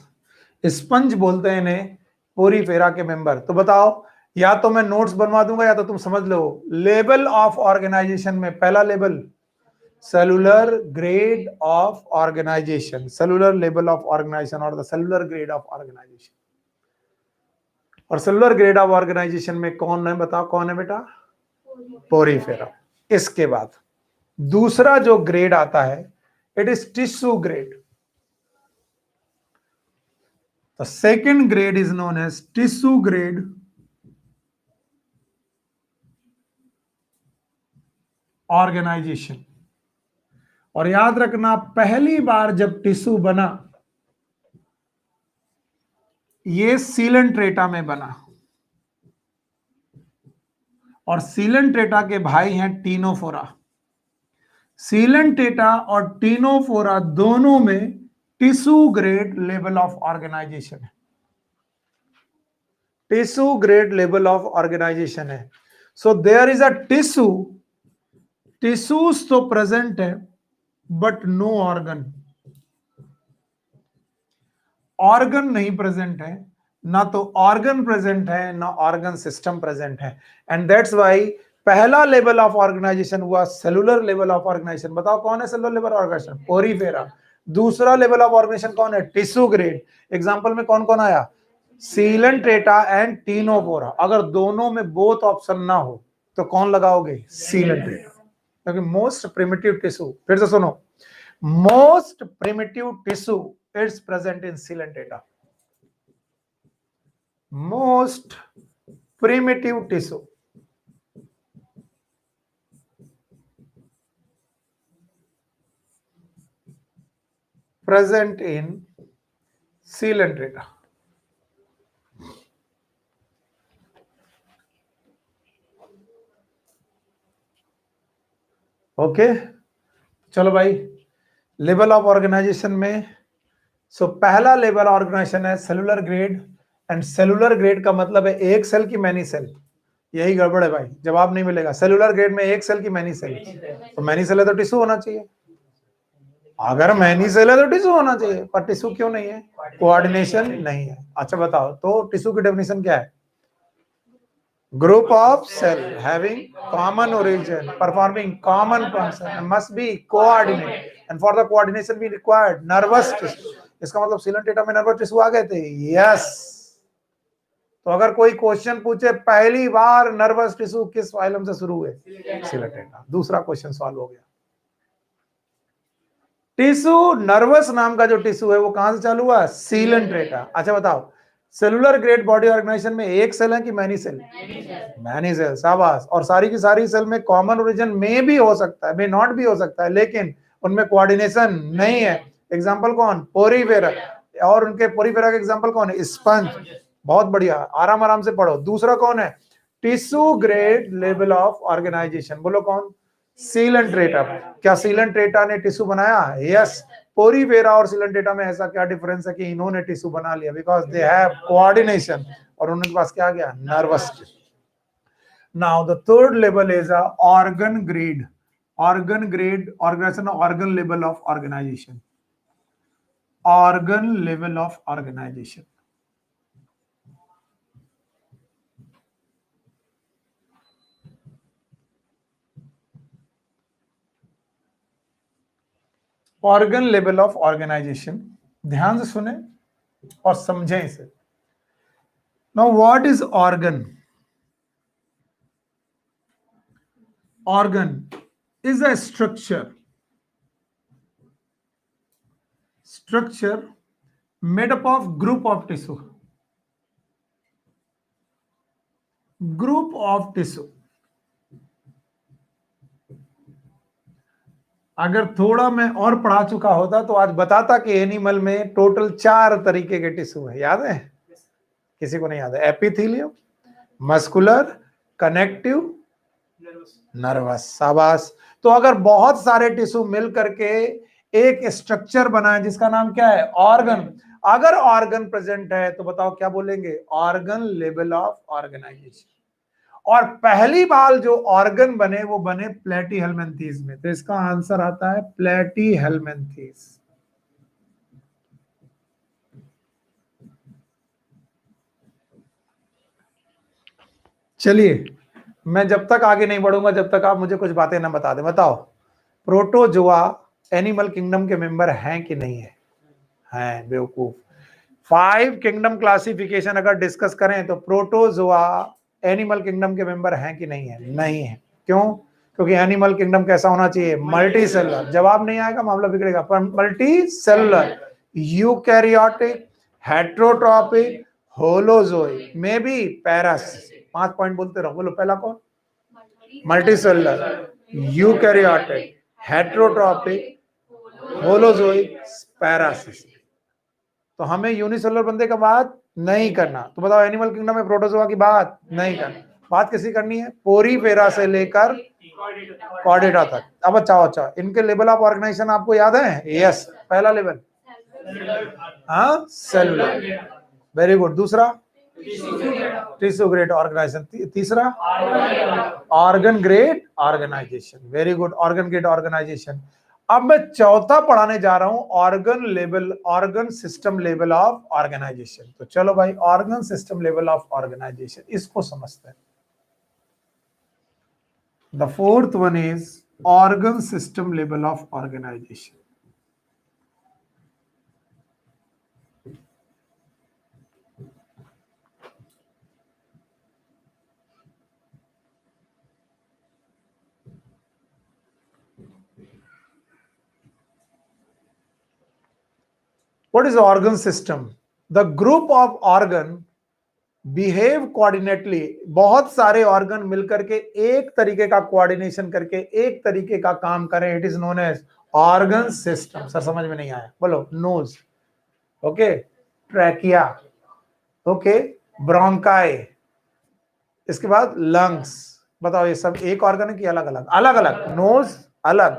Sponge बोलते हैं इन्हें, पोरीफेरा के मेंबर। तो बताओ या तो मैं नोट्स बनवा दूंगा या तो तुम समझ लो। लेवल ऑफ ऑर्गेनाइजेशन में पहला level cellular grade of organization, cellular level of organization और the cellular grade of organization. और सेलुलर ग्रेड ऑफ ऑर्गेनाइजेशन में कौन है? बताओ कौन है बेटा? पोरीफेरा। इसके बाद दूसरा जो ग्रेड आता है, it is tissue grade. The second grade is known as tissue grade organization। और याद रखना पहली बार जब टिश्यू बना ये सीलेंट्रेटा में बना, और सीलेंट्रेटा के भाई हैं टीनोफोरा। सीलेंट्रेटा और टीनोफोरा दोनों में tissue grade level of organization है। Tissue grade level of organization है। So there is a tissue, tissues तो प्रेजेंट है बट नो ऑर्गन। ऑर्गन नहीं प्रेजेंट है, ना तो ऑर्गन प्रेजेंट है ना ऑर्गन सिस्टम प्रेजेंट है। एंड दैट्स व्हाई पहला लेवल ऑफ ऑर्गेनाइजेशन हुआ सेलुलर लेवल ऑफ ऑर्गेनाइजेशन। बताओ कौन है सेलुलर लेवल ऑर्गेनाइजेशन? पोरीफेरा। दूसरा लेवल ऑफ ऑर्गेनाइजेशन कौन है? Tissue grade. एग्जांपल में कौन कौन आया? Coelenterata and Ctenophora. अगर दोनों में बोथ ऑप्शन ना हो तो कौन लगाओगे? सीलेंट्रेटा, क्योंकि मोस्ट प्रिमिटिव टिश्यू। फिर से सुनो, most primitive tissue it's present in Coelenterata. Most primitive tissue present in Coelenterata। Okay, चलो भाई लेवल ऑफ ऑर्गेनाइजेशन में पहला लेवल ऑर्गेनाइजेशन है cellular grade. And cellular grade का मतलब है एक सेल की मैनी सेल। यही गड़बड़ है भाई, जवाब नहीं मिलेगा। सेलुलर ग्रेड में एक सेल की मैनी सेल, तो मैनी सेल है तो टिश्यू होना चाहिए। अगर मैनी सेल है तो टिश्यू होना चाहिए, पर टिश्यू क्यों नहीं है? कोऑर्डिनेशन नहीं है। अच्छा बताओ तो टिश्यू की डेफिनेशन क्या है? Group of cell having common origin, performing common function, must be coordinate, and for the coordination we required nervous tissue. इसका मतलब सीलेंट्रेटा में नर्वस टिश्यू आ गए थे। यस। तो अगर कोई क्वेश्चन पूछे पहली बार नर्वस टिश्यू किस फाइलम से शुरू हुए? सीलेंट्रेटा। दूसरा क्वेश्चन सॉल्व हो गया। टिश्यू नर्वस नाम का जो टिश्यू है वो कहां से चालू हुआ? सीलेंट्रेटा। अच्छा बताओ सेलुलर ग्रेड बॉडी ऑर्गेनाइजेशन में एक सेल है कि मैनी सेल? Many cell. शाबाश। और सारी की सारी सेल में कॉमन ओरिजिन में भी हो सकता है, मे नॉट भी हो सकता है, लेकिन उनमें कोऑर्डिनेशन नहीं है। एग्जांपल कौन? पोरीफेरा। और उनके पोरीफेरा के एग्जांपल कौन है? स्पंज। बहुत बढ़िया, आराम आराम से पढ़ो। दूसरा कौन है? Tissue grade level of organization, बोलो कौन? सीलेंट्रेटा। क्या सीलेंट्रेटा ने टिश्यू बनाया? यस। पोरीवेरा और सीलेंट्रेटा में ऐसा क्या डिफरेंस है कि इन्होंने टिश्यू बना लिया? बिकॉज दे हैव कोऑर्डिनेशन, और उनके पास क्या आ गया? Nervous. Now the third level is a organ grade, organ grade organization, organ level of organization, organ level of organization. Organ level of organization, ध्यान से सुने और समझें इसे। Now what is organ? Organ is a structure made up of group of tissue, अगर थोड़ा मैं और पढ़ा चुका होता तो आज बताता कि एनिमल में टोटल 4 तरीके के टिश्यू है। याद है? किसी को नहीं याद है? Epithelium, muscular, connective, nervous. शाबाश। तो अगर बहुत सारे टिश्यू मिल करके एक स्ट्रक्चर बना है जिसका नाम क्या है? ऑर्गन। अगर ऑर्गन प्रेजेंट है तो बताओ क्या बोलेंगे? Organ level of organization. और पहली बार जो ऑर्गन बने वो बने प्लेटीहेल्मिन्थेस में, तो इसका आंसर आता है प्लेटीहेल्मिन्थेस। चलिए, मैं जब तक आगे नहीं बढ़ूंगा जब तक आप मुझे कुछ बातें ना बता दें। बताओ, प्रोटोजोआ एनिमल किंगडम के मेंबर हैं कि नहीं है? हैं, बेवकूफ। 5 किंगडम क्लासिफिकेशन अगर डिस्कस करें तो प्रोटोजोआ एनिमल किंगडम के मेंबर हैं कि नहीं है? नहीं है। क्यों? क्योंकि एनिमल किंगडम कैसा होना चाहिए? Multi cellular. जवाब नहीं आएगा, मामला बिगड़ेगा। पर multi cellular, eukaryotic, heterotrophic, holozoic, may be parasitic. 5 point बोलते रहो। बोलो, पहला कौन? Multi cellular, eukaryotic, heterotrophic, holozoic, parasitic. तो हमें यूनिसेलुलर बंदे का बात नहीं करना। तो बताओ, एनिमल किंगडम में प्रोटोजोआ की बात नहीं करना। बात किसी करनी है? पोरीफेरा से लेकर कॉर्डेटा तक। अब अच्छा, इनके लेवल ऑफ ऑर्गेनाइजेशन आपको याद है? यस। पहला लेवल, हाँ, सेलुलर। Very good. दूसरा, टिश्यू ग्रेड ऑर्गेनाइजेशन। तीसरा, organ grade organization. Very good, organ grade organization. अब मैं चौथा पढ़ाने जा रहा हूं, organ level, organ system level of organization. तो चलो भाई, organ system level of organization, इसको समझते हैं। The fourth one is organ system level of organization. What is organ system? The group of organ behave coordinately. बहुत सारे organ मिलकर के एक तरीके का कोऑर्डिनेशन करके एक तरीके का काम करें, it is known as organ system. Sir समझ में नहीं आया? बोलो, nose, okay, trachea, okay, bronchi, इसके बाद लंग्स। बताओ, ये सब एक ऑर्गन है कि अलग अलग? अलग अलग। नोज अलग,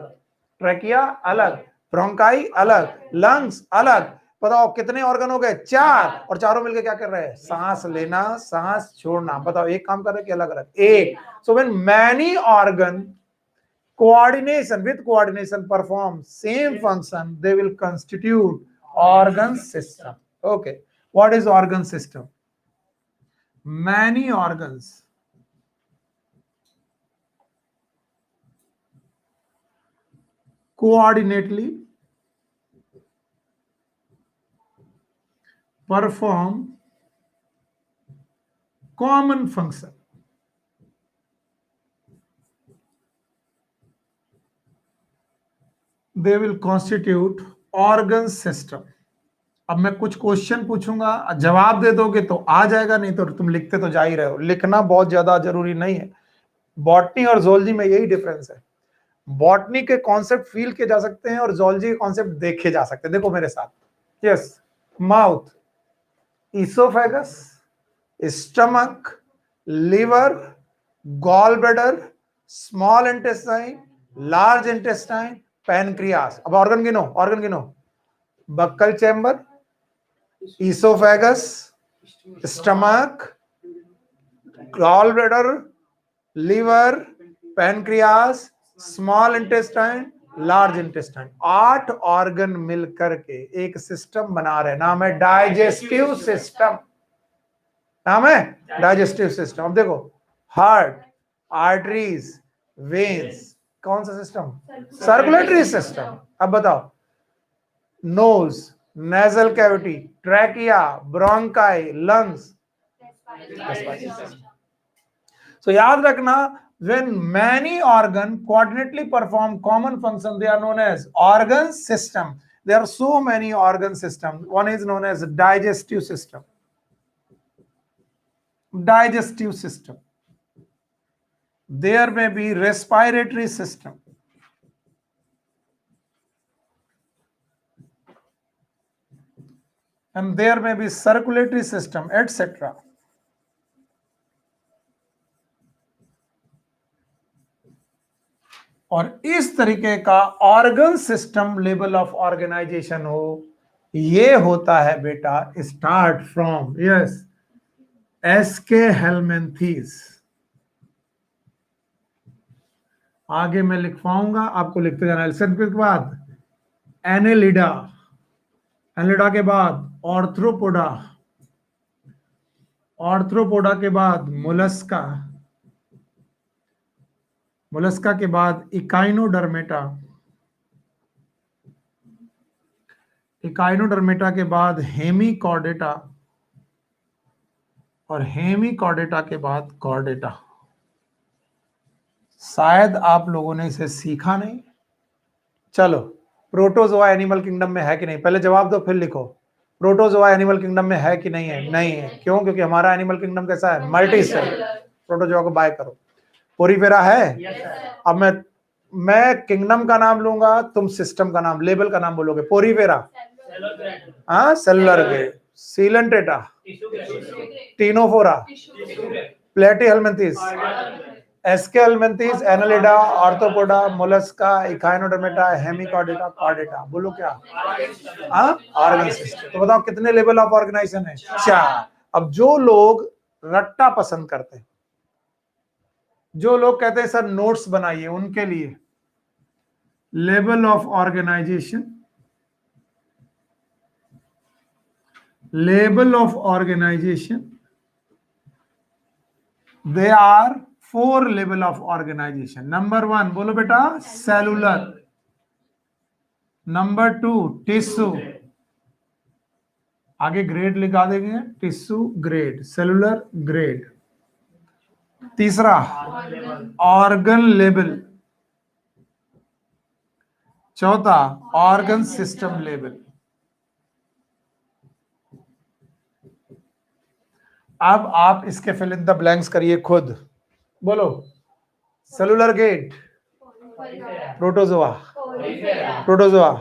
ट्रैकिया अलग, ब्रोंकाई अलग, लंग्स अलग। बताओ कितने ऑर्गन हो गए? 4। और चारों मिलकर क्या कर रहे हैं? सांस लेना, सांस छोड़ना। बताओ, एक काम कर रहे हैं कि अलग अलग? एक। So when many organ coordination perform same function, they will constitute organ system. Okay, what is organ system? Many organs coordinately perform common function. They will constitute organ system. अब मैं कुछ क्वेश्चन पूछूंगा, जवाब दे दोगे तो आ जाएगा, नहीं तो तुम लिखते तो जा ही रहे हो। लिखना बहुत ज्यादा जरूरी नहीं है। बॉटनी और जोलॉजी में यही डिफरेंस है। बॉटनी के कॉन्सेप्ट फील किए जा सकते हैं और जोलॉजी के कॉन्सेप्ट देखे जा सकते हैं। देखो मेरे साथ, yes, mouth, oesophagus, stomach, liver, gallbladder, small intestine, large intestine, pancreas. अब organ गिनो, buccal chamber, esophagus, stomach, gallbladder, liver, pancreas, small intestine, large intestine, 8 organ मिलकर के एक सिस्टम बना रहे, नाम है डाइजेस्टिव सिस्टम, नाम है डाइजेस्टिव सिस्टम। अब देखो, हार्ट, आर्टरीज, वेन्स, कौन सा सिस्टम? Circulatory system. अब बताओ, nose, nasal cavity, trachea, bronchi, lungs, so याद रखना, when many organ coordinately perform common function, they are known as organ system. There are so many organ systems. One is known as digestive system. Digestive system. There may be respiratory system. And there may be circulatory system, etc. और इस तरीके का organ system level of organization हो, ये होता है बेटा start from SK helminthes. आगे मैं लिखवाऊंगा, आपको लिखते जाना। के बाद एनेलिडा, एनेलिडा के बाद ऑर्थ्रोपोडा, ऑर्थ्रोपोडा के बाद मोलस्का, मोलस्का के बाद इकाइनोडर्मेटा, इकाइनोडर्मेटा के बाद हेमीकॉर्डेटा, और हेमीकॉर्डेटा के बाद कॉर्डेटा। शायद आप लोगों ने इसे सीखा नहीं। चलो, प्रोटोजोआ एनिमल किंगडम में है कि नहीं, पहले जवाब दो फिर लिखो। प्रोटोजोआ एनिमल किंगडम में है कि नहीं है? नहीं है। क्यों? क्योंकि हमारा एनिमल किंगडम कैसा है? Multi cell. प्रोटोजोआ को बाय करो। पोरीफेरा है? अब मैं किंगडम का नाम लूंगा, तुम सिस्टम का नाम, लेवल का नाम बोलोगे। पोरीफेरा, हाँ, cellular grade. Coelenterata, ctenophora, platyhelminthes, aschelminthes, annelida, arthropoda, Mollusca, echinodermata, hemichordata, chordata. बोलो क्या? हाँ, ऑर्गन सिस्टम। तो बताओ कितने लेवल ऑफ ऑर्गेनाइजेशन है? 4। अब जो लोग रट्टा पसंद करते हैं, जो लोग कहते हैं सर नोट्स बनाइए, उनके लिए level of organization, level of organization, they are 4 level of organization. Number 1 बोलो बेटा, सेलुलर। नंबर 2 टिश्यू, आगे ग्रेड लिखा देंगे, टिश्यू ग्रेड, सेलुलर ग्रेड। तीसरा ऑर्गन लेवल, चौथा ऑर्गन सिस्टम लेवल। अब आप इसके फिल इन द ब्लैंक्स करिए खुद। बोलो, सेलुलर ग्रेड, प्रोटोजोआ, प्रोटोजोआ,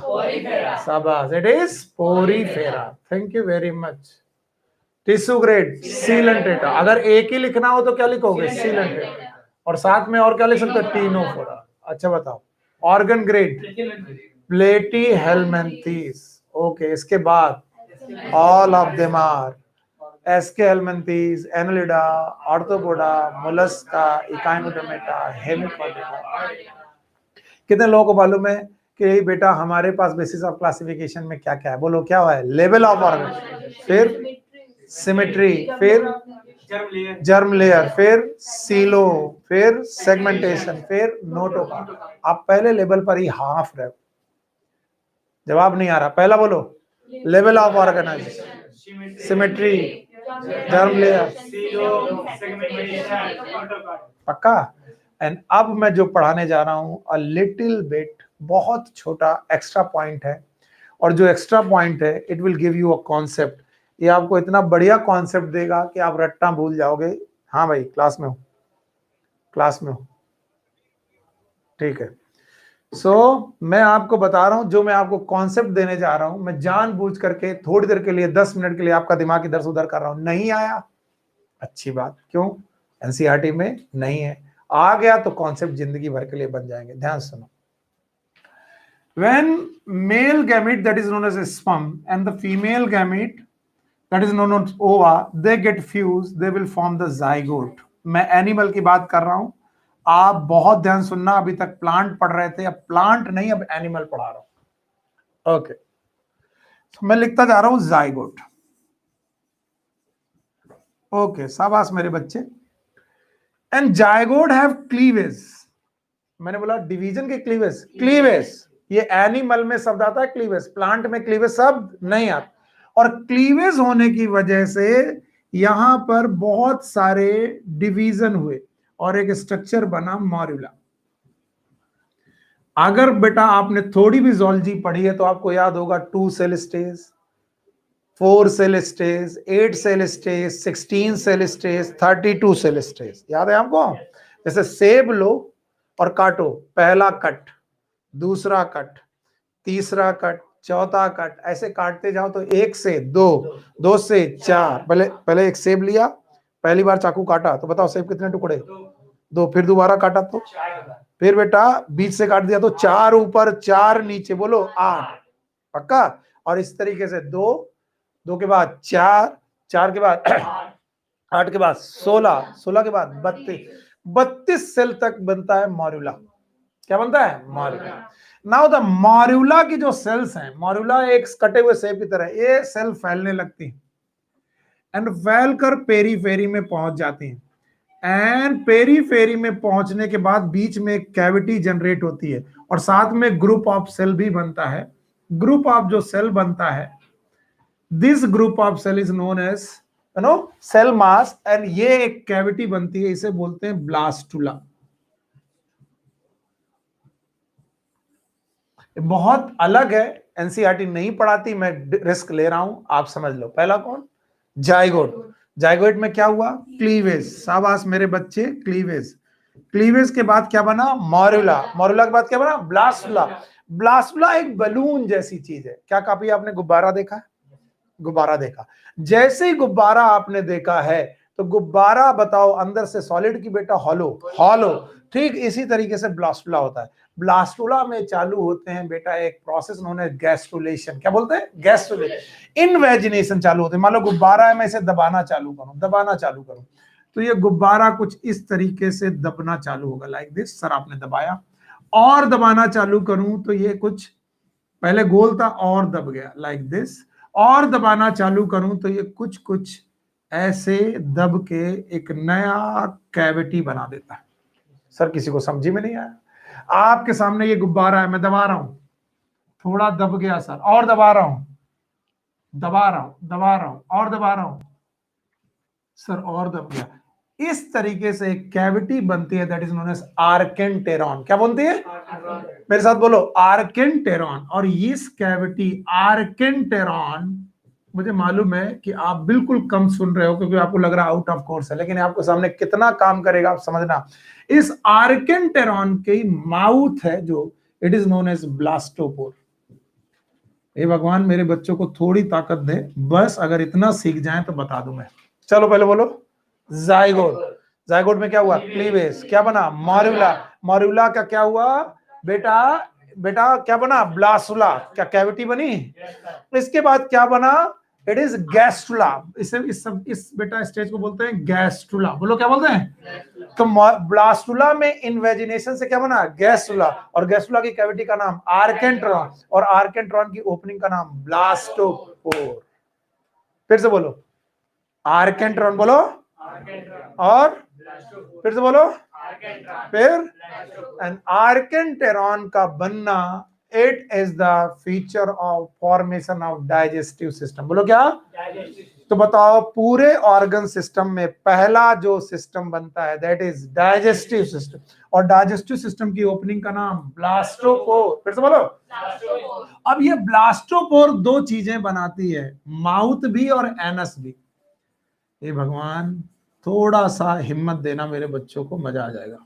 शाबाश, it is porifera. Thank you very much. Tissue grade, coelenterata. अगर एक ही लिखना हो तो क्या लिखोगे? सीलेंटेटा। और साथ में और क्या लिख सकते हो? टीनोफोरा। अच्छा बताओ, ऑर्गन ग्रेड, प्लेटीहेलमिन्थीस। ओके, इसके बाद all of them are aschelminthes, annelida, arthropoda, Mollusca, echinodermata, hemichordata. कितने लोगों को मालूम है कि बेटा हमारे पास बेसिस ऑफ क्लासिफिकेशन में क्या क्या है? बोलो क्या हुआ है? लेवल ऑफ ऑर्गन, फिर सिमेट्री, फिर जर्म लेयर, फिर सीलो, फिर सेगमेंटेशन, फिर नोटोकॉर्ड। आप पहले लेवल पर ही हाफ रहे। जवाब नहीं आ रहा, पहला बोलो। Level of organisation, symmetry, germ layer, पक्का? एंड अब मैं जो पढ़ाने जा रहा हूं, अ लिटिल बिट, बहुत छोटा एक्स्ट्रा पॉइंट है, और जो एक्स्ट्रा पॉइंट है it will give you a concept. ये आपको इतना बढ़िया कॉन्सेप्ट देगा कि आप रट्टा भूल जाओगे। हाँ भाई, क्लास में हो, क्लास में हो, ठीक है। सो मैं आपको बता रहा हूं, जो मैं आपको कॉन्सेप्ट देने जा रहा हूं, मैं जानबूझ करके थोड़ी देर के लिए 10 मिनट के लिए आपका दिमाग इधर से उधर कर रहा हूं। नहीं आया, अच्छी बात। क्यों? एनसीईआरटी में नहीं है, आ गया तो कॉन्सेप्ट जिंदगी भर के लिए बन जाएंगे। ध्यान सुनो, when male gamete that is known as a sperm and the female gamete that is known as ova, they get fused, they will form the zygote। मैं एनिमल की बात कर रहा हूं, आप बहुत ध्यान सुनना, अभी तक प्लांट पढ़ रहे थे, अब प्लांट नहीं, अब एनिमल पढ़ा रहा हूं। ओके, तो मैं लिखता जा रहा हूं जाइगोट। ओके, शाबाश मेरे बच्चे। एंड जाइगोट हैव क्लीवेज, मैंने बोला डिवीजन के क्लीवेज, क्लीवेज ये एनिमल में शब्द आता है क्लीवेज, प्लांट में क्लीवेज शब्द नहीं आता। और क्लीवेज होने की वजह से यहां पर बहुत सारे डिवीजन हुए और एक स्ट्रक्चर बना मॉर्यूला। अगर बेटा आपने थोड़ी भी ज़ूलॉजी पढ़ी है तो आपको याद होगा 2 cell stage, 4 cell stage, 8 cell stage, 16 cell stage, 32 cell stage, याद है आपको? जैसे सेब लो और काटो, पहला कट, दूसरा कट, तीसरा कट, चौथा कट, ऐसे काटते जाओ तो 1 से 2, 2 से 4, पहले एक सेब लिया, पहली बार चाकू काटा तो बताओ सेब कितने टुकड़े? 2, फिर दोबारा काटा तो, फिर बेटा बीच से काट दिया तो 4 ऊपर 4 नीचे, बोलो 8, पक्का? और इस तरीके से 2, 2 के बाद 4, 4 के बाद 8 के बाद 16, 16 के बाद 32 सेल तक बनता है मॉर्यूला। क्या बनता है? मॉर्यूला। नाउ द मॉर्यूला की जो सेल्स हैं, मॉर्यूला एक कटे हुए सेब की तरह, ये सेल फैलने लगती एंड फैल कर पेरीफेरी में पहुंच जाती हैं। एंड पेरीफेरी में पहुंचने के बाद बीच में एक कैविटी जनरेट होती है और साथ में ग्रुप ऑफ सेल भी बनता है। ग्रुप ऑफ जो सेल बनता है, this group of cell is known as cell mass, and ये एक कैविटी बनती है, इसे बोलते हैं ब्लास्टुला। बहुत अलग है, एनसीईआरटी नहीं पढ़ाती, मैं रिस्क ले रहा हूं, आप समझ लो। पहला कौन? जाइगोट। जाइगोट में क्या हुआ? क्लीवेज। शाबाश मेरे बच्चे, क्लीवेज। क्लीवेज के बाद क्या बना? मॉर्यूला। मॉर्यूला के बाद क्या बना? ब्लास्टुला। ब्लास्टुला एक बलून जैसी चीज है। क्या कापी आपने गुब्बारा देखा? गुब्बारा देखा। जैसे ही गुब्बारा आपने देखा है तो गुब्बारा बताओ अंदर से सॉलिड की बेटा हॉलो, हॉलो। ठीक इसी तरीके से ब्लास्टुला होता है। ब्लास्टुला में चालू होते हैं बेटा एक प्रोसेस नोन है गैस्ट्रुलेशन। क्या बोलते हैं? गैस्ट्रुलेशन। इनवेजिनेशन चालू होते हैं। मान लो गुब्बारा है, मैं इसे दबाना चालू करूं, दबाना चालू करूं तो ये गुब्बारा कुछ इस तरीके से दबना चालू होगा, लाइक दिस। सर आपने दबाया, और दबाना चालू करूं तो ये कुछ पहले गोल था और दब गया, लाइक दिस। और दबाना चालू करूं तो ये कुछ कुछ ऐसे दब के एक नया कैविटी बना देता है। सर किसी को समझी में नहीं आया? आपके सामने ये गुब्बारा है, मैं दबा रहा हूं, थोड़ा दब गया सर, और दबा रहा हूं, दबा रहा हूं, दबा रहा हूं, और दबा रहा हूं सर, और दब गया। इस तरीके से एक कैविटी बनती है, दैट इज नोन एज आर्केंटेरॉन। क्या बनती है? मेरे साथ बोलो, आर्केंटेरॉन। और इस कैविटी आर्केंटेरॉन, मुझे मालूम है कि आप बिल्कुल कम सुन रहे हो क्योंकि आपको लग रहा है आउट ऑफ कोर्स है, लेकिन आपको सामने कितना काम करेगा आप समझना। इस आर्केंटेरॉन की माउथ है जो it is known as blastopore. हे भगवान मेरे बच्चों को थोड़ी ताकत दे, बस अगर इतना सीख जाए तो बता दूं मैं। चलो पहले बोलो जाइगोट। जाइगोट में क्या हुआ? क्लीवेज। क्या बना? मॉर्यूला। मॉर्यूला का क्या हुआ बेटा? बेटा क्या बना? ब्लास्टुला। क्या कैविटी बनी? इसके बाद क्या बना? It is gastrula. इस बेटा स्टेज को बोलते हैं गैस्ट्रुला। बोलो क्या बोलते हैं? तो ब्लास्टुला में इन्वेजिनेशन से क्या बना? गैस्ट्रुला। और गैस्ट्रुला की कैविटी का नाम आर्केंट्रॉन, और आर्केंट्रॉन की ओपनिंग का नाम ब्लास्टोपोर। फिर से बोलो आर्केंट्रॉन, बोलो, और फिर से बोलो, फिर एन आर्केंटेरॉन का बनना, it is the feature of formation of digestive system. बोलो क्या? तो बताओ पूरे ऑर्गन सिस्टम में पहला जो सिस्टम बनता है दैट इज डाइजेस्टिव सिस्टम, और डाइजेस्टिव सिस्टम की ओपनिंग का नाम ब्लास्टोपोर। फिर से बोलो। अब ये ब्लास्टोपोर 2 चीजें बनाती है, माउथ भी और एनस भी। ये भगवान थोड़ा सा हिम्मत देना मेरे बच्चों को, मजा आ जाएगा।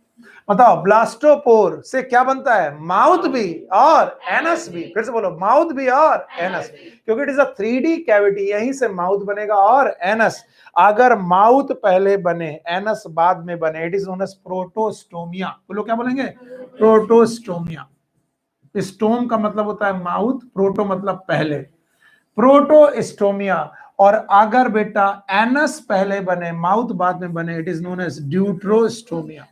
बताओ ब्लास्टोपोर से क्या बनता है? माउथ भी और एनस भी। फिर से बोलो, माउथ भी और एनस, क्योंकि it is a 3D cavity, यहीं से माउथ बनेगा और एनस। अगर माउथ पहले बने एनस बाद में बने, it is known as protostomia. बोलो क्या बोलेंगे? प्रोटोस्टोमिया। स्टोम का मतलब होता है माउथ, प्रोटो मतलब पहले, प्रोटोस्टोमिया। और अगर बेटा एनस पहले बने माउथ बाद में बने, इट इज नोन एज ड्यूट्रोस्टोमिया।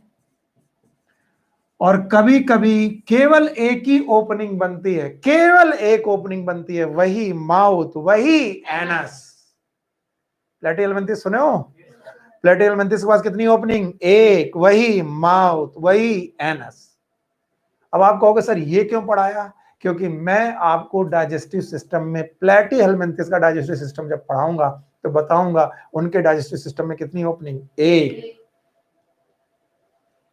और कभी कभी केवल एक ही ओपनिंग बनती है, केवल एक ओपनिंग बनती है, वही माउथ वही एनस। प्लेटियल मेंथिस सुने हो? प्लेटियल मेंथिस के पास कितनी ओपनिंग? एक, वही माउथ वही एनस। अब आप कहोगे सर ये क्यों पढ़ाया? क्योंकि मैं आपको डाइजेस्टिव सिस्टम में प्लेटिहेलमिन्थिस का डाइजेस्टिव सिस्टम जब पढ़ाऊंगा तो बताऊंगा उनके डाइजेस्टिव सिस्टम में कितनी ओपनिंग? एक,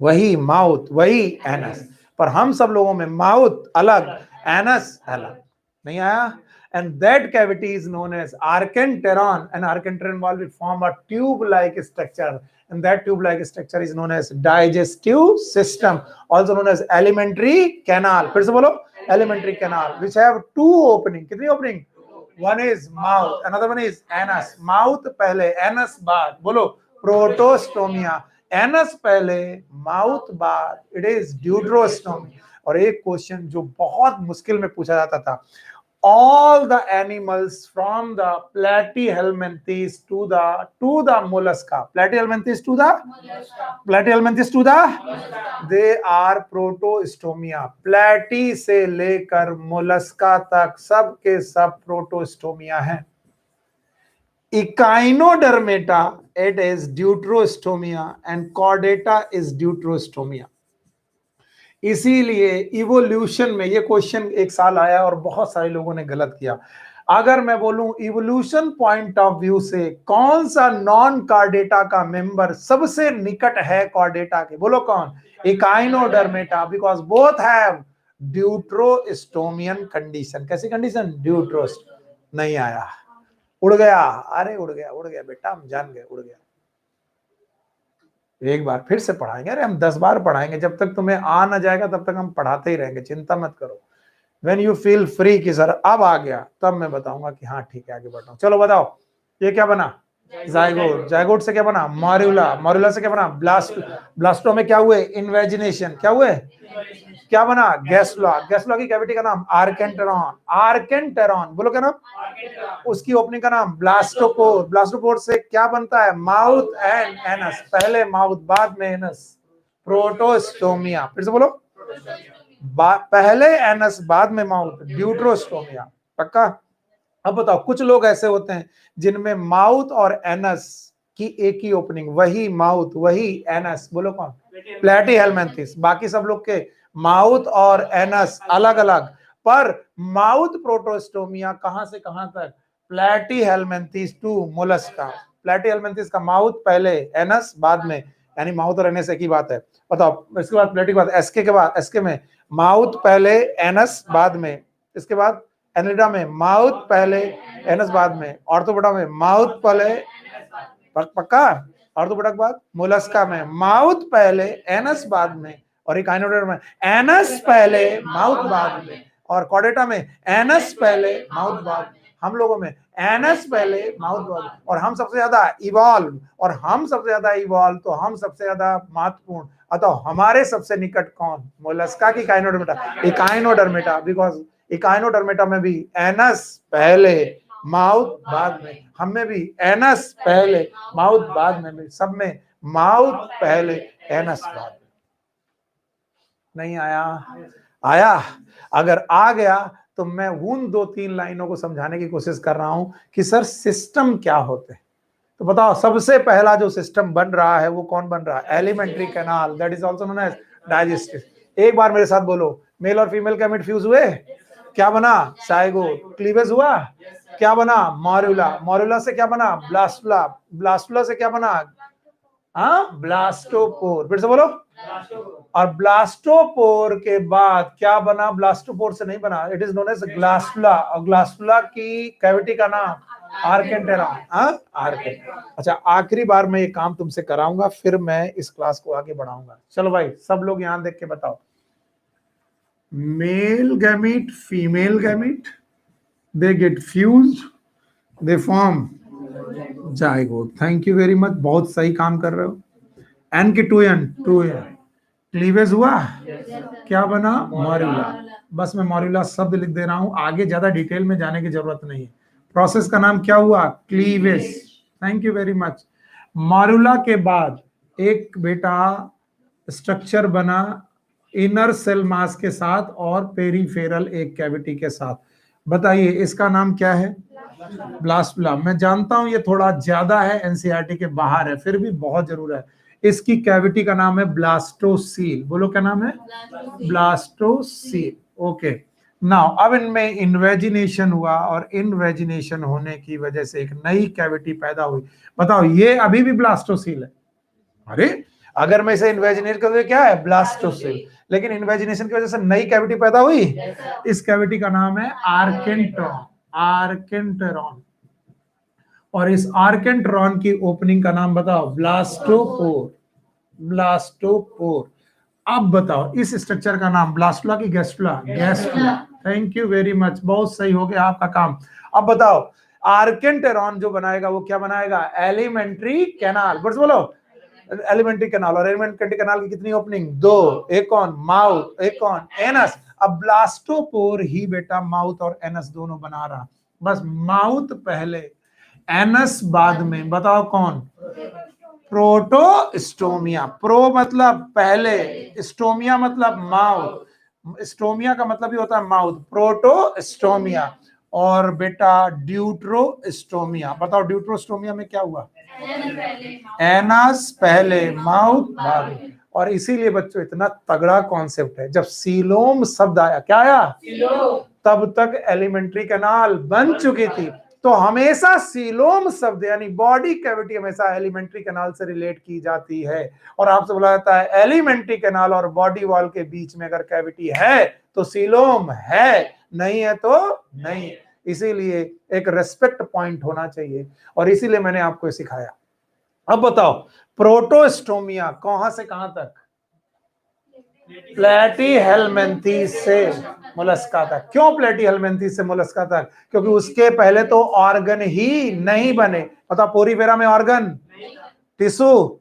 वही माउथ वही एनस। पर हम सब लोगों में माउथ अलग, एनस अलग। नहीं आया? And that cavity is known as archenteron, and archenteron wall will form a tube-like structure, and that tube-like structure is known as digestive system, also known as alimentary canal. फिर से बोलो, alimentary canal, which have two opening. कितनी opening? One is mouth, another one is anus. Mouth पहले, anus बाद. बोलो, protostomia. Anus पहले, mouth बाद. It is deuterostomia. और एक क्वेश्चन जो बहुत मुश्किल में पूछा जाता था, all the animals from the platyhelminthes to the mollusca, platyhelminthes to the they are protostomia. platy से लेकर mollusca तक सब के सब protostomia हैं. Echinodermata, it is deuterostomia, and chordata is deuterostomia. इसीलिए इवोल्यूशन में ये क्वेश्चन एक साल आया और बहुत सारे लोगों ने गलत किया. अगर मैं बोलूं इवोल्यूशन पॉइंट ऑफ व्यू से कौन सा नॉन कार्डेटा का मेंबर सबसे निकट है कार्डेटा के, बोलो कौन? Echinodermata, because both have deuterostomian condition. कैसी कंडीशन? ड्यूट्रोस्ट. नहीं आया, उड़ गया. अरे उड़ गया बेटा, हम जान गए, उड़ गया. एक बार फिर से पढ़ाएंगे. अरे हम 10 बार पढ़ाएंगे, जब तक तुम्हें आ ना जाएगा तब तक हम पढ़ाते ही रहेंगे, चिंता मत करो. When you feel free कि सर अब आ गया, तब मैं बताऊंगा कि हाँ ठीक है आगे बढ़ रहा हूं. चलो बताओ, ये क्या बना? जायगोट. जायगोट से क्या बना? मॉर्यूला. मॉर्यूला से क्या बना? ब्लास्टो में क्या हुए? इन्वेजिनेशन. क्या हुए? क्या बना? गैस्ट्रोला. गैस्ट्रोला की कैविटी का नाम आर्केंटेरॉन. आर्केंटेरॉन, बोलो क्या नाम? उसकी ओपनिंग का नाम ब्लास्टोपोर. ब्लास्टोपोर से क्या बनता है? Mouth and anus. पहले माउथ बाद में एनस, प्रोटोस्टोमिया. फिर से बोलो, पहले एनस बाद में माउथ, ड्यूट्रोस्टोमिया. पक्का? अब बताओ, कुछ लोग ऐसे होते हैं जिनमें माउथ और एनस की एक ही ओपनिंग, वही माउथ वही एनस. बोलो कौन? प्लेटिहेलमिन्थिस. बाकी सब लोग के माउथ और एनस अलग अलग, पर माउथ प्रोटोस्टोमिया कहां से कहां तक? प्लेटिहेलमिन्थिस टू मोलस्का. प्लेटिहेलमिन्थिस का माउथ पहले, एनस बाद में, यानी माउथ और एनस एक ही बात है. बताओ, इसके बाद प्लेटी के बाद एसके के बाद, एसके में माउथ पहले एनस बाद में. इसके बाद एनिलिडा में माउथ पहले एनस बाद में. ऑर्थोपोडा में माउथ पहले, पक्का? ऑर्थोपोडा के बाद मोलस्का में माउथ पहले एनस बाद में, और इकाइनोडर्मा में एनस पहले माउथ बाद में, और कॉर्डेटा में एनस पहले माउथ बाद में. हम लोगों में एनस पहले माउथ बाद. और हम सबसे ज्यादा इवॉल्व, और हम सबसे ज्यादा इवॉल्व तो हम सबसे ज्यादा महत्वपूर्ण. अतः हमारे सबसे निकट कौन? मोलस्का की इकाइनोडर्मेटा. इकाइनोडर्मेटा, बिकॉज इकाइनोडर्मेटा में भी एनस पहले माउथ बाद में, हम में भी एनस पहले माउथ बाद में, भी सब में माउथ पहले एनस बाद में. नहीं आया? आया? अगर आ गया तो मैं उन 2-3 लाइनों को समझाने की कोशिश कर रहा हूं कि सर सिस्टम क्या होते हैं. तो बताओ, सबसे पहला जो सिस्टम बन रहा है वो कौन बन रहा है? Alimentary canal, that is also known as digestive. एक बार मेरे साथ बोलो, मेल और फीमेल गैमेट फ्यूज हुए, क्या बना? जायगोट. क्लीवेज हुआ, क्या बना? मॉर्यूला. मॉर्यूला से क्या बना? ब्लास्टुला. ब्लास्टुला से क्या बना? हाँ, ब्लास्टोपोर. फिर से बोलो. और ब्लास्टोपोर के बाद क्या बना? ब्लास्टोपोर से नहीं बना, इट इज नोन एज ग्लास्टुला. और ग्लास्टुला की कैविटी का नाम आर्केंटेरॉन, हाँ आर्केंटेरॉन। अच्छा, आखिरी बार मैं ये काम तुमसे कराऊंगा, फिर मैं इस क्लास को आगे बढ़ाऊंगा। चलो भाई, सब लोग यहां देख के बताओ, male gamete, female gamete, they get fused, they form zygote. Thank you very much, बहुत सही काम कर रहे हो। एन के टू एन क्लीवेज हुआ, क्या बना? मॉर्यूला। बस मैं मॉर्यूला शब्द लिख दे रहा हूं, आगे ज्यादा डिटेल में जाने की जरूरत नहीं है। प्रोसेस का नाम क्या हुआ? Cleavage. Thank you very much. Morula के बाद एक बेटा स्ट्रक्चर बना इनर सेल मास के साथ और पेरीफेरल एक कैविटी के साथ। बताइए इसका नाम क्या है? ब्लास्टुला। मैं जानता हूं ये थोड़ा ज्यादा है, एनसीईआरटी के बाहर है, फिर भी बहुत जरूर है। इसकी कैविटी का नाम है ब्लास्टोसील। बोलो क्या नाम है? ब्लास्टोसील। ओके, नाउ अब इनमें इन्वेजिनेशन हुआ और इन्वेजिनेशन होने की वजह से एक नई कैविटी पैदा हुई। बताओ ये अभी भी ब्लास्टोसील है? अरे अगर मैं इसे इन्वेजिनेट कर दूं क्या है? ब्लास्टोसील। लेकिन इन्वेजिनेशन की वजह से नई कैविटी पैदा हुई, इस कैविटी का नाम है आर्केंट्रॉन। आर्केंटेरॉन। और इस आर्केंट्रॉन की ओपनिंग का नाम बताओ? ब्लास्टोपोर। ब्लास्टोपोर। अब बताओ इस स्ट्रक्चर का नाम ब्लास्टुला की gastrula? Gastrula. Thank you very much, बहुत सही हो गया आपका काम। अब बताओ आर्केंटेरॉन जो बनाएगा वो क्या बनाएगा? Alimentary canal. बस बोलो एलिमेंट्री कैनाल। और एलिमेंट्री कैनाल की कितनी ओपनिंग? दो। एक कौन? माउथ, एक कौन? एनस। अब ब्लास्टोपोर ही बेटा माउथ और एनस दोनों बना रहा। बस माउथ पहले, एनस बाद में। बताओ कौन? प्रोटोस्टोमिया। प्रो मतलब पहले, स्टोमिया मतलब माउथ। स्टोमिया का मतलब ही होता है माउथ। प्रोटोस्टोमिया। और बेटा ड्यूट्रोस्टोमिया। बताओ ड्यूट्रोस्टोमिया में क्या हुआ? एनस पहले, माउथ बाद में। और इसीलिए बच्चों इतना तगड़ा कॉन्सेप्ट है, जब सीलोम शब्द आया, क्या आया? तब तक एलिमेंट्री कैनाल बन चुकी थी। तो हमेशा सीलोम शब्द यानी बॉडी कैविटी हमेशा एलिमेंट्री कैनाल से रिलेट की जाती है। और आपसे बोला जाता है एलिमेंट्री कैनाल और बॉडी वॉल के बीच में अगर कैविटी है तो सीलोम है, नहीं है तो नहीं। इसीलिए एक रेस्पेक्ट पॉइंट होना चाहिए, और इसीलिए मैंने आपको सिखाया। अब बताओ प्रोटोस्टोमिया कहां से कहां तक? प्लेटीहेल्मिन्थेस से मोलस्का तक। क्यों प्लेटीहेल्मिन्थेस से मोलस्का तक? क्योंकि उसके पहले तो ऑर्गन ही नहीं बने। बताओ पोरीफेरा में ऑर्गन, टिश्यू,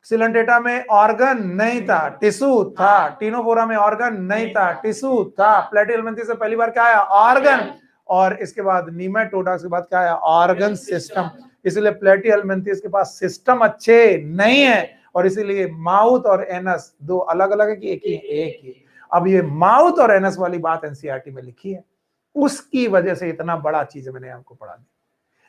सिलेंटेटा में ऑर्गन नहीं था, टिश्यू था। टिनोफोरा में ऑर्गन नहीं था, टिश्यू था। प्लेटीहेल्मिन्थेस से पहली बार क्या आया? ऑर्गन। और इसके बाद नीमेटोडा के बाद क्या आया? Organ system. इसलिए प्लेटीहेल्मिन्थेस के पास सिस्टम अच्छे नहीं है, और इसीलिए माउथ और एनस दो अलग अलग है कि एक ही? एक ही। अब ये माउथ और एनस वाली बात एनसीईआरटी में लिखी है, उसकी वजह से इतना बड़ा चीज मैंने आपको पढ़ा दी।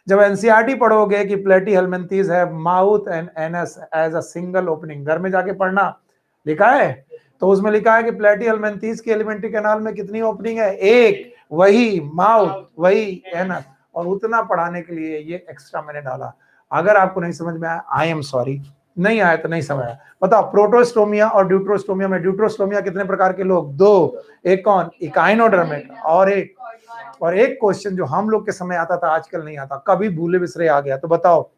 जब एनसीईआरटी पढ़ोगे कि प्लेटीहेल्मिन्थेस है mouth and anus as a single opening, घर में जाके पढ़ना, लिखा है तो उसमें लिखा है कि प्लेटीहेल्मिन्थेस की एलिमेंट्री कैनाल में कितनी ओपनिंग है? एक। वही माउथ, वही एनस। और उतना पढ़ाने के लिए ये एक्स्ट्रा मैंने डाला। अगर आपको नहीं समझ में आया, आई एम सॉरी, नहीं आया तो नहीं समझ आया। बताओ प्रोटोस्टोमिया और ड्यूट्रोस्टोमिया में ड्यूट्रोस्टोमिया कितने प्रकार के लोग? दो। एक कौन? इकाइनोडर्मिक। और एक क्वेश्चन जो हम लोग के समय आता था, आजकल नहीं आता, कभी भूले बिसरे आ गया, तो बताओ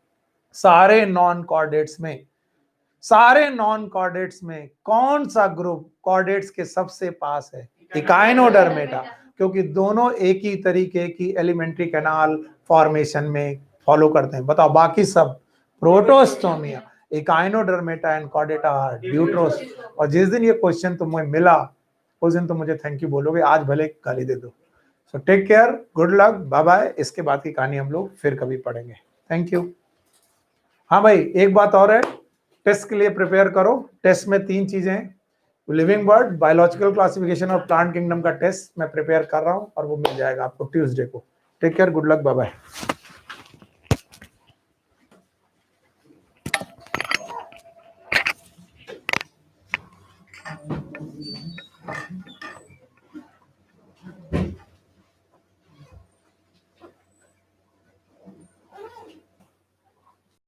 सारे नॉन कॉर्डेट्स में कौन सा ग्रुप कॉर्डेट्स के सबसे पास है? इकाइनोडर्मेटा। क्योंकि दोनों एक ही तरीके की एलिमेंट्री कैनाल फॉर्मेशन में फॉलो करते हैं। बताओ बाकी सब प्रोटोस्टोमिया, इकाइनोडर्मेटा एंड कॉर्डेटा ड्यूट्रोस। और जिस दिन ये क्वेश्चन तुम्हें मिला उस दिन तो मुझे थैंक यू बोलोगे, आज भले गाली दे दो। So take care, good luck, bye bye. इसके बाद की कहानी हम लोग फिर कभी पढ़ेंगे। Thank you. हाँ भाई, एक बात और है, टेस्ट के लिए प्रिपेयर करो। टेस्ट में 3 चीजें हैं, लिविंग बर्ड, बायोलॉजिकल क्लासिफिकेशन और प्लांट किंगडम का टेस्ट मैं प्रिपेयर कर रहा हूं, और वो मिल जाएगा आपको ट्यूसडे को। Take care, good luck, bye bye.